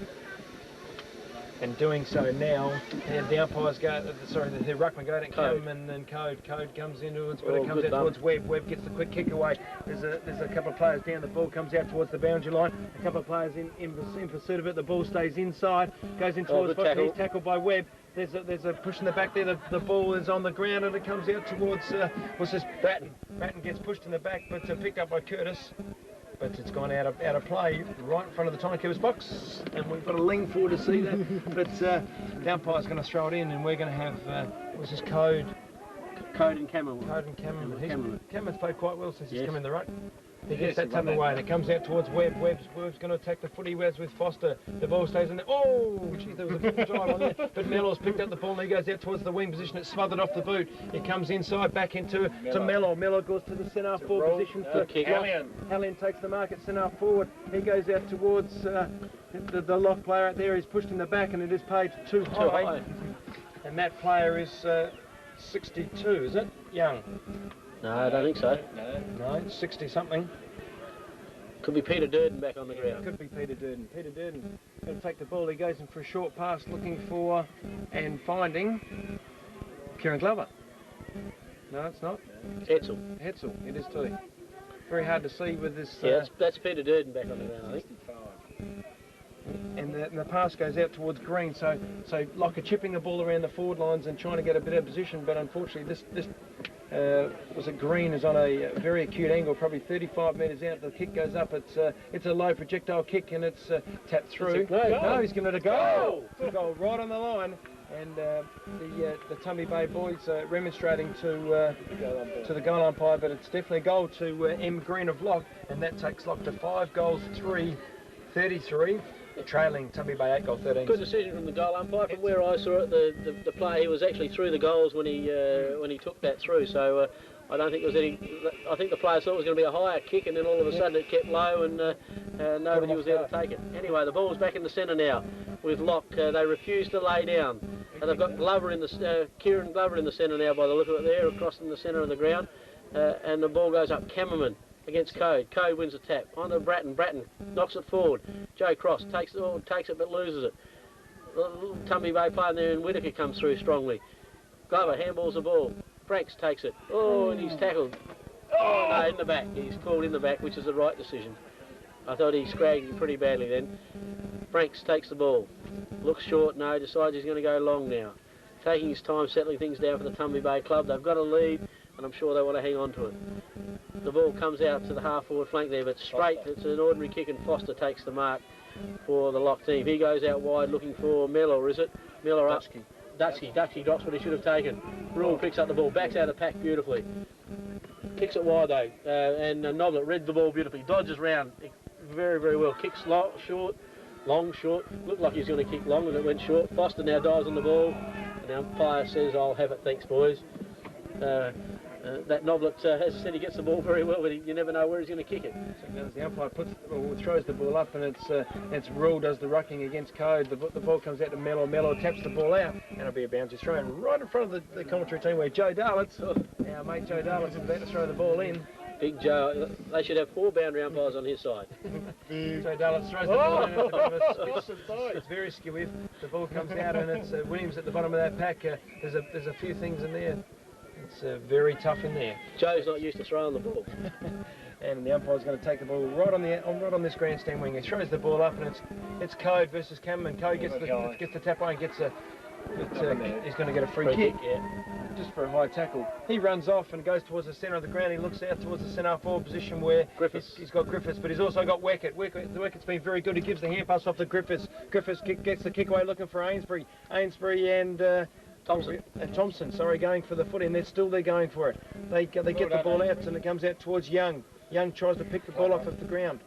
and doing so now, and the umpires go, the ruckman go to come and then Code comes into it, but it comes out towards Webb. Webb gets the quick kick away. There's a couple of players down, the ball comes out towards the boundary line, a couple of players in pursuit of it, the ball stays inside, goes in towards Foster, he's tackled by Webb. There's a push in the back there, the ball is on the ground and it comes out towards, what's this, Bratton. Bratton gets pushed in the back, but picked up by Curtis. But it's gone out of play right in front of the timekeeper's box, and we've got to lean forward to see that. But the umpire's going to throw it in, and we're going to have what's this, Code and Cameron. Code and Cameron. Cameron's played quite well since he's come in the ruck. He gets that tap away and it comes out towards Webb. Webb's going to attack the footy. Webb's with Foster. The ball stays in there. Oh, geez, there was a full drive on there. But Mellor's picked up the ball and he goes out towards the wing position. It's smothered off the boot. It comes inside, back into Mellor. Mellor goes to the centre forward position for Hallian. Hallian takes the mark at centre forward. He goes out towards the lock player out there. He's pushed in the back and it is paid too high. And that player is 62, is it? Young. No, I don't think so. No, 60-something. Could be Peter Durden back on the ground. Could be Peter Durden. Peter Durden going to take the ball. He goes in for a short pass looking for and finding Kieran Glover. No, it's not. Hetzel. It is too. Very hard to see with this. Yeah, that's Peter Durden back on the ground, I think. And the pass goes out towards Green, so Locker chipping the ball around the forward lines and trying to get a bit of position, but unfortunately this was it Green is on a very acute angle, probably 35 metres out. The kick goes up. It's a low projectile kick and it's tapped through. No, he's giving it a goal. It's a goal right on the line. And the Tumby Bay boys remonstrating to the goal umpire, but it's definitely a goal to M Green of Lock, and that takes Lock to 5 goals 3, 33. Trailing Tumby Bay 8 goal 13. Good decision from the goal umpire. From where I saw it, the player, he was actually through the goals when he took that through. So I don't think there was any. I think the player thought it was going to be a higher kick, and then all of a sudden it kept low, and nobody was there to take it. Anyway, the ball's back in the centre now with Lock. They refuse to lay down. And they've got Glover in the Kieran Glover in the centre now by the look of it there, across in the centre of the ground. And the ball goes up. Cameraman against Code. Code wins a tap. On to Bratton. Bratton knocks it forward. Joe Cross takes it but loses it. Little Tumby Bay player there and Whitaker comes through strongly. Glover handballs the ball. Franks takes it. Oh, and he's tackled. Oh, no, in the back. He's called in the back, which is the right decision. I thought he scragged him pretty badly then. Franks takes the ball. Looks short, no, decides he's going to go long now. Taking his time, settling things down for the Tumby Bay club. They've got a lead, and I'm sure they want to hang on to it. The ball comes out to the half-forward flank there, but straight, it's an ordinary kick, and Foster takes the mark for the lock team. He goes out wide looking for Miller, is it? Miller up. Dutchie drops what he should have taken. Rule picks up the ball, backs out of the pack beautifully. Kicks it wide though, and Noblet read the ball beautifully. Dodges round very, very well. Kicks long, short. Looked like he was going to kick long and it went short. Foster now dives on the ball, and the umpire says, "I'll have it, thanks boys." That Noblet, as I said, he gets the ball very well, but you never know where he's going to kick it. So the umpire throws the ball up, and it's Rule does the rucking against Code. The ball comes out to Mello. Mello taps the ball out, and it'll be a bouncy throw right in front of the commentary team where Joe Darlitz, our mate Joe Darlitz, is about to throw the ball in. Big Joe, they should have 4 boundary umpires on his side. Joe Darlitz throws the ball in. It's a bit of a it's very skewy. The ball comes out, and it's Williams at the bottom of that pack. There's a few things in there. It's very tough in there. Joe's not used to throwing the ball. And the umpire's going to take the ball right on this grandstand wing. He throws the ball up, and it's Code versus Cameron. Code gets the tap on, he's going to get a free kick. Just for a high tackle. He runs off and goes towards the centre of the ground. He looks out towards the centre forward position where he's got Griffiths, but he's also got Weckett. Weckett's been very good. He gives the hand pass off to Griffiths. Griffiths gets the kick away looking for Ainsbury. Ainsbury and Thompson, going for the footy, and they're still there going for it. They get the ball out, and it comes out towards Young. Young tries to pick the ball off of the ground.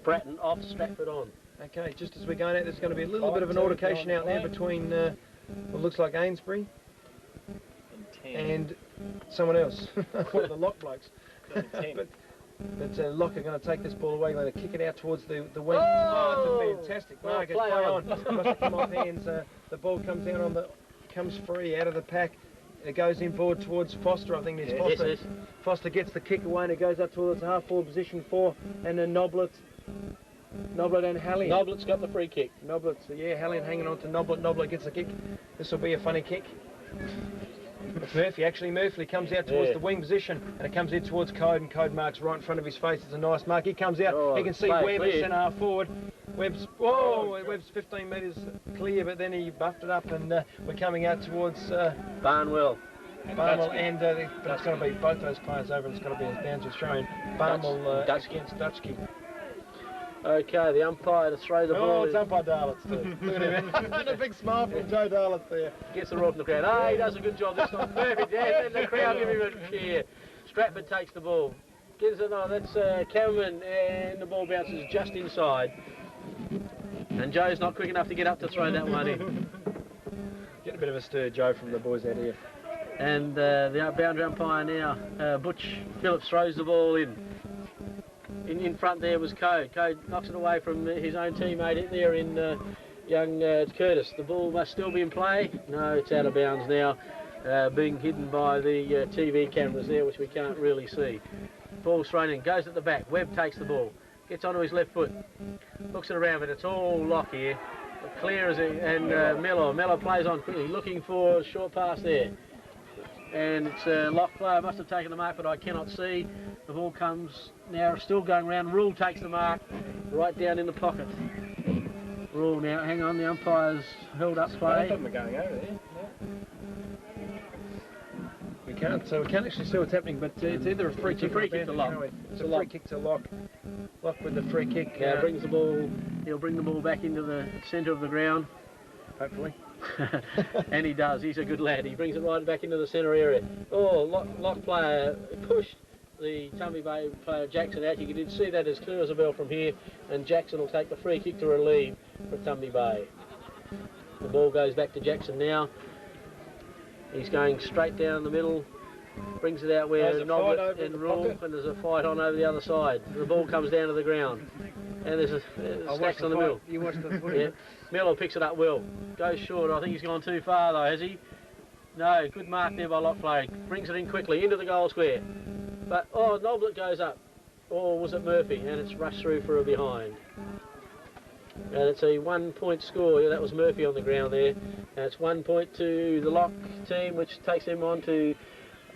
Bratton off, Stratford on. Okay, just as we're going out, there's going to be a little bit of an altercation out there between what looks like Ainsbury and someone else. One of the lock blokes. But Lock are going to take this ball away. They're going to kick it out towards the wing. Oh, it's a fantastic mark. Play on. Must have come off hands. The ball comes out comes free out of the pack. It goes inboard towards Foster. I think it's Foster. Yes. Foster gets the kick away and it goes up towards half-forward position 4, and then Noblet and Hallian. Noblet's got the free kick. Hallian hanging on to Noblet. Noblet gets the kick. This will be a funny kick. It's Murphy. Actually, Murphy comes out towards the wing position, and it comes in towards Code, and Code marks right in front of his face. It's a nice mark. He comes out. He can see Webb at centre half forward. Webb's 15 metres clear, but then he buffed it up, and we're coming out towards Barnwell, and but it's going to be both those players over, and it's going to be a bounce thrown. Barnwell against Dutchke. Okay, the umpire to throw the ball. Oh, it's umpire Darlitz too. Look at him. And a big smile from Joe Darlitz there. Gets the rod from the crowd. Oh, he does a good job this time. Perfect. Yeah, and the crowd give him a cheer. Stratford takes the ball. Gives it on. That's Cameron, and the ball bounces just inside. And Joe's not quick enough to get up to throw that one in. Get a bit of a stir, Joe, from the boys out here. And the boundary umpire now, Butch Phillips, throws the ball in. In front there was Code. Code knocks it away from his own teammate there in young Curtis. The ball must still be in play. No, it's out of bounds now, being hidden by the TV cameras there, which we can't really see. Ball's thrown in, goes at the back. Webb takes the ball, gets onto his left foot, hooks it around, but it's all Lock here. Clear as it, and Mello plays on quickly, looking for a short pass there. And it's a Lock player, must have taken the mark, but I cannot see. The ball comes now, still going round. Rule takes the mark right down in the pocket. Rule now, hang on, the umpire's held up play. Both of them are going over there. We can't actually see what's happening, but it's either a free kick or a to Lock. It's a free kick to Lock. Lock with the free kick. Now brings the ball. He'll bring the ball back into the centre of the ground. Hopefully. And he does. He's a good lad. He brings it right back into the centre area. Oh, Lock player pushed the Tumby Bay player Jackson out. You can see that as clear as a bell from here, and Jackson will take the free kick to relieve for Tumby Bay. The ball goes back to Jackson now. He's going straight down the middle, brings it out where Noblet and Rule, and there's a fight on over the other side. The ball comes down to the ground, And there's a stacks on the middle. You watched the footy. Yeah. Miller picks it up well. Goes short. I think he's gone too far though, has he? No, good mark there by Lockplay. Brings it in quickly into the goal square. But, oh, Noblet goes up. Or was it Murphy? And it's rushed through for a behind. And it's a 1 point score. Yeah, that was Murphy on the ground there. And it's 1 point to the Lock team, which takes them on to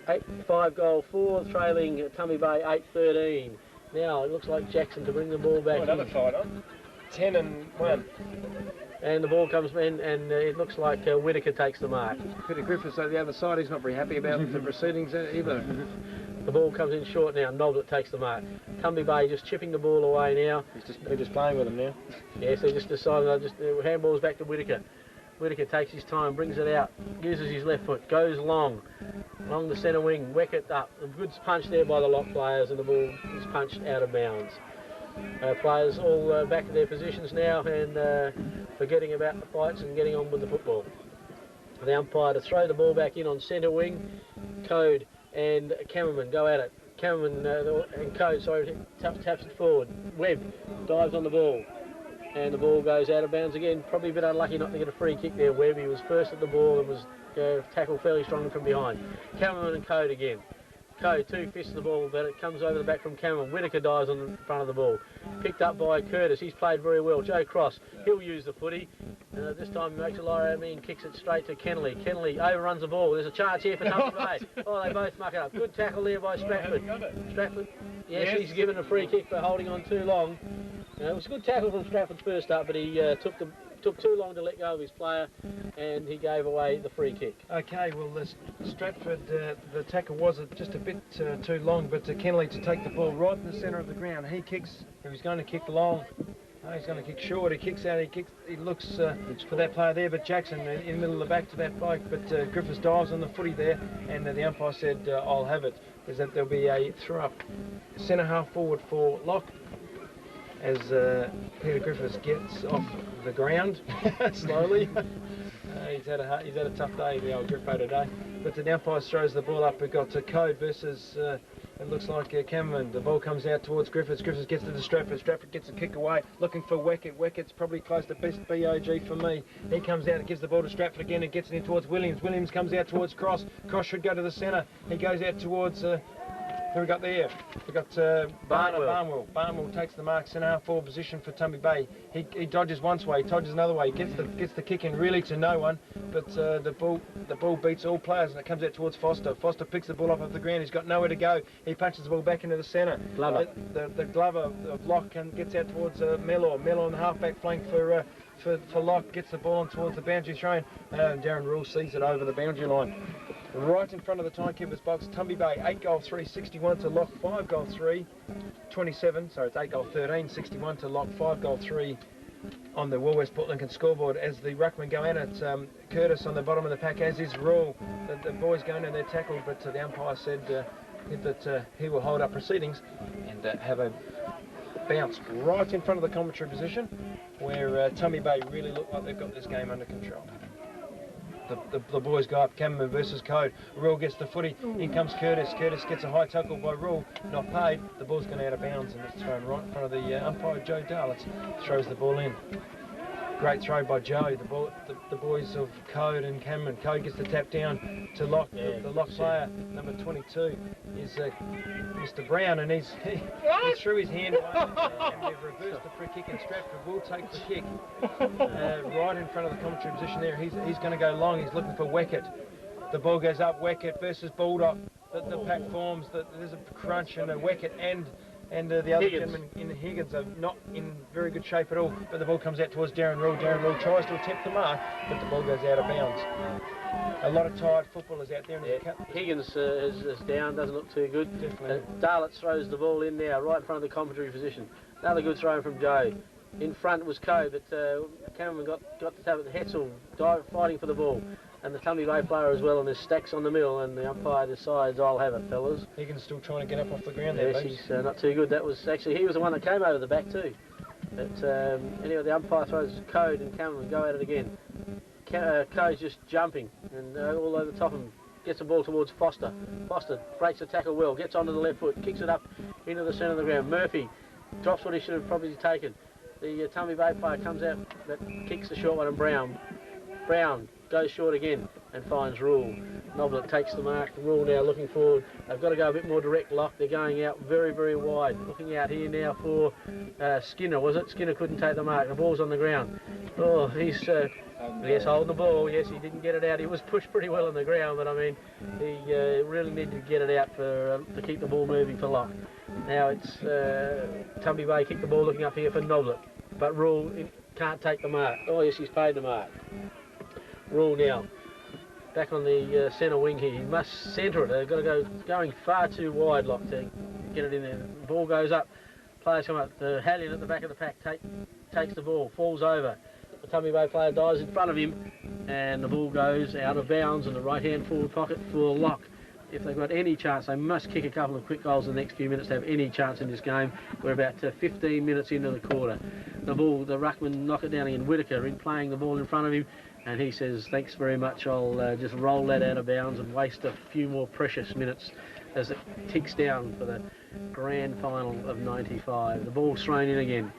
5-goal 4, trailing Tumby Bay 8-13. Now it looks like Jackson to bring the ball back. Another fight on. 10-1. And the ball comes in, and it looks like Whitaker takes the mark. Peter Griffiths on the other side, he's not very happy about the proceedings either. The ball comes in short now. Noblet takes the mark. Tumby Bay just chipping the ball away now. They're just playing with him now. Yes, they just decided handballs back to Whitaker. Whitaker takes his time, brings it out, uses his left foot, goes long the centre wing, whack it up. A good punch there by the Lock players, and the ball is punched out of bounds. Players all back to their positions now and forgetting about the fights and getting on with the football. The umpire to throw the ball back in on centre wing. Code and Cameraman go at it. Cameraman and Code, sorry, taps it forward. Webb dives on the ball. And the ball goes out of bounds again. Probably a bit unlucky not to get a free kick there. Webb, he was first at the ball and was tackled fairly strongly from behind. Cameraman and Code again. Code, 2 fists the ball, but it comes over the back from Cameron. Whitaker dives on the front of the ball. Picked up by Curtis. He's played very well. Joe Cross, he'll use the footy. This time he makes a lie out of me and kicks it straight to Kennelly. Kennelly overruns the ball. There's a chance here for Tumby Bay. Oh, they both muck it up. Good tackle there by Stratford. Stratford, yes, he's given a free kick for holding on too long. It was a good tackle from Stratford first up, but he took too long to let go of his player, and he gave away the free kick. Okay, well, Stratford, the tackle was just a bit too long, but Kennelly to take the ball right in the centre of the ground. He kicks, he was going to kick long. He's going to kick short, he kicks out, he looks for that player there, but Jackson in the middle of the back to that bloke, but Griffiths dives on the footy there, and the umpire said, I'll have it, is that there'll be a throw-up centre half forward for Lock, as Peter Griffiths gets off the ground slowly. He's had a tough day, the old Griffo today. But the umpire throws the ball up. We've got Code versus, it looks like Cameron. The ball comes out towards Griffiths. Griffiths gets to the Stratford. Stratford gets a kick away, looking for Weckett. Weckett's probably close to best BOG for me. He comes out and gives the ball to Stratford again and gets it in towards Williams. Williams comes out towards Cross. Cross should go to the centre. He goes out towards... who we got there? We got Barnwell. Barnwell takes the mark, centre half forward position for Tumby Bay. He dodges one way, dodges another way, gets the kick in really to no one, but the ball beats all players and it comes out towards Foster. Foster picks the ball off of the ground. He's got nowhere to go. He punches the ball back into the centre. Glover. The Glover of Lock gets out towards Mellor. Mellor on the half-back flank for Lock, gets the ball on towards the boundary thrown. Darren Rule sees it over the boundary line. Right in front of the timekeeper's box, Tumby Bay 8-3, 61 to Lock 5-3, 27. So it's 8-13, 61 to Lock 5-3 on the Woolwest Port Lincoln scoreboard. As the ruckmen go in, it's Curtis on the bottom of the pack, as is Rule. The boys go in and they're tackled, but the umpire said that he will hold up proceedings and have a bounce right in front of the commentary position, where Tumby Bay really look like they've got this game under control. The boys go up, Cameron versus Code. Rule gets the footy, in comes Curtis. Curtis gets a high tackle by Rule, not paid. The ball's gone out of bounds and it's thrown right in front of the umpire, Joe Darlitz. Throws the ball in. Great throw by Joe. The boys of Code and Cameron. Code gets the tap down to Lock. The Lock player, number 22, is Mr. Brown, and he threw his hand away and they've reversed the free kick, and Stratford will take the kick right in front of the commentary position there. He's going to go long. He's looking for Weckett. The ball goes up. Weckett versus Bulldog. The pack forms. There's a crunch, and Weckett and the other gentleman in Higgins are not in very good shape at all, but the ball comes out towards Darren Rule. Darren Rule tries to attempt the mark, but the ball goes out of bounds. A lot of tired footballers out there. Higgins is down, doesn't look too good. Definitely. Darlitz throws the ball in now, right in front of the commentary position. Another good throw from Joe. In front was Code, but Cameron got the tap at the Hetzel, fighting for the ball. And the Tumby Bay player as well, and there's stacks on the middle, and the umpire decides, I'll have it, fellas. Higgins still trying to get up off the ground there, yes, he's not too good. That was actually, he was the one that came over the back too. But anyway, the umpire throws Code and Cameron go at it again. Code's just jumping and all over the top of him. Gets the ball towards Foster. Foster breaks the tackle well, gets onto the left foot, kicks it up into the centre of the ground. Murphy drops what he should have probably taken. The Tumby Bay player comes out, that kicks the short one, and Brown goes short again and finds Rule. Noblet takes the mark. Rule now looking forward. They've got to go a bit more direct lock. They're going out very, very wide. Looking out here now for Skinner, was it? Skinner couldn't take the mark. The ball's on the ground. Oh, he's yes, holding the ball. Yes, he didn't get it out. He was pushed pretty well on the ground, but I mean, he really needed to get it out for to keep the ball moving for lock. Now it's Tumby Bay kicked the ball looking up here for Noblet, but Rule can't take the mark. Oh yes, he's paid the mark. Rule now back on the centre wing here. He must centre it. They've got to go going far too wide, lock, to get it in there. The ball goes up. Players come up. The Hallion at the back of the pack takes the ball, falls over. The Tumby Bay player dives in front of him, and the ball goes out of bounds in the right-hand forward pocket for lock. If they've got any chance, they must kick a couple of quick goals in the next few minutes to have any chance in this game. We're about 15 minutes into the quarter. The ball, the ruckman knock it down again. Whitaker in playing the ball in front of him, and he says, thanks very much, I'll just roll that out of bounds and waste a few more precious minutes as it ticks down for the grand final of 95. The ball's thrown in again.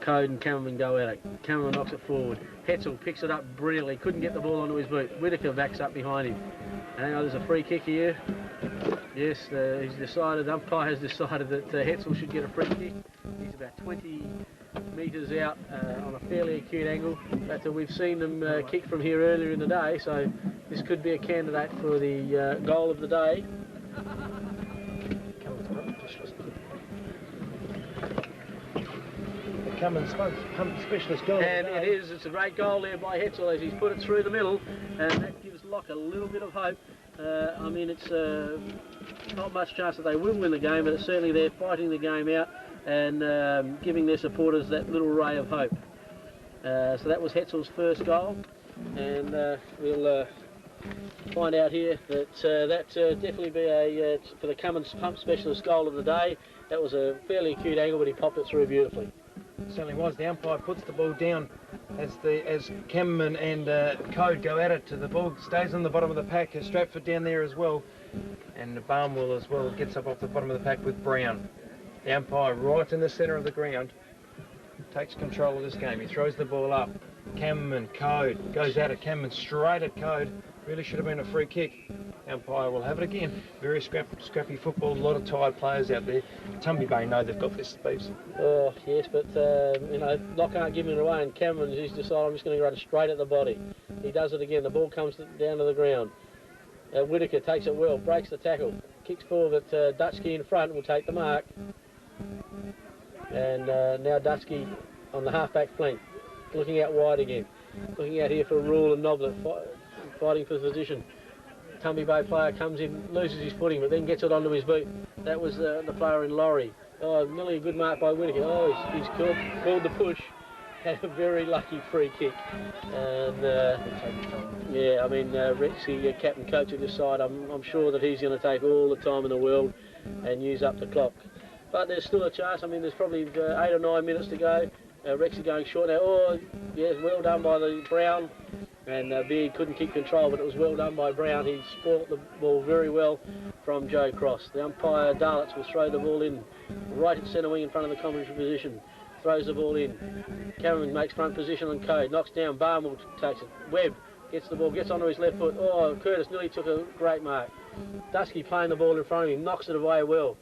Code and Cameron go at it. Cameron knocks it forward. Hetzel picks it up brilliantly. Couldn't get the ball onto his boot. Whitaker backs up behind him. And there's a free kick here. Yes, he's decided, the umpire has decided that Hetzel should get a free kick. He's about 20 metres out on a fairly acute angle. But we've seen them kick from here earlier in the day, so this could be a candidate for the goal of the day. Cummins specialist goal. And it is, it's a great goal there by Hetzel as he's put it through the middle, and that gives Lock a little bit of hope. I mean, it's not much chance that they will win the game, but it's certainly they're fighting the game out and giving their supporters that little ray of hope. So that was Hetzel's first goal, and we'll find out here that that definitely be a for the Cummins pump specialist goal of the day. That was a fairly acute angle, but he popped it through beautifully. Certainly was. The umpire puts the ball down as Cameron and Code go at it. The ball stays on the bottom of the pack. Stratford down there as well, and Barnwell as well gets up off the bottom of the pack with Brown. The umpire right in the centre of the ground takes control of this game. He throws the ball up. Cameron, Code goes at it. Cameron straight at Code. Really should have been a free kick. The umpire will have it again. Very scrappy football. A lot of tired players out there. Tumby Bay know they've got this space. Oh yes, but you know, Lock can't give it away, and Cameron, he's decided I'm just going to run straight at the body. He does it again. The ball comes down to the ground. Whitaker takes it well, breaks the tackle, kicks forward, but Dutchke in front will take the mark. And now Dutchke on the half-back flank, looking out wide again, looking out here for Rule and Noblet, fighting for position. Tumby Bay player comes in, loses his footing, but then gets it onto his boot. That was the player in Laurie. Oh, nearly a good mark by Whitaker. Oh, he's called the push. Had a very lucky free kick. And yeah, I mean, Rexy, captain coach of this side, I'm sure that he's going to take all the time in the world and use up the clock. But there's still a chance. I mean, there's probably 8 or 9 minutes to go. Rexy going short now. Oh, yes, well done by the Brown. And Beard couldn't keep control, but it was well done by Brown. He spoilt the ball very well from Joe Cross. The umpire, Darlitz, will throw the ball in right at centre wing in front of the commentary position. Throws the ball in. Cameron makes front position on Code. Knocks down. Barnwell takes it. Webb gets the ball, gets onto his left foot. Oh, Curtis nearly took a great mark. Dusky playing the ball in front of him. Knocks it away well.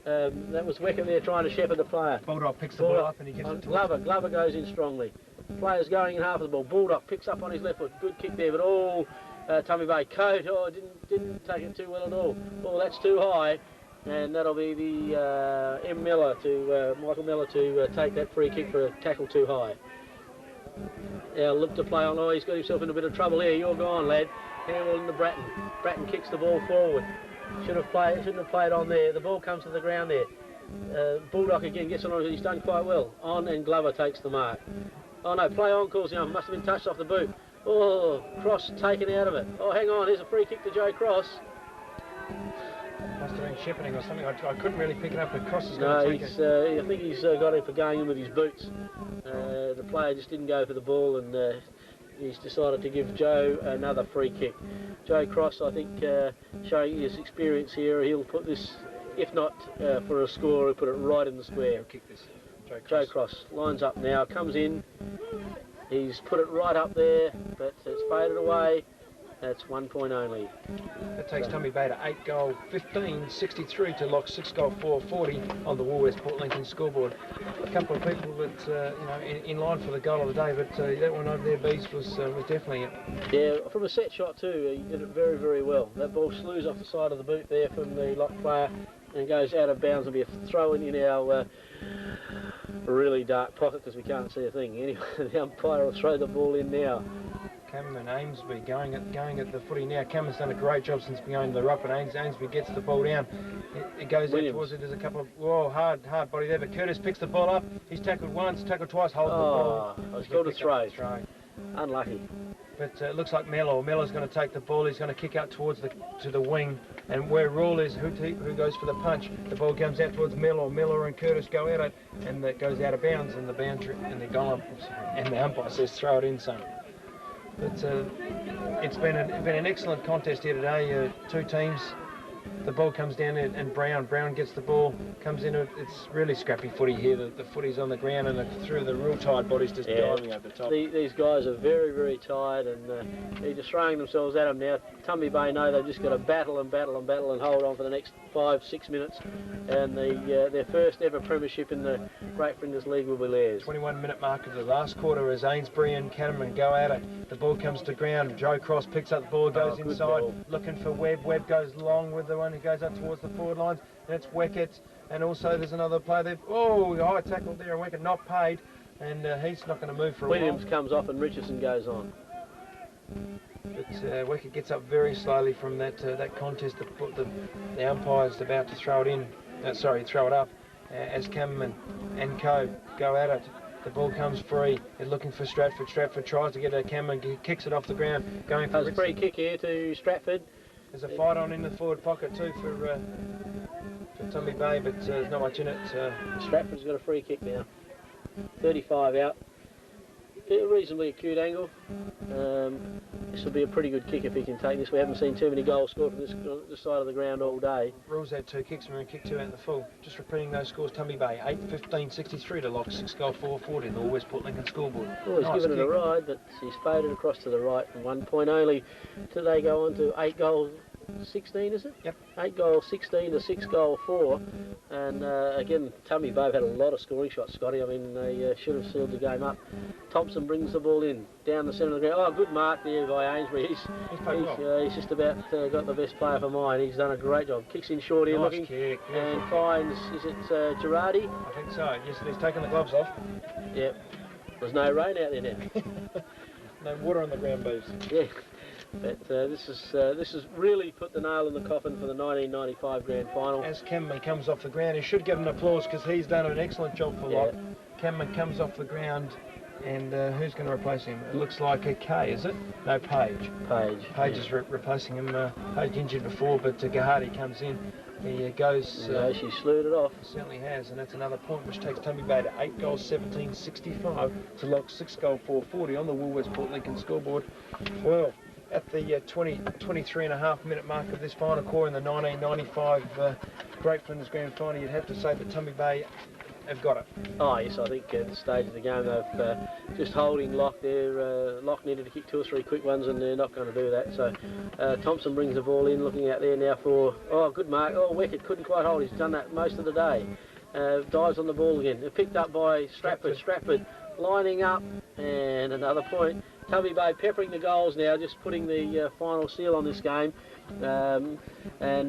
That was Weckett there trying to shepherd the player. Bulldog picks the ball up and he gives it to Glover. Glover goes in strongly. Players going in half of the ball. Bulldog picks up on his left foot. Good kick there, but all Tumby Bay. Code, didn't take it too well at all. Oh, that's too high. And that'll be the Michael Miller to take that free kick for a tackle too high. Now look to play on. Oh, he's got himself in a bit of trouble here. You're gone, lad. Handball into Bratton. Bratton kicks the ball forward. Shouldn't have played on there. The ball comes to the ground there. Bulldog again gets on. He's done quite well. On, and Glover takes the mark. Oh no, play on calls now. Must have been touched off the boot. Oh, Cross taken out of it. Oh, hang on. Here's a free kick to Joe Cross. Must have been shepherding or something. I couldn't really pick it up, but Cross is going to take it. I think he's got him for going in with his boots. The player just didn't go for the ball, and he's decided to give Joe another free kick. Joe Cross, I think, showing his experience here, he'll put this If not for a score, he'll put it right in the square. He'll kick this. Joe Cross lines up now, comes in. He's put it right up there, but it's faded away. That's 1 point only. That takes Tumby Bay to 8 goal 15-63 to lock 6 goal 4-40 on the Woolworths Port Lincoln scoreboard. A couple of people that you know in line for the goal of the day, but that one over there, Beast, was definitely it. Yeah, from a set shot too, he did it very, very well. That ball slews off the side of the boot there from the lock player and goes out of bounds and be a throw in our really dark pocket because we can't see a thing. Anyway, the umpire will throw the ball in now. Cameron Amesby going at the footy now. Cameron's done a great job since going to the ruck, but Amesby gets the ball down. It goes out towards it. There's a couple of hard body there, but Curtis picks the ball up. He's tackled once, tackled twice, holds the ball. I was called a throw. Unlucky. But it looks like Mello's going to take the ball. He's going to kick out towards the wing, and where Rule is, who goes for the punch. The ball comes out towards Mello. Miller and Curtis go at it, and it goes out of bounds, and the umpire says throw it in, son. But it's been an excellent contest here today. Two teams. The ball comes down and Brown gets the ball, comes in. It's really scrappy footy here. The footy's on the ground and through the real tired bodies just diving over the top. These guys are very, very tired and they're just throwing themselves at them now. Tumby Bay know they've just got to battle and hold on for the next 5-6 minutes, and their first ever premiership in the Great Flinders League will be theirs. 21-minute mark of the last quarter as Ainsbury and Canterman go at it. The ball comes to ground. Joe Cross picks up the ball, goes inside, looking for Webb. Webb goes long with the one who goes up towards the forward lines, and it's Weckett. And also there's another player there. Oh, high tackle there, and Weckett not paid, and he's not going to move for a while. Williams comes off and Richardson goes on. But Weckett gets up very slowly from that contest. The umpire's about to throw it in. Throw it up as Cameron and Co go at it. The ball comes free. They're looking for Stratford. Stratford tries to get a Cameron, kicks it off the ground. Going for a free kick here to Stratford. There's a fight on in the forward pocket too for Tumby Bay, but there's not much in it. Stratford's got a free kick now. 35 out. A reasonably acute angle. This will be a pretty good kick if he can take this. We haven't seen too many goals scored from this side of the ground all day. Rules had 2 kicks and we're in kick 2 out in the full. Just repeating those scores, Tumby Bay 8-15-63 to lock 6 goal 4-40 in the West Port Lincoln scoreboard. Well, he's given it a ride, but he's faded across to the right and 1 point only till they go on to 8 goals 16, is it? Yep. 8 goal 16 to 6 goal 4. And again, Tumby Bay had a lot of scoring shots, Scotty. I mean, they should have sealed the game up. Thompson brings the ball in down the centre of the ground. Oh, good mark there by Ainsbury. He's just about got the best player for mine. He's done a great job. Kicks in short here, looking, kick, and finds, is it Girardi? I think so. Yes, he's taken the gloves off. Yep. There's no rain out there now. No water on the ground, Beeves. Yeah. But this has really put the nail in the coffin for the 1995 Grand Final. As Cameron comes off the ground, he should get an applause because he's done an excellent job for Lock. Cameron comes off the ground, and who's going to replace him? It looks like a K, is it? No, Page. Page is replacing him. Page injured before, but Gahadi comes in. He goes... she slewed it off. Certainly has, and that's another point which takes Tumby Bay to 8 goals 17-65 to lock 6 goal 4-40 on the Woolworths Port Lincoln scoreboard. Well, at the 23.5 minute mark of this final quarter in the 1995 Great Flinders Grand Final, you'd have to say that Tumby Bay have got it. Oh yes, I think at the stage of the game they've just holding Lock there. Lock needed to kick 2 or 3 quick ones and they're not going to do that. So Thompson brings the ball in, looking out there now for, good mark. Oh, Weckett couldn't quite hold. He's done that most of the day. Dives on the ball again. They're picked up by Stratford lining up, and another point. Tumby Bay peppering the goals now, just putting the final seal on this game, and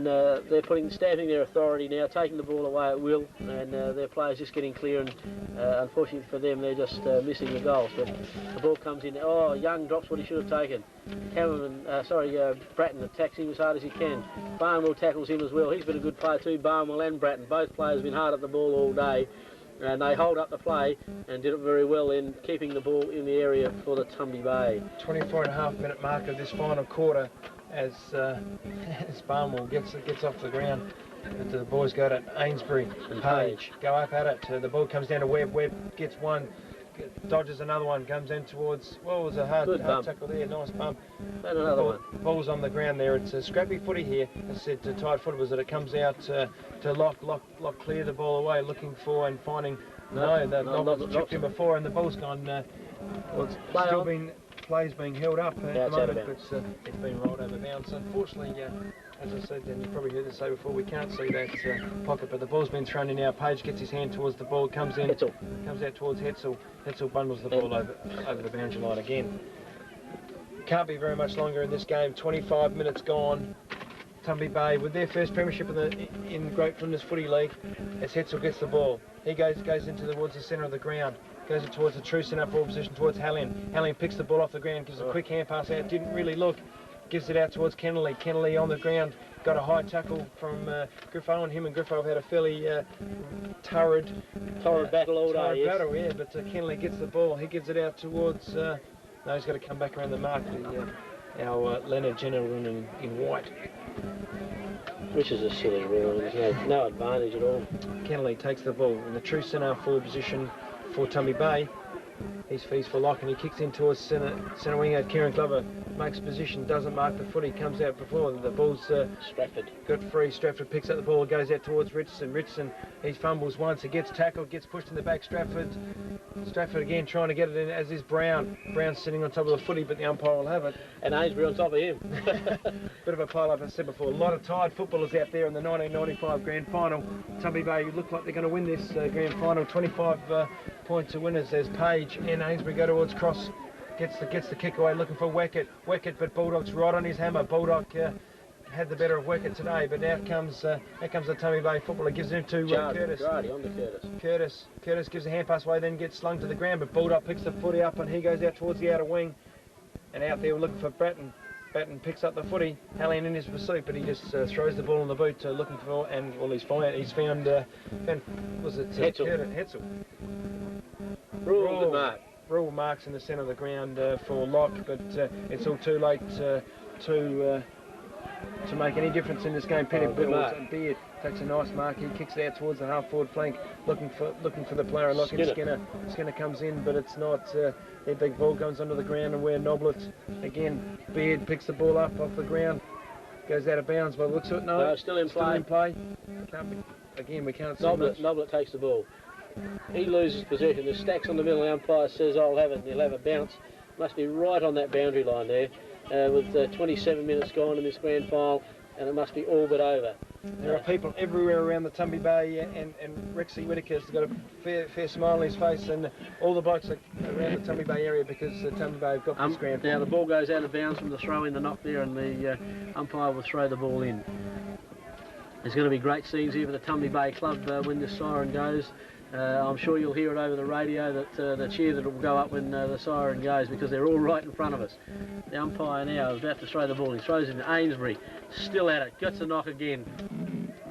they're stamping their authority now, taking the ball away at will, and their players just getting clear, and unfortunately for them they're just missing the goals. But the ball comes in. Oh, Young drops what he should have taken. Bratton attacks him as hard as he can. Barnwell tackles him as well. He's been a good player too, Barnwell and Bratton. Both players have been hard at the ball all day. And they hold up the play and did it very well in keeping the ball in the area for the Tumby Bay. 24.5 minute mark of this final quarter as Barnwell gets off the ground. But the boys go to Ainsbury and Page. Go up at it. The ball comes down to Webb. Webb gets one. dodges another one, comes in towards, well, it was a hard tackle there, nice bump. And another one. Ball's on the ground there. It's a scrappy footy here. As I said, to tight footy was that it comes out to lock, clear the ball away, looking for and finding. No, the chipped him before, and the ball's gone. Well, it's still been. Play's being held up at the moment, but it's been rolled over bounds. Unfortunately, as I said, and you probably heard this say before, we can't see that pocket, but the ball's been thrown in now. Page gets his hand towards the ball, comes in, comes out towards Hetzel. Hetzel bundles the ball over the boundary line again. Can't be very much longer in this game. 25 minutes gone. Tumby Bay with their first premiership in Great Flinders Footy League. As Hetzel gets the ball, he goes towards the centre of the ground. Goes towards the true centre forward position towards Hallian. Hallian picks the ball off the ground, gives a quick hand pass out, didn't really look, gives it out towards Kennelly. Kennelly on the ground, got a high tackle from Griffo, and him and Griffo have had a fairly torrid battle all day. Battle, yeah, but Kennelly gets the ball, he gives it out towards, no, he's got to come back around the mark, our Leonard gentleman in white. Which is a silly rule, there's no advantage at all. Kennelly takes the ball in the true centre forward position for Tumby Bay. He's for lock and he kicks in towards centre wing out. Kieran Glover makes position, doesn't mark the footy, comes out before the ball's Stratford. Got free. Stratford picks up the ball, goes out towards Richardson. Richardson, he fumbles once, he gets tackled, gets pushed in the back. Stratford again trying to get it in, as is Brown. Brown's sitting on top of the footy, but the umpire will have it. And Ainsbury on top of him. Bit of a pile up, as I said before. A lot of tired footballers out there in the 1995 grand final. Tumby Bay look like they're going to win this grand final. 25 points to winners. There's Page and Ainsbury go towards cross. Gets the kick away, looking for Weckett, but Bulldog's right on his hammer. Bulldog had the better of Weckett today, but out comes the Tumby Bay footballer, gives it to Curtis. On to Curtis. Curtis gives a hand pass away, then gets slung to the ground, but Bulldog picks the footy up and he goes out towards the outer wing. And out there we're looking for Bratton. Bratton picks up the footy. Hallian in his pursuit, but he just throws the ball in the boot, looking for, and well, he's found was it Hetzel? Rule mark. Rule marks in the centre of the ground for Lock, but it's all too late to make any difference in this game. Beard takes a nice mark. He kicks it out towards the half-forward flank, looking for the player. Locking Skinner comes in, but it's not. Their big ball comes onto the ground, and where Noblet again. Beard picks the ball up off the ground, goes out of bounds. But looks at it. No, still in play. Can't be. Again, we can't see Noblet takes the ball. He loses possession. There's Stacks on the middle. The umpire says, I'll have it, and he'll have a bounce. Must be right on that boundary line there, with 27 minutes gone in this grand final, and it must be all but over. There are people everywhere around the Tumby Bay, and Rexy Whitaker's got a fair smile on his face, and all the blokes are around the Tumby Bay area because the Tumby Bay have got this grand final. Now the ball goes out of bounds from the throw in, the knock there, and the umpire will throw the ball in. There's going to be great scenes here for the Tumby Bay Club when this siren goes. I'm sure you'll hear it over the radio, that the cheer that will go up when the siren goes, because they're all right in front of us. The umpire now is about to throw the ball. He throws it to Ainsbury, still at it, gets the knock again.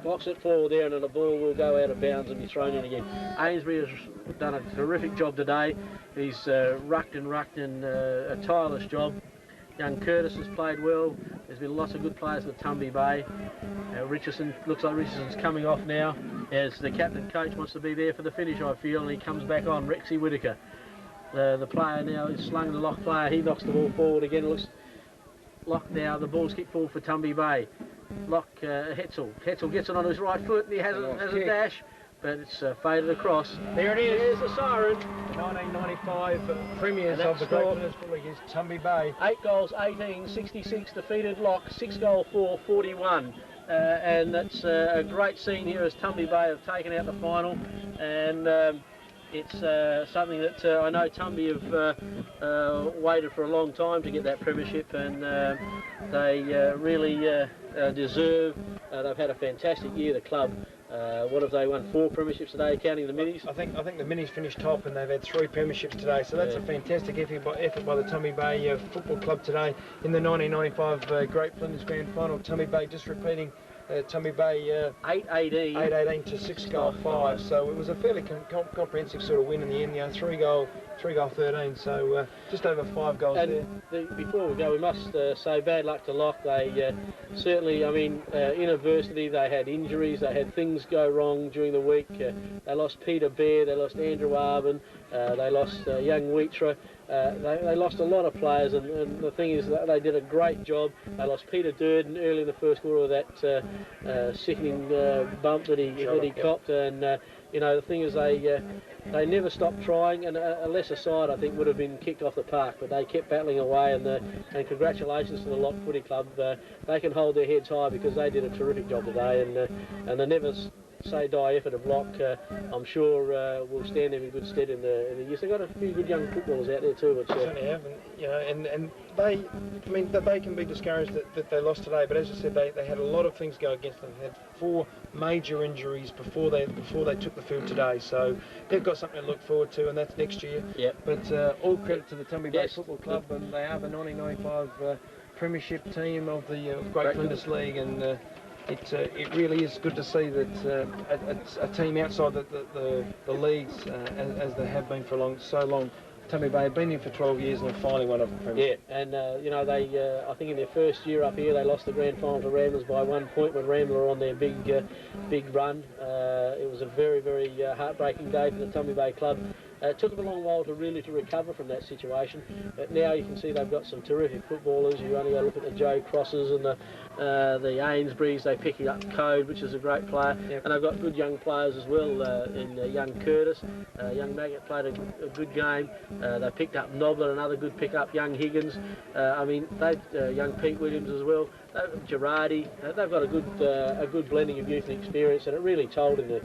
Blocks it forward there, and then the ball will go out of bounds and be thrown in again. Ainsbury has done a terrific job today. He's rucked a tireless job. Young Curtis has played well. There's been lots of good players at the Tumby Bay. Richardson, looks like Richardson's coming off now, as the captain coach wants to be there for the finish, I feel, and he comes back on. Rexy Whitaker, the player now is slung, the lock player, he knocks the ball forward again. It looks locked now, the ball's kicked forward for Tumby Bay. Hetzel gets it on his right foot, and he has a dash, but it's faded across. There it is. There's the siren. The 1995 premiers of the Great Flinders Footy League is Tumby Bay. 8 goals, 18, 66 defeated Lock, 6 goal 4, 41. And that's a great scene here as Tumby Bay have taken out the final, and it's something that I know Tumby have waited for a long time to get that premiership, and they really deserve. They've had a fantastic year, the club. What have they won? 4 premierships today, counting the minis? I think the minis finished top, and they've had 3 premierships today. So that's a fantastic effort by the Tumby Bay Football Club today in the 1995 Great Flinders Grand Final. Tumby Bay just repeating Tumby Bay 8-18. 8-18 to 6-5. So it was a fairly comprehensive sort of win in the end. 3-goal 13. So just over 5 goals and there. Before we go, we must say bad luck to Lock. They certainly, I mean, in adversity, they had injuries, they had things go wrong during the week. They lost Peter Baird, they lost Andrew Arben, they lost young Wheatra. They lost a lot of players, and the thing is that they did a great job. They lost Peter Durden early in the first quarter of that sickening bump that he copped, and you know, the thing is they never stopped trying, and a lesser side I think would have been kicked off the park, but they kept battling away, and congratulations to the Lock Footy Club. They can hold their heads high because they did a terrific job today, and the never say die effort of Lock, I'm sure will stand them in good stead in the years. They've got a few good young footballers out there too. Which, certainly have, and you know, and they, I mean, they can be discouraged that they lost today. But as I said, they had a lot of things go against them. They had 4 major injuries before they took the field today. So they've got something to look forward to, and that's next year. Yep. But all credit to the Tumby Bay Football Club, and they are the 1995 premiership team of the Great Flinders League, and. It really is good to see that a team outside the leagues, as they have been for so long. Tumby Bay have been here for 12 years and have finally won a premiership. Yeah, and you know, they I think in their first year up here they lost the grand final to Ramblers by 1 point when Ramblers were on their big run. It was a very, very heartbreaking day for the Tumby Bay club. It took them a long while to recover from that situation, but now you can see they've got some terrific footballers. You only got to look at the Joe Crosses and the Ainsburys. They're picking up Code, which is a great player, and they've got good young players as well. In young Curtis, young Maggot played a good game. They picked up Nobler, another good pickup. Young Higgins. I mean, they've young Pete Williams as well. Girardi. They've got a good blending of youth and experience, and it really told in the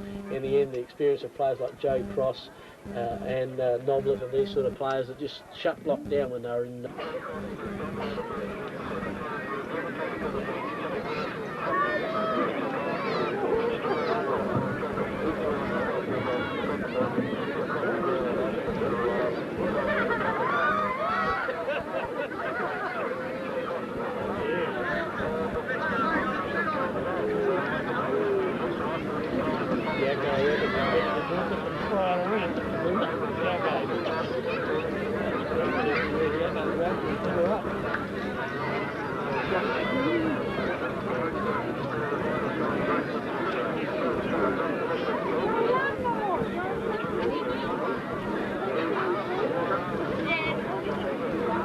end. The experience of players like Joe Cross and Noblet and these sort of players that just shut Block down when they were in.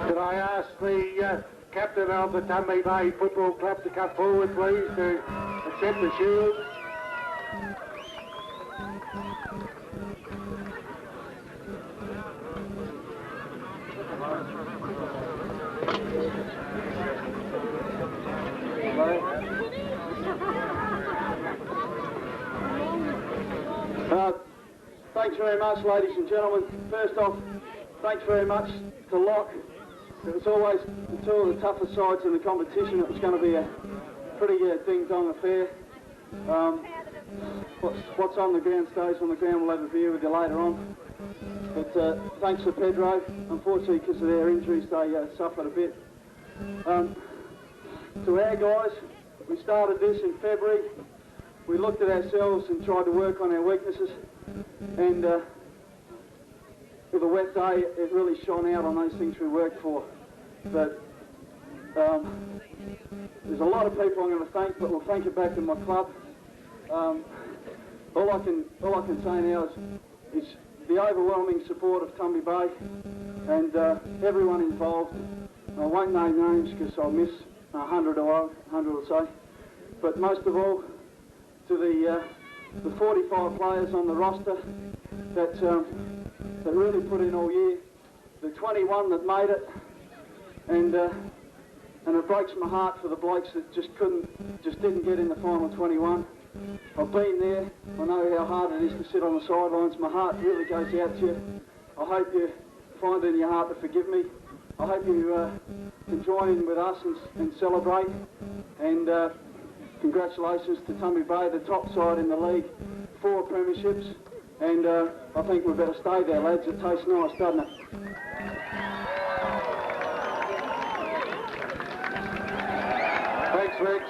Could I ask the captain of the Tumby Bay Football Club to come forward, please, to accept the shield? Thanks very much, ladies and gentlemen. First off, thanks very much to Lock. It was always, two of the toughest sides in the competition. It was going to be a pretty ding-dong affair. What's on the ground stays on the ground. We'll have a beer with you later on. But thanks to Pedro. Unfortunately, because of their injuries, they suffered a bit. To our guys, we started this in February. We looked at ourselves and tried to work on our weaknesses. And with a wet day, it really shone out on those things we worked for. But there's a lot of people I'm going to thank, but we'll thank it back to my club. All I can say now is the overwhelming support of Tumby Bay and everyone involved. I won't name names because I'll miss 100 or so. But most of all, to the 45 players on the roster that really put in all year, the 21 that made it, and it breaks my heart for the blokes that just didn't get in the final 21. I've been there. I know how hard it is to sit on the sidelines. My heart really goes out to you. I hope you find it in your heart to forgive me. I hope you can join in with us and celebrate. And congratulations to Tumby Bay, the top side in the league, 4 premierships. And I think we better stay there, lads. It tastes nice, doesn't it? Thanks, Rex.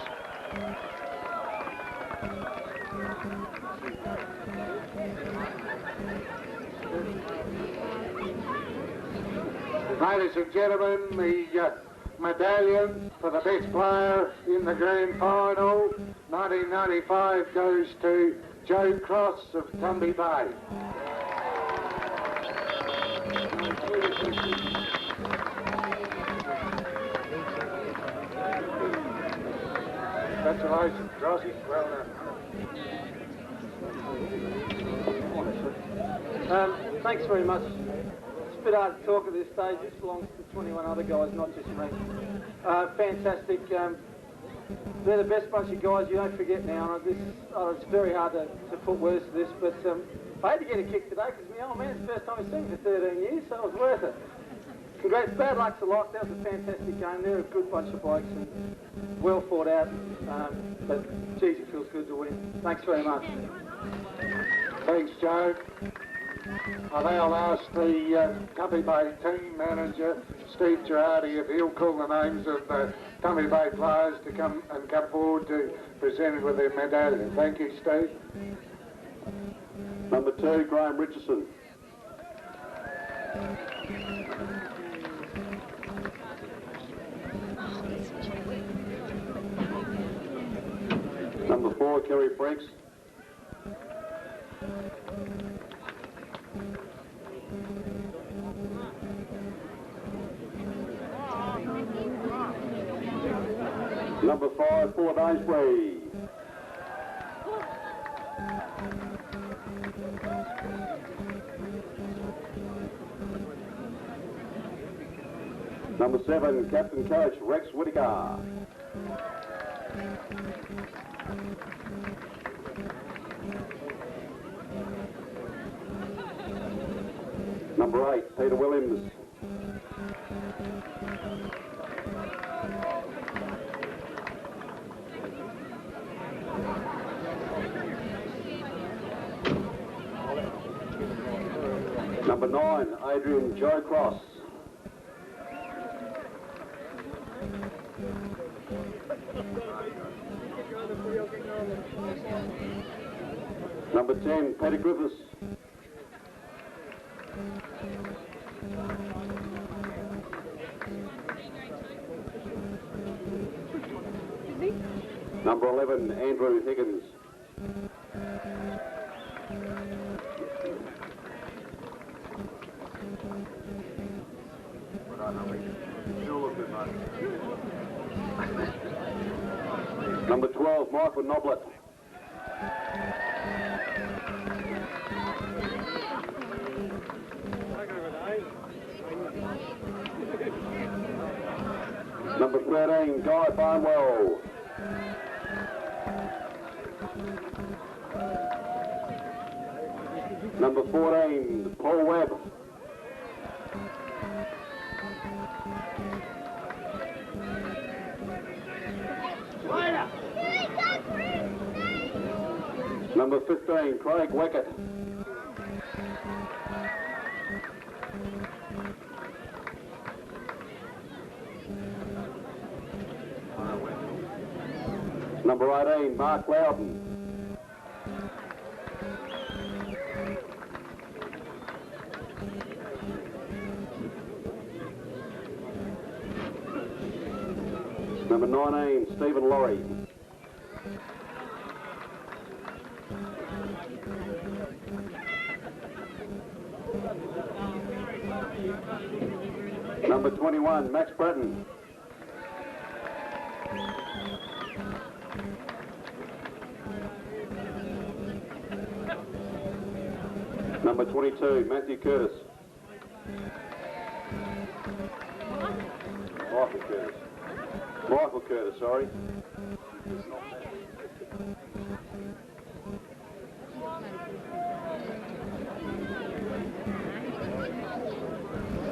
Ladies and gentlemen, the medallion for the best player in the grand final 1995 goes to Joe Cross of Tumby Bay. Congratulations, Crossy. Well done. Thanks very much. It's a bit hard to talk at this stage. This belongs to 21 other guys, not just me. Fantastic. They're the best bunch of guys, you don't forget now. It's very hard to put words to this, but I had to get a kick today because my old man's the first time he's seen me for 13 years, so it was worth it. Congrats, bad luck's a lot. That was a fantastic game. They're a good bunch of blokes and well thought out, but geez, it feels good to win. Thanks very much. Thanks, Joe. I now ask the Tumby Bay team manager, Steve Girardi, if he'll call the names of the Tumby Bay players to come forward to present with their medallion. Thank you, Steve. Number 2, Graham Richardson. Number 4, Kerry Franks. Number 5, Fort Ainsbury. Number 7, Captain Coach Rex Whittaker. Number 8, Peter Williams. Number 9, Adrian Joe Cross. Number 10, Peter Griffiths. Number 11, Andrew Higgins. Number 12, Michael Noblet. Number 13, Guy Barnwell. Number 14, Paul Webb. Number 15, Craig Weckett. Number 18, Mark Loudon. Number 19, Stephen Laurie. Number 21, Max Bratton. Number 22, Matthew Curtis. Michael Curtis, sorry.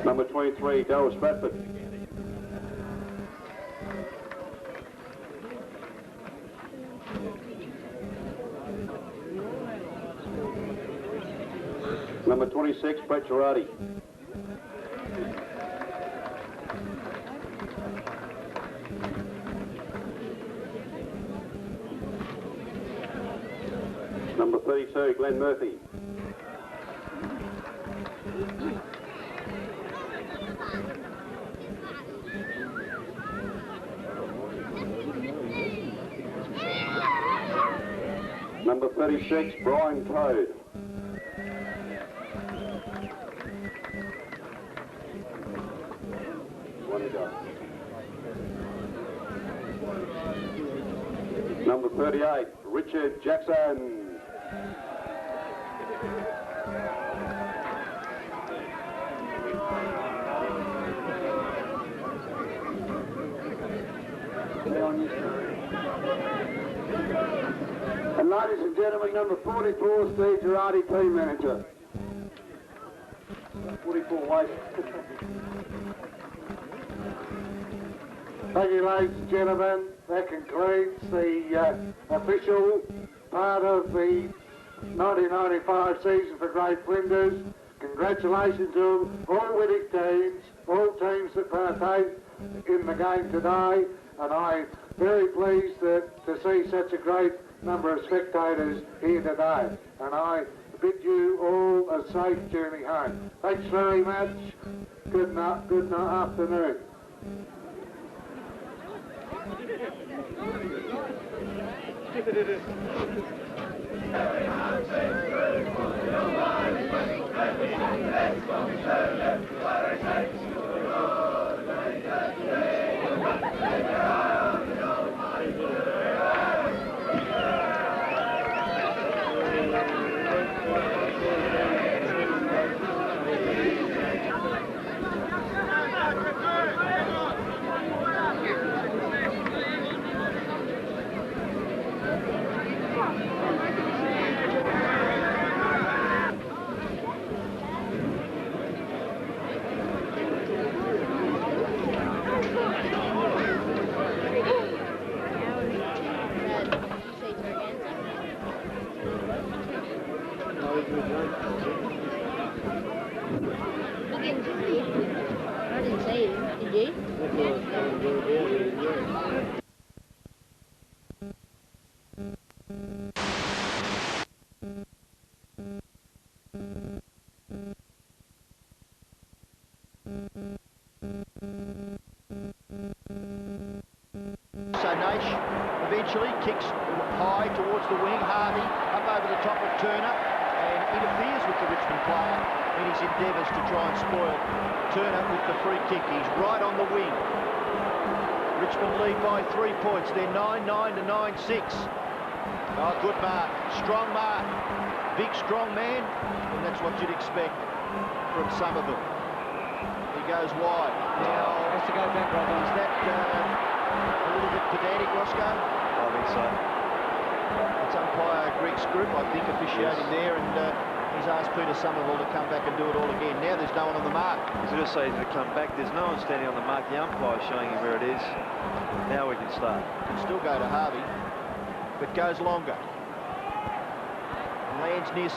Number 23, Darryl Stratford. Number 26, Brett Girardi. Number 32, Glenn Murphy. 36, Brian Toad. One to go. Number 38, Richard Jackson. And ladies and gentlemen, number 44, Steve Girardi, team manager. 44 weight. Thank you, ladies and gentlemen. That concludes the official part of the 1995 season for Great Flinders. Congratulations to all winning teams, all teams that partake in the game today, and I'm very pleased to see such a great number of spectators here today. And I bid you all a safe journey home. Thanks very much. Good afternoon. I didn't see him, did you? So Nash eventually kicks high towards the wing. Harvey up over the top of Turner and interferes with the Richmond player in his endeavours to try and spoil Turner with the free kick. He's right on the wing. Richmond lead by 3 points. They're 9-9 to 9-6. Oh, good mark. Strong mark. Big, strong man. And that's what you'd expect from some of them. He goes wide. Now, Has to go back, Robin. is that a little bit pedantic, Roscoe? I think so. It's umpire Greg Scroop, I think, officiating there, and he's asked Peter Somerville to come back and do it all again. Now there's no one on the mark. He's going to say he's going to come back. There's no one standing on the mark. The umpire's showing him where it is. Now we can start. Can still go to Harvey, but goes longer. Lands near